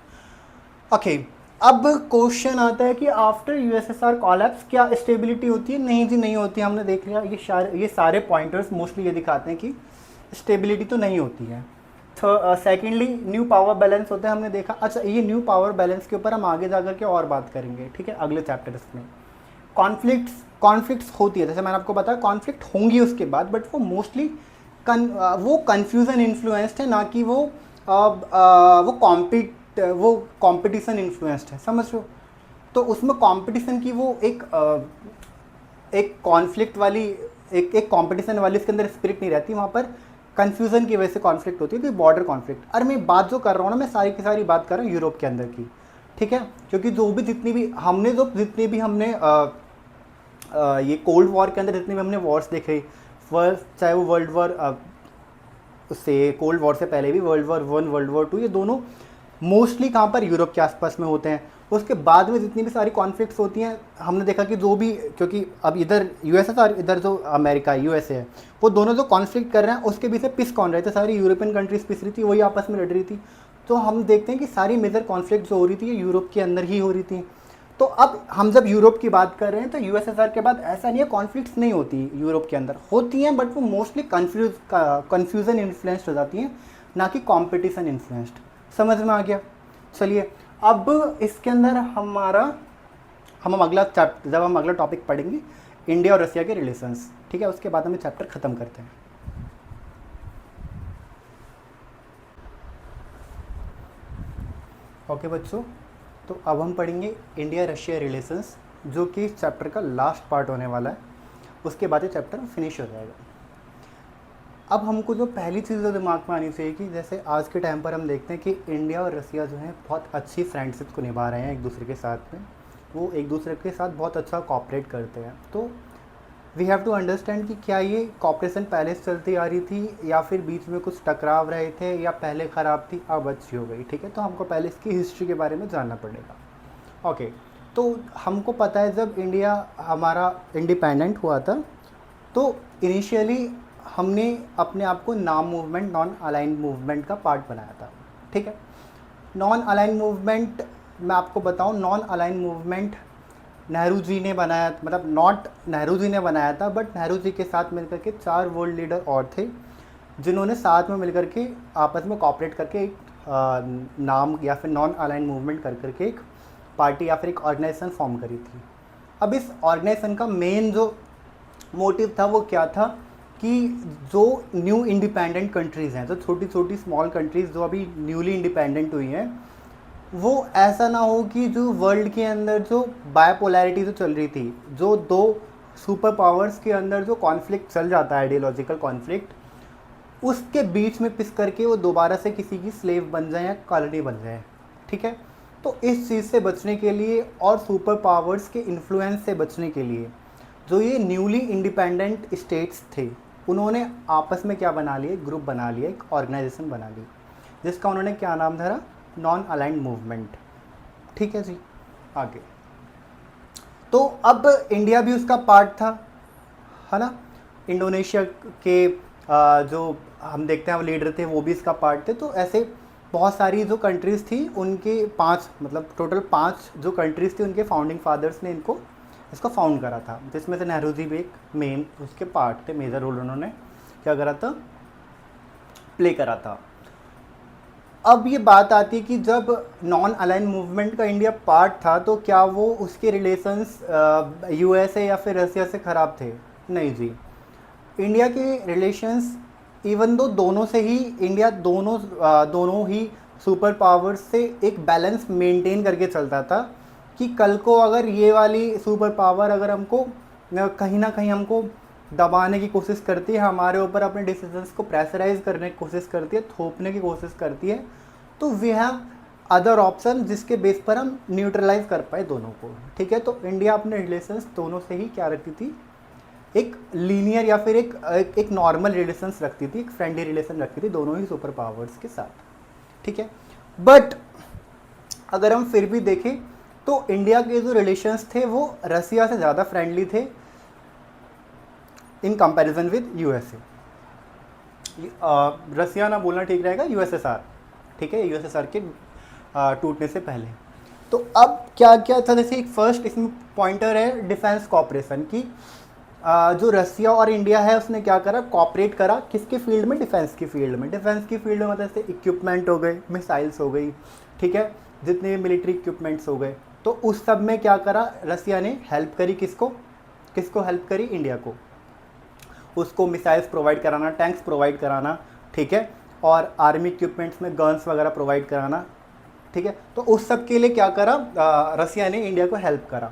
ओके, अब क्वेश्चन आता है कि आफ्टर यूएसएसआर कोलैप्स क्या स्टेबिलिटी होती है? नहीं जी, नहीं होती है। हमने देख लिया ये सारे पॉइंटर्स मोस्टली ये दिखाते हैं कि स्टेबिलिटी तो नहीं होती है। सेकेंडली न्यू पावर बैलेंस होता है, हमने देखा। अच्छा, ये न्यू पावर बैलेंस के ऊपर हम आगे जाकर के और बात करेंगे, ठीक है, अगले चैप्टर्स में। कॉन्फ्लिक्ट्स होती है, जैसे मैंने आपको बताया कॉन्फ्लिक्ट होंगी उसके बाद, बट वो मोस्टली वो कन्फ्यूज़न इन्फ्लुएंस्ड है, ना कि वो कंपटीशन इन्फ्लुएंस्ड है, समझ लो। तो उसमें कंपटीशन की वो एक कॉन्फ्लिक्ट वाली एक कंपटीशन वाली इसके अंदर स्पिरिट नहीं रहती, वहाँ पर कन्फ्यूज़न की वजह से कॉन्फ्लिक्ट होती है, तो बॉर्डर कॉन्फ्लिक्ट। और मैं बात जो कर रहा हूँ ना, मैं सारी की सारी बात कर रहा हूँ यूरोप के अंदर की, ठीक है। क्योंकि जितनी भी हमने ये कोल्ड वॉर के अंदर जितने भी हमने वॉर्स देखे, चाहे वो वर्ल्ड वॉर उससे कोल्ड वॉर से पहले भी वर्ल्ड वॉर 1, वर्ल्ड वॉर 2, ये दोनों मोस्टली कहाँ पर, यूरोप के आसपास में होते हैं। उसके बाद में जितनी भी सारी कॉन्फ्लिक्ट्स होती हैं, हमने देखा कि जो भी, क्योंकि अब इधर यूएसएसआर, इधर जो अमेरिका यूएसए है, वो दोनों जो कॉन्फ्लिक्ट कर रहे हैं उसके बीच में पिस कौन रहे थे, सारी यूरोपियन कंट्रीज पिस रही थी, वही आपस में लड़ रही थी। तो हम देखते हैं कि सारी मेजर कॉन्फ्लिक्ट जो हो रही थी ये यूरोप के अंदर ही हो रही थी। तो अब हम जब यूरोप की बात कर रहे हैं तो यूएसएसआर के बाद ऐसा नहीं है कॉन्फ्लिक्ट्स नहीं होती, यूरोप के अंदर होती हैं, बट वो मोस्टली कन्फ्यूज़न इन्फ्लुएंस्ड हो जाती हैं, ना कि कॉम्पिटिशन इन्फ्लुएंस्ड। समझ में आ गया? चलिए, अब इसके अंदर हम अगला चैप्टर, जब हम अगला टॉपिक पढ़ेंगे इंडिया और रसिया के रिलेशंस, ठीक है, उसके बाद हम चैप्टर ख़त्म करते हैं। ओके बच्चों, तो अब हम पढ़ेंगे इंडिया रशिया रिलेशंस, जो कि इस चैप्टर का लास्ट पार्ट होने वाला है। उसके बाद ये चैप्टर फिनिश हो जाएगा। अब हमको जो पहली चीज़ जो दिमाग में आनी चाहिए कि जैसे आज के टाइम पर हम देखते हैं कि इंडिया और रसिया जो है बहुत अच्छी फ्रेंडशिप को निभा रहे हैं एक दूसरे के साथ में, वो एक दूसरे के साथ बहुत अच्छा कॉपरेट करते हैं। तो वी हैव टू अंडरस्टैंड कि क्या ये कॉपरेशन पहले से चलती आ रही थी या फिर बीच में कुछ टकराव रहे थे या पहले ख़राब थी, अब अच्छी हो गई, ठीक है। तो हमको पहले इसकी हिस्ट्री के बारे में जानना पड़ेगा। ओके, तो हमको पता है जब इंडिया हमारा इंडिपेंडेंट हुआ था तो इनिशियली हमने अपने आप को नॉन अलाइन मूवमेंट का पार्ट बनाया था, ठीक है। नॉन अलाइन मूवमेंट, मैं आपको बताऊं, non align movement Nehru ji ने बनाया, मतलब नॉट नेहरू जी ने बनाया था, बट नेहरू जी के साथ मिलकर के 4 वर्ल्ड लीडर और थे जिन्होंने साथ में मिलकर के आपस में कॉपरेट करके एक नाम या फिर नॉन अलाइन मूवमेंट कर करके एक पार्टी या फिर एक ऑर्गेनाइजेशन फॉर्म करी थी। अब इस ऑर्गेनाइजेशन का मेन जो मोटिव था वो क्या था कि जो न्यू इंडिपेंडेंट कंट्रीज़ हैं, जो छोटी छोटी स्मॉल कंट्रीज़ जो अभी न्यूली इंडिपेंडेंट हुई हैं, वो ऐसा ना हो कि जो वर्ल्ड के अंदर जो बायपोलैरिटी जो चल रही थी, जो 2 सुपर पावर्स के अंदर जो कॉन्फ्लिक्ट चल जाता है, आइडियोलॉजिकल कॉन्फ्लिक्ट, उसके बीच में पिस करके वो दोबारा से किसी की स्लेव बन जाए या कॉलोनी बन जाए, ठीक है। तो इस चीज़ से बचने के लिए और सुपर पावर्स के इन्फ्लुएंस से बचने के लिए जो ये न्यूली इंडिपेंडेंट स्टेट्स थे, उन्होंने आपस में क्या बना लिया, ग्रुप बना लिया, एक ऑर्गेनाइजेशन बना ली, जिसका उन्होंने क्या नाम धरा, नॉन अलाइंड मूवमेंट, ठीक है जी। आगे तो अब इंडिया भी उसका पार्ट था, है ना। इंडोनेशिया के जो हम देखते हैं वो लीडर थे, वो भी इसका पार्ट थे। तो ऐसे बहुत सारी जो कंट्रीज़ थी, उनके 5 मतलब टोटल 5 जो कंट्रीज़ थी, उनके फाउंडिंग फादर्स ने इसको फाउंड करा था, जिसमें से नेहरू जी भी एक मेन उसके पार्ट थे, मेजर रोल उन्होंने क्या करा था, प्ले करा था। अब ये बात आती है कि जब नॉन अलाइन मूवमेंट का इंडिया पार्ट था, तो क्या वो उसके रिलेशंस यूएसए या फिर रसिया से ख़राब थे? नहीं जी। इंडिया के रिलेशंस इवन दो दोनों से ही इंडिया दोनों ही सुपर पावर्स से एक बैलेंस मेंटेन करके चलता था कि कल को अगर ये वाली सुपर पावर अगर हमको कहीं ना कहीं हमको दबाने की कोशिश करती है, हमारे ऊपर अपने डिसीजंस को प्रेशराइज करने की कोशिश करती है, थोपने की कोशिश करती है, तो वी हैव अदर ऑप्शन जिसके बेस पर हम न्यूट्रलाइज कर पाए दोनों को, ठीक है। तो इंडिया अपने रिलेशंस दोनों से ही क्या रखती थी, एक लीनियर या फिर एक नॉर्मल रिलेशंस रखती थी, एक फ्रेंडली रिलेशन रखती थी दोनों ही सुपर पावर्स के साथ, ठीक है। बट अगर हम फिर भी देखें तो इंडिया के जो रिलेशंस थे वो रसिया से ज़्यादा फ्रेंडली थे इन कंपैरिजन विद यूएसए। रसिया ना बोलना ठीक रहेगा, यूएसएसआर, ठीक है, यूएसएसआर के टूटने से पहले। तो अब क्या क्या था, जैसे एक फर्स्ट इसमें पॉइंटर है डिफेंस कॉपरेशन की। जो रसिया और इंडिया है उसने क्या करा, कॉपरेट करा किसके फील्ड में, डिफेंस की फील्ड में। डिफेंस की फील्ड में मतलब जैसे इक्विपमेंट हो गए, मिसाइल्स हो गई, ठीक है, जितने मिलिट्री इक्विपमेंट्स हो गए, तो उस सब में क्या करा, रसिया ने हेल्प करी, किसको हेल्प करी, इंडिया को, उसको मिसाइल्स प्रोवाइड कराना, टैंक्स प्रोवाइड कराना, ठीक है, और आर्मी इक्विपमेंट्स में गन्स वगैरह प्रोवाइड कराना, ठीक है। तो उस सब के लिए क्या करा, रसिया ने इंडिया को हेल्प करा।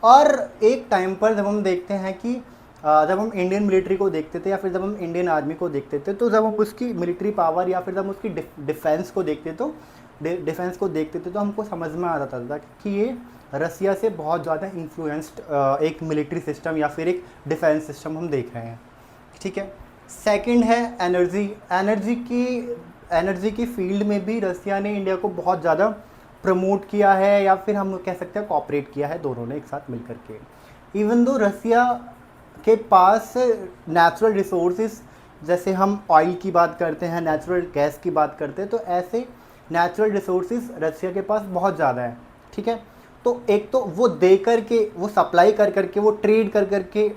और एक टाइम पर जब हम देखते हैं कि जब हम इंडियन मिलिट्री को देखते थे या फिर जब हम इंडियन आर्मी को देखते थे, तो जब हम उसकी मिलिट्री पावर या फिर जब हम उसकी डिफेंस को देखते थे तो हमको समझ में आ जाता था कि ये रसिया से बहुत ज़्यादा इन्फ्लुएंस्ड एक मिलिट्री सिस्टम या फिर एक डिफेंस सिस्टम हम देख रहे हैं, ठीक है। सेकंड है एनर्जी की फील्ड में भी रसिया ने इंडिया को बहुत ज़्यादा प्रमोट किया है, या फिर हम कह सकते हैं कॉपरेट किया है दोनों ने एक साथ मिलकर के। इवन दो रसिया के पास नेचुरल रिसोर्सेज, जैसे हम ऑयल की बात करते हैं, नेचुरल गैस की बात करते हैं, तो ऐसे नेचुरल रिसोर्सेज रसिया के पास बहुत ज़्यादा है, ठीक है। तो एक तो वो दे करके, वो सप्लाई कर करके, वो ट्रेड कर करके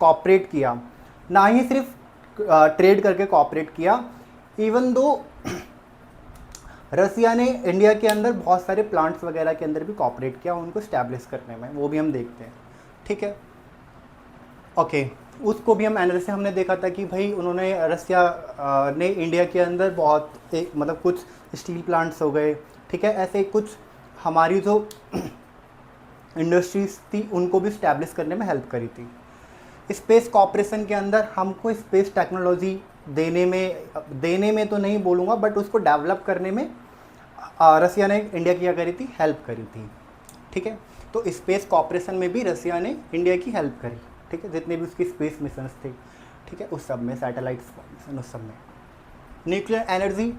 कॉपरेट किया, ना ही सिर्फ ट्रेड करके कॉपरेट किया, इवन दो रसिया ने इंडिया के अंदर बहुत सारे प्लांट्स वगैरह के अंदर भी कॉपरेट किया उनको स्टैब्लिश करने में, वो भी हम देखते हैं, ठीक है। ओके, उसको भी हम एनालिसिस हमने देखा था कि भाई उन्होंने रसिया ने इंडिया के अंदर बहुत मतलब कुछ स्टील प्लांट्स हो गए, ठीक है, ऐसे कुछ हमारी जो इंडस्ट्रीज थी उनको भी स्टैब्लिश करने में हेल्प करी थी। स्पेस कॉपरेशन के अंदर हमको स्पेस टेक्नोलॉजी देने में तो नहीं बोलूँगा, बट उसको डेवलप करने में रसिया ने इंडिया की क्या करी थी, हेल्प करी थी, ठीक है। तो स्पेस कॉपरेशन में भी रसिया ने इंडिया की हेल्प करी, ठीक है, जितने भी उसकी स्पेस मिशंस थे, ठीक है, उस सब में सैटेलाइट्स मिशन, उस सब में। न्यूक्लियर एनर्जी,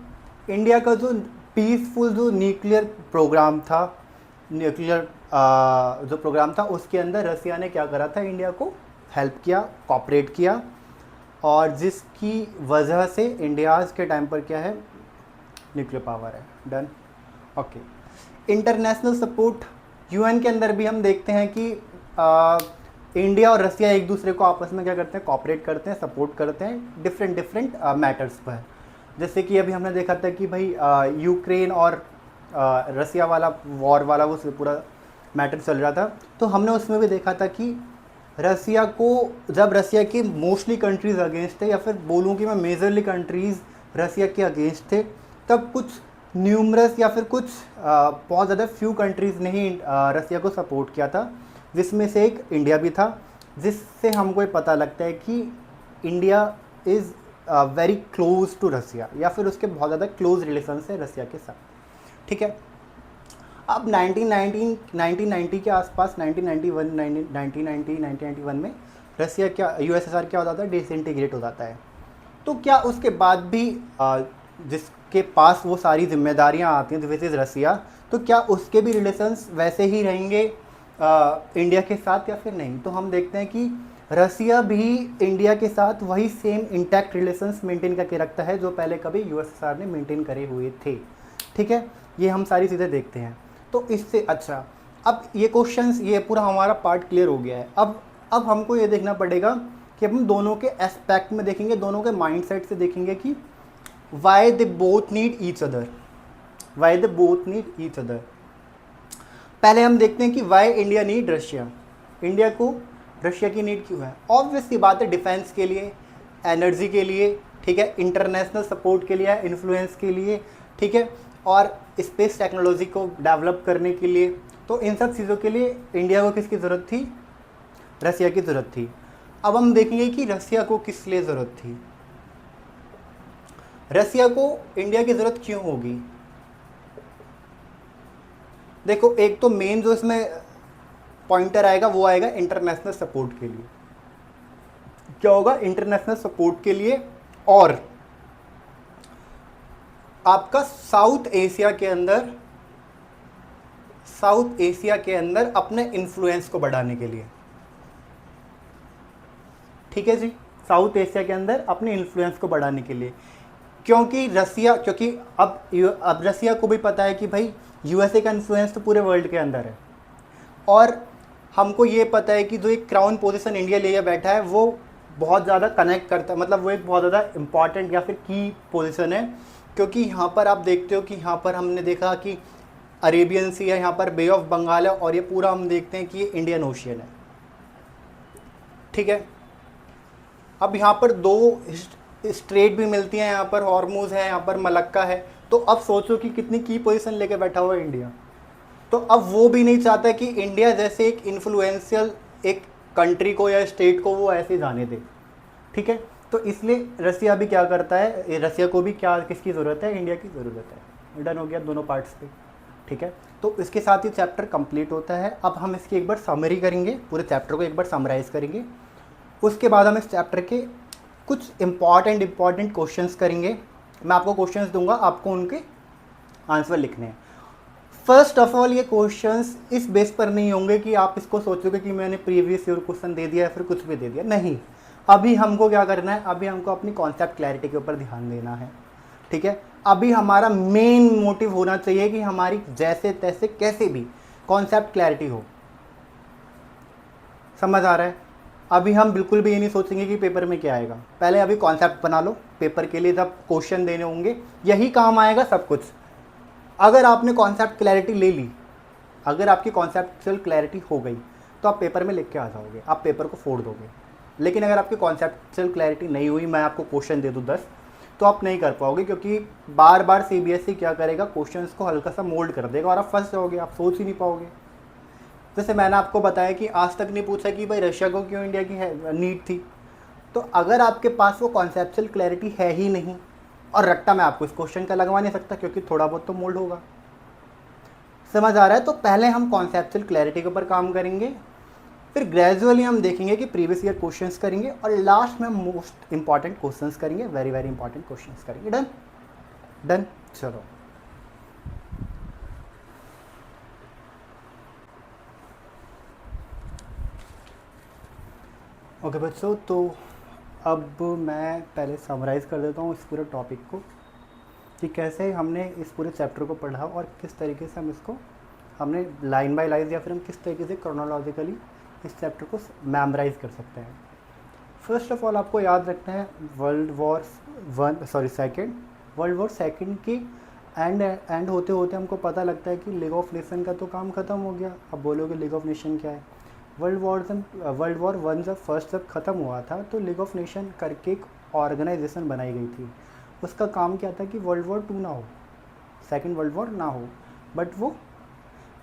इंडिया का जो पीसफुल जो न्यूक्लियर प्रोग्राम था, जो प्रोग्राम था उसके अंदर रसिया ने क्या करा था, इंडिया को हेल्प किया, कॉपरेट किया, और जिसकी वजह से इंडिया आज के टाइम पर क्या है, न्यूक्लियर पावर है। Done, okay. International support, UN के अंदर भी हम देखते हैं कि इंडिया और रसिया एक दूसरे को आपस में क्या करते हैं, कॉपरेट करते हैं, सपोर्ट करते हैं डिफरेंट मैटर्स पर। जैसे कि अभी हमने देखा था कि भाई यूक्रेन और रसिया वाला वॉर वाला वो पूरा मैटर चल रहा था, तो हमने उसमें भी देखा था कि रसिया को, जब रसिया के मोस्टली कंट्रीज़ अगेंस्ट थे, या फिर बोलूँ कि मैं मेजरली कंट्रीज़ रसिया के अगेंस्ट थे, तब कुछ न्यूमरस या फिर कुछ बहुत ज़्यादा फ्यू कंट्रीज़ ने ही रसिया को सपोर्ट किया था, जिसमें से एक इंडिया भी था, जिससे हमको ये पता लगता है कि India is very close to Russia, या फिर उसके बहुत ज़्यादा क्लोज रिलेशन है रसिया के साथ, ठीक है। अब 1990 के आसपास 1991 में रसिया क्या यूएसएसआर क्या हो जाता है, डिसइंटीग्रेट हो जाता है। तो क्या उसके बाद भी जिसके पास वो सारी जिम्मेदारियां आती हैं विच इज़ रसिया, तो क्या उसके भी रिलेशंस वैसे ही रहेंगे इंडिया के साथ या फिर नहीं? तो हम देखते हैं कि रसिया भी इंडिया के साथ वही सेम इंटैक्ट रिलेशंस मेंटेन करके रखता है जो पहले कभी यूएसएसआर ने मेंटेन करे हुए थे, ठीक है। ये हम सारी चीज़ें देखते हैं। तो इससे अच्छा, अब ये क्वेश्चंस, ये पूरा हमारा पार्ट क्लियर हो गया है। अब हमको ये देखना पड़ेगा कि हम दोनों के एस्पेक्ट में देखेंगे, दोनों के माइंडसेट से देखेंगे कि why they both need each other, why they both need each other. पहले हम देखते हैं कि why India need Russia, India को रशिया की नीड क्यों है। ऑब्वियस सी बात है, डिफेंस के लिए, एनर्जी के लिए, ठीक है, इंटरनेशनल सपोर्ट के लिए, इन्फ्लुएंस के लिए, ठीक है, और स्पेस टेक्नोलॉजी को डेवलप करने के लिए। तो इन सब चीज़ों के लिए इंडिया को किसकी ज़रूरत थी? रसिया की ज़रूरत थी। अब हम देखेंगे कि रसिया को किस लिए ज़रूरत थी, रसिया को इंडिया की ज़रूरत क्यों होगी। देखो, एक तो मेन जो इसमें पॉइंटर आएगा वो आएगा इंटरनेशनल सपोर्ट के लिए। क्या होगा? इंटरनेशनल सपोर्ट के लिए, और आपका साउथ एशिया के अंदर अपने इन्फ्लुएंस को बढ़ाने के लिए, ठीक है जी, साउथ एशिया के अंदर अपने इन्फ्लुएंस को बढ़ाने के लिए। क्योंकि अब रसिया को भी पता है कि भाई यूएसए का इन्फ्लुएंस तो पूरे वर्ल्ड के अंदर है, और हमको ये पता है कि जो एक क्राउन पोजीशन इंडिया ले बैठा है वो बहुत ज़्यादा कनेक्ट करता है, मतलब वो एक बहुत ज़्यादा इंपॉर्टेंट या फिर की पोजीशन है। क्योंकि यहाँ पर आप देखते हो कि यहाँ पर हमने देखा कि अरेबियन सी है, यहाँ पर बे ऑफ बंगाल है, और ये पूरा हम देखते हैं कि ये इंडियन ओशियन है, ठीक है। अब यहाँ पर दो स्ट्रेट भी मिलती हैं, यहाँ पर हॉर्मुज है, यहाँ पर मलक्का है। तो अब सोचो कि कितनी की पोजीशन लेके बैठा हुआ है इंडिया। तो अब वो भी नहीं चाहता कि इंडिया जैसे एक इन्फ्लुएंशियल एक कंट्री को या स्टेट को वो ऐसे जाने दे, ठीक है। तो इसलिए रसिया भी क्या करता है, रसिया को भी क्या किसकी ज़रूरत है? इंडिया की ज़रूरत है। डन हो गया दोनों पार्ट्स पे, ठीक है। तो इसके साथ ही चैप्टर कंप्लीट होता है। अब हम इसकी एक बार समरी करेंगे, पूरे चैप्टर को एक बार समराइज़ करेंगे। उसके बाद हम इस चैप्टर के कुछ इंपॉर्टेंट क्वेश्चंस करेंगे। मैं आपको क्वेश्चंस दूंगा, आपको उनके आंसर लिखने हैं। फर्स्ट ऑफ ऑल, ये क्वेश्चंस इस बेस पर नहीं होंगे कि आप इसको सोचोगे कि मैंने प्रीवियस ईयर क्वेश्चन दे दिया या फिर कुछ भी दे दिया, नहीं। अभी हमको क्या करना है, अभी हमको अपनी कॉन्सेप्ट क्लैरिटी के ऊपर ध्यान देना है, ठीक है। अभी हमारा मेन मोटिव होना चाहिए कि हमारी जैसे तैसे कैसे भी कॉन्सेप्ट क्लैरिटी हो। समझ आ रहा है? अभी हम बिल्कुल भी ये नहीं सोचेंगे कि पेपर में क्या आएगा, पहले अभी कॉन्सेप्ट बना लो। पेपर के लिए जब क्वेश्चन देने होंगे यही काम आएगा सब कुछ। अगर आपने कॉन्सेप्ट क्लैरिटी ले ली, अगर आपकी कॉन्सेप्चुअल क्लैरिटी हो गई, तो आप पेपर में लिख के आ जाओगे, आप पेपर को फोड़ दोगे। लेकिन अगर आपकी कॉन्सेप्चुअल क्लैरिटी नहीं हुई, मैं आपको क्वेश्चन दे दूँ 10, तो आप नहीं कर पाओगे, क्योंकि बार बार सीबीएसई क्या करेगा, क्वेश्चंस को हल्का सा मोल्ड कर देगा और आप फंस जाओगे, आप सोच ही नहीं पाओगे। जैसे मैंने आपको बताया कि आज तक नहीं पूछा कि भाई रशिया को क्यों इंडिया की नीड थी। तो अगर आपके पास वो कॉन्सेप्चुअल क्लैरिटी है ही नहीं, और रट्टा मैं आपको इस क्वेश्चन का लगवा नहीं सकता क्योंकि थोड़ा बहुत तो मोल्ड होगा। समझ आ रहा है? तो पहले हम कॉन्सेप्चुअल क्लैरिटी के ऊपर काम करेंगे, फिर ग्रेजुअली हम देखेंगे कि प्रीवियस ईयर क्वेश्चंस करेंगे, और लास्ट में मोस्ट इंपॉर्टेंट क्वेश्चंस करेंगे, वेरी वेरी इंपॉर्टेंट क्वेश्चंस करेंगे। डन डन, चलो। ओके बच्चों, तो अब मैं पहले समराइज़ कर देता हूँ इस पूरे टॉपिक को कि कैसे हमने इस पूरे चैप्टर को पढ़ा और किस तरीके से हम इसको हमने लाइन बाय लाइन या फिर हम किस तरीके से क्रोनोलॉजिकली इस चैप्टर को मेमोराइज़ कर सकते हैं। फर्स्ट ऑफ ऑल आपको याद रखना है वर्ल्ड वॉर सेकेंड की एंड होते होते हमको पता लगता है कि लीग ऑफ नेशन का तो काम ख़त्म हो गया। अब बोलोगे लीग ऑफ नेशन क्या है? वर्ल्ड वॉर वन जब ख़त्म हुआ था तो लीग ऑफ नेशन करके एक ऑर्गेनाइजेशन बनाई गई थी। उसका काम क्या था कि वर्ल्ड वॉर 2 ना हो, सेकेंड वर्ल्ड वॉर ना हो, बट वो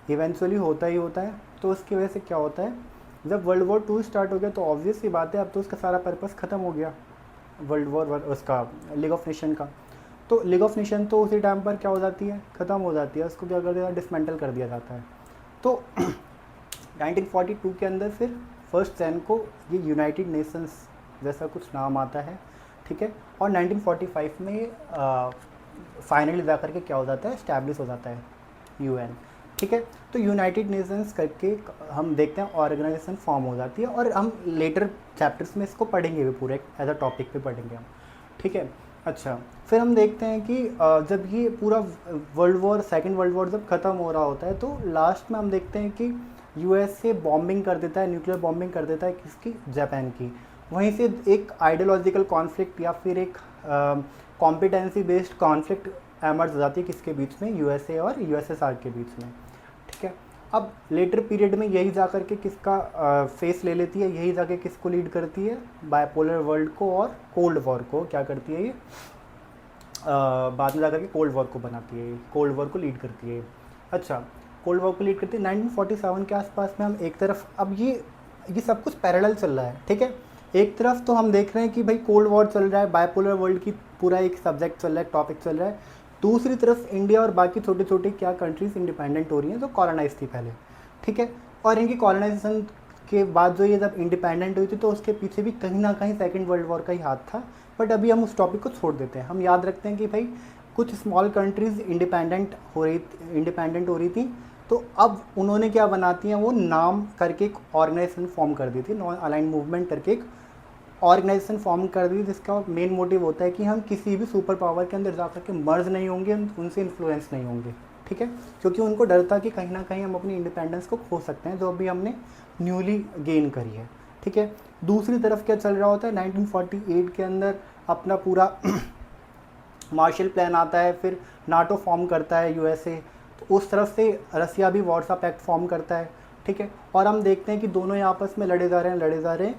इवेंचुअली होता ही होता है। तो उसकी वजह से क्या होता है, जब वर्ल्ड वॉर 2 स्टार्ट हो गया तो ऑब्वियस सी बात है अब तो उसका सारा पर्पस ख़त्म हो गया। वर्ल्ड वॉर उसका लीग ऑफ नेशन का। तो लीग ऑफ नेशन तो उसी टाइम पर क्या हो जाती है, ख़त्म हो जाती है, उसको क्या कर दिया, डिसमेंटल कर दिया जाता है। तो 1942 के अंदर फिर फर्स्ट जैन को ये यूनाइटेड नेशंस जैसा कुछ नाम आता है, ठीक है। और 1945 में फाइनली जा करके क्या हो जाता है, इस्टेब्लिश हो जाता है यूएन, ठीक है। तो यूनाइटेड नेशंस करके हम देखते हैं ऑर्गेनाइजेशन फॉर्म हो जाती है, और हम लेटर चैप्टर्स में इसको पढ़ेंगे भी, पूरे एज अ टॉपिक पे पढ़ेंगे हम, ठीक है। अच्छा, फिर हम देखते हैं कि जब ये पूरा सेकेंड वर्ल्ड वॉर जब ख़त्म हो रहा होता है, तो लास्ट में हम देखते हैं कि यूएसए बॉम्बिंग कर देता है, न्यूक्लियर बॉम्बिंग कर देता है किसकी, जापान की। वहीं से एक आइडियोलॉजिकल कॉन्फ्लिक्ट या फिर एक कॉम्पिटेंसी बेस्ड कॉन्फ्लिक्ट एमर्ज हो जाती है किसके बीच में, यूएसए और यूएसएसआर के बीच में, ठीक है। अब लेटर पीरियड में यही जा कर के किसका फेस ले लेती है, यही जाके किसको लीड करती है, बायपोलर वर्ल्ड को और कोल्ड वॉर को क्या करती है ये, बाद में जाकर के कोल्ड वॉर को बनाती है, कोल्ड वॉर को लीड करती है। अच्छा, कोल्ड वॉर को लीड करती है 1947 के आसपास में। हम एक तरफ अब ये सब कुछ पैरेलल चल रहा है, ठीक है। एक तरफ तो हम देख रहे हैं कि भाई कोल्ड वॉर चल रहा है, बायपोलर वर्ल्ड की पूरा एक सब्जेक्ट चल रहा है, टॉपिक चल रहा है। दूसरी तरफ इंडिया और बाकी छोटे छोटे क्या कंट्रीज़ इंडिपेंडेंट हो रही हैं जो कॉलोनाइज थी पहले, ठीक है। और इनकी कॉलोनाइजेशन के बाद जो ये जब इंडिपेंडेंट हुई थी, तो उसके पीछे भी कहीं ना कहीं सेकेंड वर्ल्ड वॉर का ही हाथ था। बट अभी हम उस टॉपिक को छोड़ देते हैं। हम याद रखते हैं कि भाई कुछ स्मॉल कंट्रीज़ इंडिपेंडेंट हो रही थी, तो अब उन्होंने क्या बनाती हैं, वो नाम करके एक ऑर्गेनाइजेशन फॉर्म कर दी थी, नॉन अलाइंड मूवमेंट करके एक ऑर्गेनाइजेशन फॉर्म कर दी, जिसका मेन मोटिव होता है कि हम किसी भी सुपर पावर के अंदर जा कर के मर्ज नहीं होंगे, उनसे इन्फ्लुएंस नहीं होंगे, ठीक है। क्योंकि उनको डर था कि कहीं ना कहीं हम अपनी इंडिपेंडेंस को खो सकते हैं, जो अभी हमने न्यूली गेन करी है, ठीक है। दूसरी तरफ क्या चल रहा होता है, 1948 के अंदर अपना पूरा मार्शल प्लान आता है, फिर नाटो फॉर्म करता है यूएसए, तो उस तरफ से रसिया भी वार्सा पैक्ट फॉर्म करता है, ठीक है। और हम देखते हैं कि दोनों ही आपस में लड़े जा रहे हैं।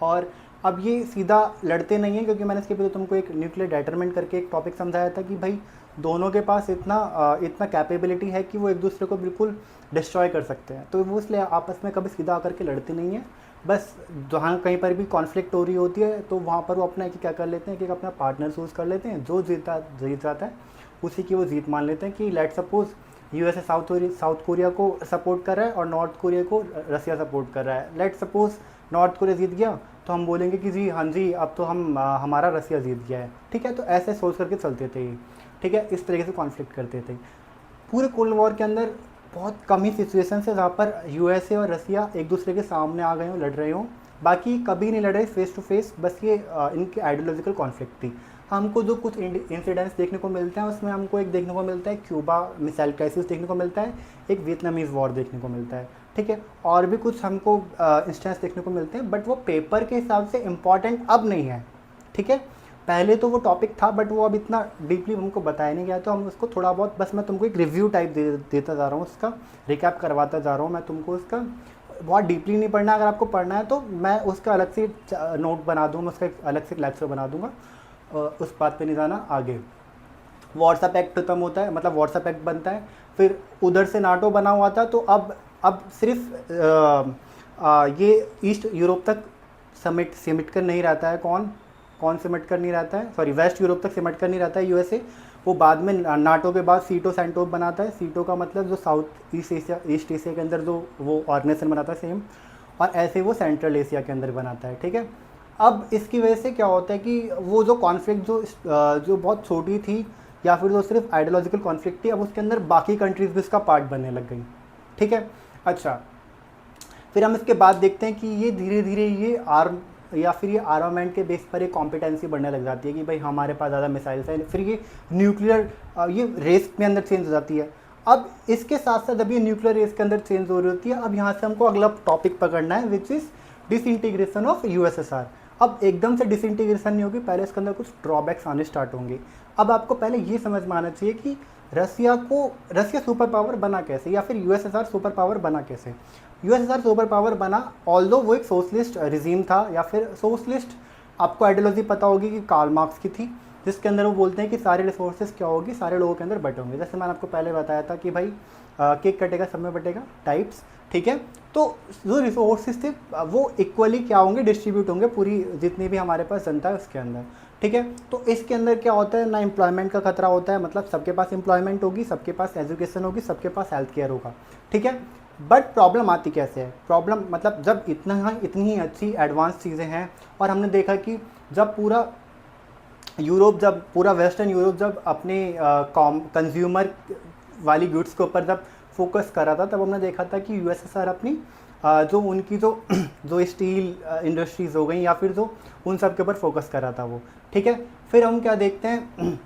और अब ये सीधा लड़ते नहीं हैं, क्योंकि मैंने इसके पहले तुमको एक न्यूक्लियर डेटरमेंट करके एक टॉपिक समझाया था कि भाई दोनों के पास इतना कैपेबिलिटी है कि वो एक दूसरे को बिल्कुल डिस्ट्रॉय कर सकते हैं। तो वो इसलिए आपस में कभी सीधा आकर के लड़ते नहीं हैं। बस जहाँ कहीं पर भी कॉन्फ्लिक्ट हो रही होती है, तो वहाँ पर वो अपना क्या कर लेते हैं कि अपना पार्टनर चूज़ कर लेते हैं, जो जीत जाता है उसी की वो जीत मान लेते हैं। कि let suppose USA south Korea को सपोर्ट कर रहा है और नॉर्थ कोरिया को रसिया सपोर्ट कर रहा है। लेट सपोज नॉर्थ कोरिया जीत गया, तो हम बोलेंगे कि जी हाँ जी, अब तो हमारा रसिया जीत गया है, ठीक है। तो ऐसे सोच करके चलते थे, ठीक है। इस तरीके से कॉन्फ्लिक्ट करते थे। पूरे कोल्ड वॉर के अंदर बहुत कम ही सिचुएशन है जहाँ पर यूएसए और रसिया एक दूसरे के सामने आ गए हों, लड़ रहे हों। बाकी कभी नहीं लड़ रहे फेस टू फेस, बस ये इनकी आइडियोलॉजिकल कॉन्फ्लिक्ट थी। हमको जो कुछ इंसिडेंट्स देखने को मिलते हैं, उसमें हमको एक देखने को मिलता है क्यूबा मिसाइल क्राइसिस देखने को मिलता है, एक वियतनामीज़ वॉर देखने को मिलता है, ठीक है। और भी कुछ हमको इंस्टेंस देखने को मिलते हैं, बट वो पेपर के हिसाब से इम्पॉर्टेंट अब नहीं है, ठीक है। पहले तो वो टॉपिक था, बट वो अब इतना डीपली हमको बताया नहीं गया, तो हम उसको थोड़ा बहुत, बस मैं तुमको एक रिव्यू टाइप देता जा रहा हूँ, उसका रिकैप करवाता जा रहा हूँ मैं तुमको। उसका बहुत डीपली नहीं पढ़ना, अगर आपको पढ़ना है तो मैं उसका अलग से नोट बना दूँगा, उसका एक अलग से लेक्चर बना दूँगा, उस बात पे नहीं जाना आगे। वार्सा पैक्ट खत्म होता है, मतलब वार्सा पैक्ट बनता है, फिर उधर से नाटो बना हुआ था। तो अब सिर्फ ये ईस्ट यूरोप तक सिमट कर नहीं रहता है। कौन सिमट कर नहीं रहता है, सॉरी, वेस्ट यूरोप तक सिमट कर नहीं रहता है यूएसए। वो बाद में नाटो के बाद सीटो सेंटोप बनाता है। सीटो का मतलब जो साउथ ईस्ट एशिया के अंदर जो वो ऑर्गेनाइजेशन बनाता है सेम, और ऐसे वो सेंट्रल एशिया के अंदर बनाता है, ठीक है। अब इसकी वजह से क्या होता है कि वो जो कॉन्फ्लिक्ट जो बहुत छोटी थी, या फिर जो सिर्फ आइडियोलॉजिकल कॉन्फ्लिक्ट थी, अब उसके अंदर बाकी कंट्रीज़ भी इसका पार्ट बनने लग गई, ठीक है। अच्छा, फिर हम इसके बाद देखते हैं कि ये धीरे धीरे ये आर्मामेंट के बेस पर एक कॉम्पिटेंसी बढ़ने लग जाती है कि भाई हमारे पास ज़्यादा मिसाइल्स हैं। फिर ये न्यूक्लियर ये रेस के अंदर चेंज हो जाती है। अब इसके साथ साथ जब ये न्यूक्लियर रेस के अंदर चेंज हो रही होती है, अब यहाँ से हमको अगला टॉपिक पकड़ना है, which is disintegration of USSR. अब एकदम से डिसइंटीग्रेशन नहीं होगी, पहले इसके अंदर कुछ ड्रॉबैक्स आने स्टार्ट होंगे। अब आपको पहले ये समझ में आना चाहिए कि रसिया सुपर पावर बना कैसे, या फिर यूएसएसआर सुपर पावर बना कैसे। यूएसएसआर सुपर पावर बना ऑल्दो वो एक सोशलिस्ट रिजीम था, या फिर सोशलिस्ट, आपको आइडियोलॉजी पता होगी कि कार्ल मार्क्स की थी, जिसके अंदर वो बोलते हैं कि सारे रिसोर्सेज क्या होगी, सारे लोगों के अंदर बटे होंगे। जैसे मैंने आपको पहले बताया था कि भाई केक कटेगा सब में बटेगा टाइप्स, ठीक है। तो जो रिसोर्सेज थे वो इक्वली क्या होंगे, डिस्ट्रीब्यूट होंगे पूरी जितनी भी हमारे पास जनता है उसके अंदर, ठीक है। तो इसके अंदर क्या होता है ना, एम्प्लॉयमेंट का खतरा होता है, मतलब सबके पास एम्प्लॉयमेंट होगी, सबके पास एजुकेशन होगी, सबके पास हेल्थ केयर होगा, ठीक है। बट प्रॉब्लम आती कैसे है, प्रॉब्लम मतलब जब इतनी ही अच्छी एडवांस चीज़ें हैं, और हमने देखा कि जब पूरा वेस्टर्न यूरोप जब अपने कंज्यूमर वाली गुड्स के ऊपर जब फोकस कर रहा था, तब हमने देखा था कि यूएसएसआर अपनी जो उनकी जो स्टील इंडस्ट्रीज़ हो गई या फिर जो उन सब के ऊपर फोकस कर रहा था वो, ठीक है। फिर हम क्या देखते हैं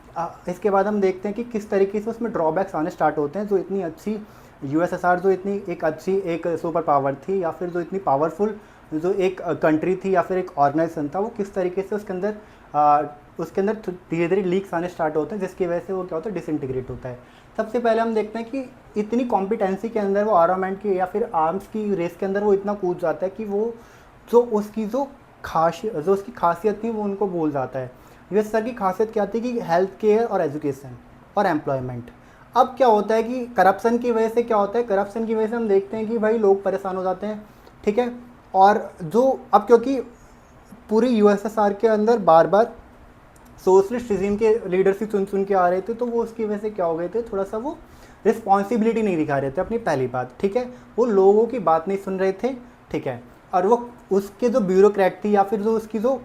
इसके बाद हम देखते हैं कि किस तरीके से उसमें ड्रॉबैक्स आने स्टार्ट होते हैं। जो इतनी अच्छी यूएसएसआर जो इतनी एक सुपर पावर थी, या फिर जो इतनी पावरफुल जो एक कंट्री थी या फिर एक ऑर्गेनाइजेशन था, वो किस तरीके से उसके अंदर धीरे धीरे लीक्स आने स्टार्ट होते हैं, जिसकी वजह से वो क्या होता है, डिसइंटीग्रेट होता है। सबसे पहले हम देखते हैं कि इतनी कॉम्पिटेंसी के अंदर वो आर्मामेंट की या फिर आर्म्स की रेस के अंदर वो इतना कूद जाता है कि वो जो उसकी खासियत थी वो उनको भूल जाता है। यूएसएसआर की खासियत क्या थी कि हेल्थ केयर और एजुकेशन और एम्प्लॉयमेंट। अब क्या होता है कि करप्शन की वजह से क्या होता है, करप्शन की वजह से हम देखते हैं कि भाई लोग परेशान हो जाते हैं, ठीक है। और जो अब क्योंकि पूरी यूएसएसआर के अंदर बार बार सोशलिस्ट रिजीम के लीडरशिप चुन के आ रहे थे, तो वो उसकी वजह से क्या हो गए थे, थोड़ा सा वो रिस्पॉन्सिबिलिटी नहीं दिखा रहे थे अपनी, पहली बात, ठीक है। वो लोगों की बात नहीं सुन रहे थे, ठीक है। और वो उसके जो ब्यूरोक्रेट थी या फिर जो उसकी जो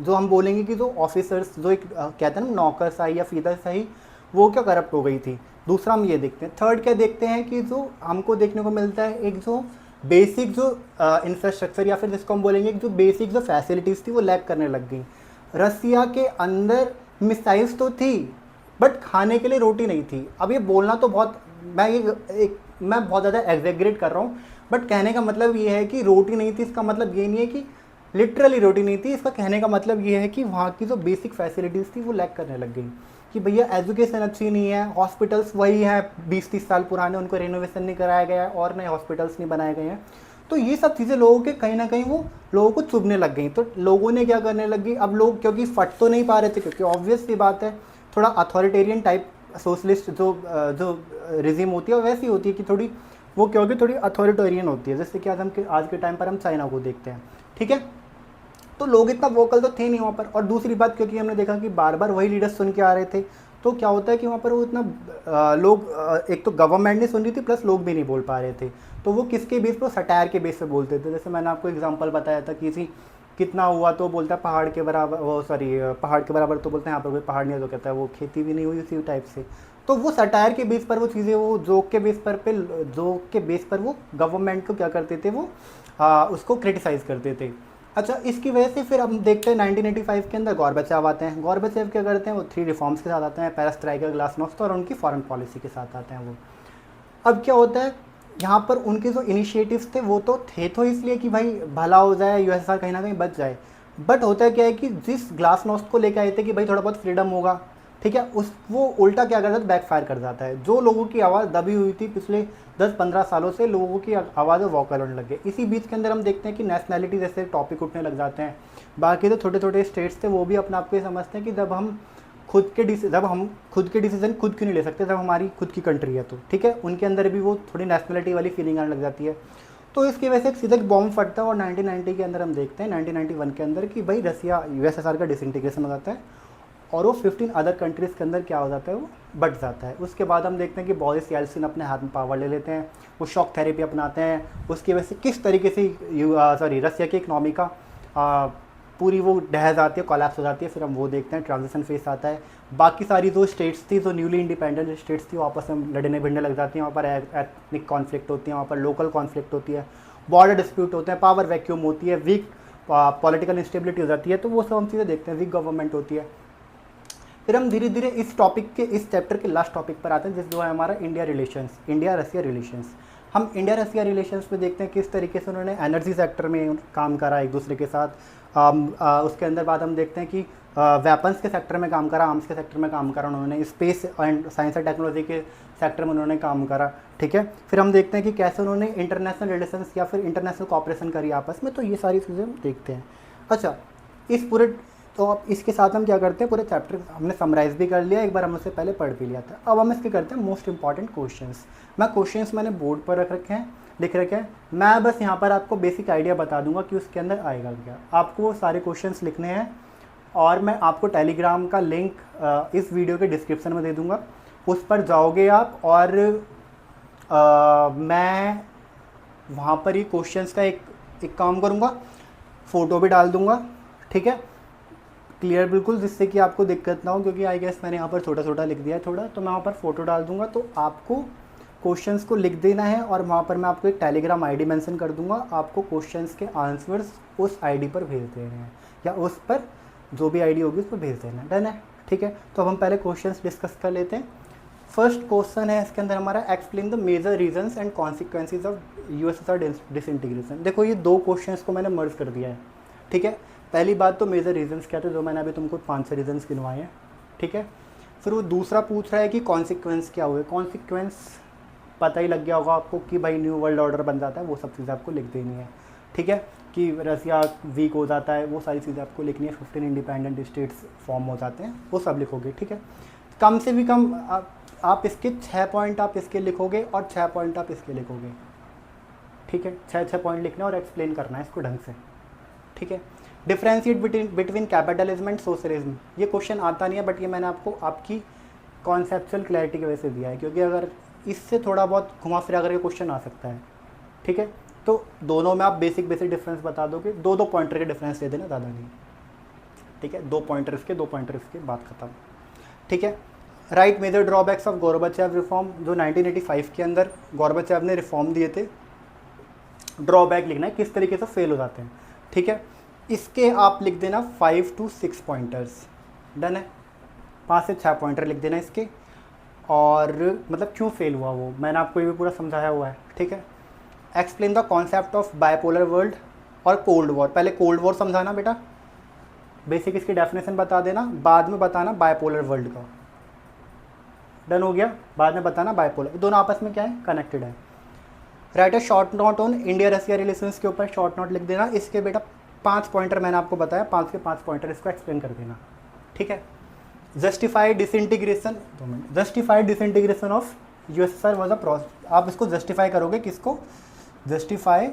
हम बोलेंगे कि जो ऑफिसर्स जो एक कहते हैं ना नौकरशाही या फीदरशाही, वो क्या करप्ट हो गई थी। दूसरा हम ये देखते हैं, थर्ड क्या देखते हैं कि जो हमको देखने को मिलता है एक जो बेसिक जो इंफ्रास्ट्रक्चर या फिर जिसको हम बोलेंगे जो बेसिक जो फैसिलिटीज़ थी वो लैक करने लग गई। रसिया के अंदर मिसाइल्स तो थी बट खाने के लिए रोटी नहीं थी। अब ये बोलना तो बहुत मैं बहुत ज़्यादा एग्जेग्रेट कर रहा हूँ, बट कहने का मतलब ये है कि रोटी नहीं थी, इसका मतलब ये नहीं है कि लिटरली रोटी नहीं थी। इसका कहने का मतलब ये है कि वहाँ की जो बेसिक फैसिलिटीज़ थी वो लैक करने लग गई, कि भैया एजुकेशन अच्छी नहीं है, हॉस्पिटल्स वही हैं 20-30 साल पुराने, उनको रेनोवेशन नहीं कराया गया है और नए हॉस्पिटल्स नहीं बनाए गए हैं। तो ये सब चीज़ें लोगों के कहीं ना कहीं वो लोगों को चुभने लग गई। तो लोगों ने क्या करने लगी, अब लोग क्योंकि फट तो नहीं पा रहे थे, क्योंकि ऑब्वियस सी बात है थोड़ा अथॉरिटेरियन टाइप सोशलिस्ट जो रिजीम होती है वैसी होती है कि थोड़ी वो क्योंकि थोड़ी अथॉरिटेरियन होती है, जैसे कि आज के टाइम पर हम चाइना को देखते हैं, ठीक है। तो लोग इतना वोकल तो थे नहीं वहाँ पर। और दूसरी बात, क्योंकि हमने देखा कि बार बार वही लीडर्स सुन के आ रहे थे, तो क्या होता है कि वहाँ पर वो इतना एक तो गवर्नमेंट नहीं सुन रही थी, प्लस लोग भी नहीं बोल पा रहे थे। तो वो किसके बेस पर, सटायर के बेस पर बोलते थे। जैसे मैंने आपको एग्जांपल बताया था, कितना हुआ तो बोलता है पहाड़ के बराबर, पहाड़ के बराबर तो बोलते हैं यहाँ पर कोई पहाड़ नहीं है, तो कहता है वो खेती भी नहीं हुई, उसी टाइप से। तो वो सटायर के बेस पर वो चीज़ें, वो जोक के बेस पर वो गवर्नमेंट को क्या करते थे, वो उसको क्रिटिसाइज़ करते थे। अच्छा, इसकी वजह से फिर हम देखते हैं 1985 के अंदर गॉर्बेचोव आते हैं। गॉर्बेचोव क्या करते हैं, वो 3 रिफॉर्म्स के साथ आते हैं, पेरेस्ट्राइका, ग्लासनोस्ट और उनकी फॉरेन पॉलिसी के साथ आते हैं वो। अब क्या होता है, यहाँ पर उनके जो इनिशिएटिव्स थे वो तो थे तो इसलिए कि भाई भला हो जाए, यूएसएसआर कहीं ना कहीं बच जाए। बट होता क्या है कि जिस ग्लासनोस्ट को लेकर आए थे कि भाई थोड़ा बहुत फ्रीडम होगा, ठीक है, वो उल्टा क्या करता है, बैकफायर कर जाता है। जो लोगों की आवाज़ दबी हुई थी पिछले 10-15 सालों से, लोगों की आवाज़ें वॉकल होने लग गई। इसी बीच के अंदर हम देखते हैं कि नेशनैलिटी जैसे टॉपिक उठने लग जाते हैं। बाकी जो छोटे छोटे स्टेट्स थे वो भी अपने आप को ये समझते हैं कि जब हम खुद के डिसीजन खुद क्यों नहीं ले सकते, जब हमारी खुद की कंट्री है तो, ठीक है। उनके अंदर भी वो थोड़ी नेशनलिटी वाली फीलिंग आने लग जाती है। तो इसकी वजह से एक सीधा बॉम्ब फटता है और 1990 के अंदर हम देखते हैं, 1991 के अंदर, कि भाई रसिया यूएसएसआर का डिसइंटीग्रेशन हो जाता है और वो 15 अदर कंट्रीज़ के अंदर क्या हो जाता है, वो बट जाता है। उसके बाद हम देखते हैं कि बोरिस येल्सिन अपने हाथ में पावर ले लेते हैं, वो शॉक थेरेपी अपनाते हैं। उसकी वजह से किस तरीके से रसिया की इकनॉमी का पूरी वो ढह जाती है, कोलैप्स हो जाती है। फिर हम वो देखते हैं, ट्रांजिशन फेस आता है। बाकी सारी जो स्टेट्स थी, जो न्यूली इंडिपेंडेंट स्टेट्स थी, वो आपस में लड़ने भिड़ने लग जाती हैं। वहाँ पर एथनिक कॉन्फ्लिक्ट होती है, वहाँ पर लोकल कॉन्फ्लिक्ट होती है, बॉर्डर डिस्प्यूट होते हैं, पावर वैक्यूम होती है, वीक पॉलिटिकल इंस्टेबिलिटी हो जाती है। तो वो सब हम चीज़ें देखते हैं, वीक गवर्नमेंट होती है। फिर हम धीरे धीरे इस चैप्टर के लास्ट टॉपिक पर आते हैं, जिस जो है हमारा इंडिया रसिया रिलेशंस। हम इंडिया रसिया रिलेशंस में देखते हैं किस तरीके से उन्होंने एनर्जी सेक्टर में काम करा एक दूसरे के साथ। उसके अंदर बाद हम देखते हैं कि वेपन्स के सेक्टर में काम करा, आर्म्स के सेक्टर में काम करा उन्होंने, space and science and technology के सेक्टर में उन्होंने काम करा, ठीक है। फिर हम देखते हैं कि कैसे उन्होंने इंटरनेशनल रिलेशंस या फिर इंटरनेशनल कॉपरेशन करी आपस में। तो ये सारी चीज़ें हम देखते हैं। अच्छा, तो अब इसके साथ हम क्या करते हैं, पूरे चैप्टर हमने समराइज़ भी कर लिया, एक बार हम उससे पहले पढ़ भी लिया था। अब हम इसके करते हैं मोस्ट इंपॉर्टेंट क्वेश्चंस। क्वेश्चंस मैंने बोर्ड पर रख रखे हैं, लिख रखे हैं। मैं बस यहाँ पर आपको बेसिक आइडिया बता दूंगा कि उसके अंदर आएगा क्या। आपको वो सारे क्वेश्चंस लिखने हैं और मैं आपको टेलीग्राम का लिंक इस वीडियो के डिस्क्रिप्शन में दे दूंगा, उस पर जाओगे आप और मैं वहाँ पर ही क्वेश्चंस का एक काम करूँगा, फ़ोटो भी डाल दूँगा, ठीक है, क्लियर बिल्कुल, जिससे कि आपको दिक्कत ना हो, क्योंकि आई गेस मैंने यहाँ पर छोटा छोटा लिख दिया है थोड़ा, तो मैं वहाँ पर फ़ोटो डाल दूँगा। तो आपको क्वेश्चंस को लिख देना है और वहाँ पर मैं आपको एक टेलीग्राम आईडी मेंशन कर दूँगा, आपको क्वेश्चंस के आंसर्स उस आईडी पर भेज देने हैं, या उस पर जो भी आईडी होगी उस पर भेज देना है। डन है, ठीक है। तो अब हम पहले क्वेश्चंस डिस्कस कर लेते हैं। फर्स्ट क्वेश्चन है इसके अंदर हमारा, explain the major reasons and consequences of USSR disintegration. देखो ये दो क्वेश्चंस को मैंने मर्ज कर दिया है, ठीक है। पहली बात तो मेजर रीजंस क्या थे, जो मैंने अभी तुमको 5 रीजंस गिनवाए हैं, ठीक है। फिर वो दूसरा पूछ रहा है कि कॉन्सिक्वेंस क्या हुए। कॉन्सिक्वेंस पता ही लग गया होगा आपको कि भाई न्यू वर्ल्ड ऑर्डर बन जाता है, वो सब चीज़ें आपको लिख देनी है, ठीक है, कि रसिया वीक हो जाता है, वो सारी चीज़ें आपको लिखनी है। 15 इंडिपेंडेंट स्टेट्स फॉर्म हो जाते हैं, वो सब लिखोगे, ठीक है। कम से भी कम आप इसके 6 पॉइंट आप इसके लिखोगे और 6 पॉइंट आप इसके लिखोगे, ठीक है। 6 पॉइंट लिखने और एक्सप्लेन करना है इसको ढंग से, ठीक है। Differentiate between capitalism and socialism, ये क्वेश्चन आता नहीं है, बट ये मैंने आपको आपकी कॉन्सेप्चुअल क्लैरिटी की वजह से दिया है, क्योंकि अगर इससे थोड़ा बहुत घुमा फिरा करके क्वेश्चन आ सकता है, ठीक है। तो दोनों में आप बेसिक डिफरेंस बता दोगे, दो पॉइंटर के डिफरेंस दे देना, ज़्यादा नहीं, ठीक है। 2 पॉइंटर इसके, 2 पॉइंटर इसके, बात खत्म, ठीक है। Right major drawbacks of Gorbachev reform, जो 1985 के अंदर गोर्बाचेव ने रिफॉर्म दिए थे, ड्रॉबैक लिखना है, किस तरीके से फेल हो जाते हैं, ठीक है। इसके आप लिख देना 5 to 6 पॉइंटर्स। डन है, 5 से 6 पॉइंटर लिख देना इसके, और मतलब क्यों फेल हुआ वो मैंने आपको ये भी पूरा समझाया हुआ है, ठीक है। Explain the concept of bipolar world और कोल्ड वॉर। पहले कोल्ड वॉर समझाना बेटा, बेसिक इसकी डेफिनेशन बता देना, बाद में बताना बायपोलर वर्ल्ड का। डन हो गया, बाद में बताना बायपोलर, दोनों आपस में क्या है, कनेक्टेड है। Right a short note on India Russia relations के ऊपर शॉर्ट नोट लिख देना। इसके बेटा 5 पॉइंटर मैंने आपको बताया, 5 के 5 पॉइंटर इसको एक्सप्लेन कर देना, ठीक है। Justified disintegration, justified disintegration of USSR was a process. आप इसको जस्टिफाई करोगे, किसको, justify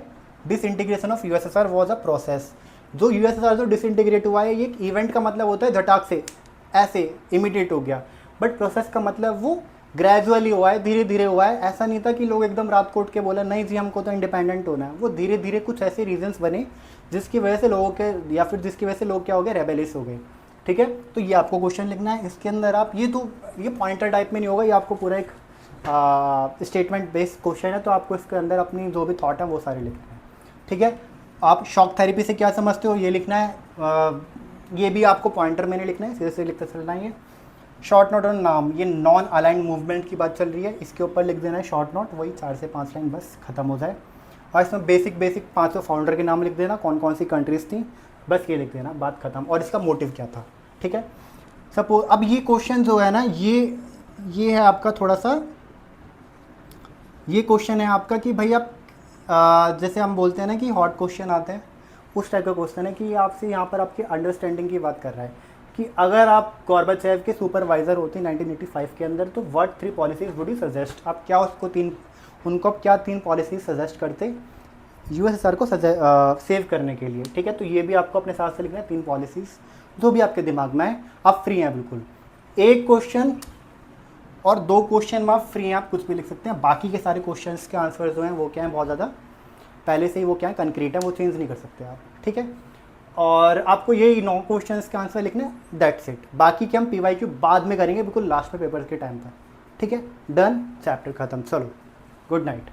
disintegration of USSR was a process. जो यूएसएसआर जो डिसइंटीग्रेट हुआ है, ये एक इवेंट का मतलब होता है झटाक से ऐसे इमीडिएट हो गया, बट प्रोसेस का मतलब वो ग्रेजुअली हुआ है, धीरे धीरे हुआ है। ऐसा नहीं था कि लोग एकदम रात को उठ के बोला नहीं जी हमको तो इंडिपेंडेंट होना है। वो धीरे धीरे कुछ ऐसे रीजंस बने जिसकी वजह से लोगों के, या फिर जिसकी वजह से लोग क्या हो गए, रेबेलियस हो गए, ठीक है। तो ये आपको क्वेश्चन लिखना है इसके अंदर। आप ये पॉइंटर टाइप में नहीं होगा, ये आपको पूरा एक स्टेटमेंट बेस्ड क्वेश्चन है, तो आपको इसके अंदर अपनी जो भी थॉट है वो सारे लिखने हैं, ठीक है। आप शॉक थेरेपी से क्या समझते हो, ये लिखना है। ये भी आपको पॉइंटर में नहीं लिखना है, सीधे से लिखते चलना है। शॉर्ट नोट ऑन नाम, ये नॉन अलाइंड मूवमेंट की बात चल रही है, इसके ऊपर लिख देना है शॉर्ट नोट, वही 4 से 5 लाइन बस खत्म हो जाए। और इसमें बेसिक 5 फाउंडर के नाम लिख देना, कौन कौन सी कंट्रीज थी, बस ये लिख देना, बात खत्म। और इसका मोटिव क्या था, ठीक है। सपोज अब ये क्वेश्चन जो है ना, ये है आपका थोड़ा सा, ये क्वेश्चन है आपका कि भाई आप जैसे हम बोलते हैं ना कि हॉट क्वेश्चन आते हैं, उस टाइप का क्वेश्चन है कि आपसे यहाँ पर आपकी अंडरस्टैंडिंग की बात कर रहा है कि अगर आप गोर्बाचेव के सुपरवाइज़र होते 1985 के अंदर, तो what 3 policies would you suggest. आप क्या उनको आप क्या 3 पॉलिसीज सजेस्ट करते यूएसएसआर को सेव करने के लिए, ठीक है। तो ये भी आपको अपने साथ से लिखना है, 3 पॉलिसीज जो भी आपके दिमाग में है, आप फ्री हैं बिल्कुल। एक क्वेश्चन और 2 क्वेश्चन में आप फ्री हैं, आप कुछ भी लिख सकते हैं। बाकी के सारे क्वेश्चंस के आंसर जो हैं वो क्या हैं, बहुत ज़्यादा पहले से ही वो क्या है, कंक्रीट है, वो चेंज नहीं कर सकते आप, ठीक है। और आपको ये 9 क्वेश्चंस के आंसर लिखने, दैट्स इट। बाकी के हम पीवाईक्यू बाद में करेंगे, बिल्कुल लास्ट में पेपर के टाइम पर, ठीक है। डन, चैप्टर खत्म, चलो गुड नाइट।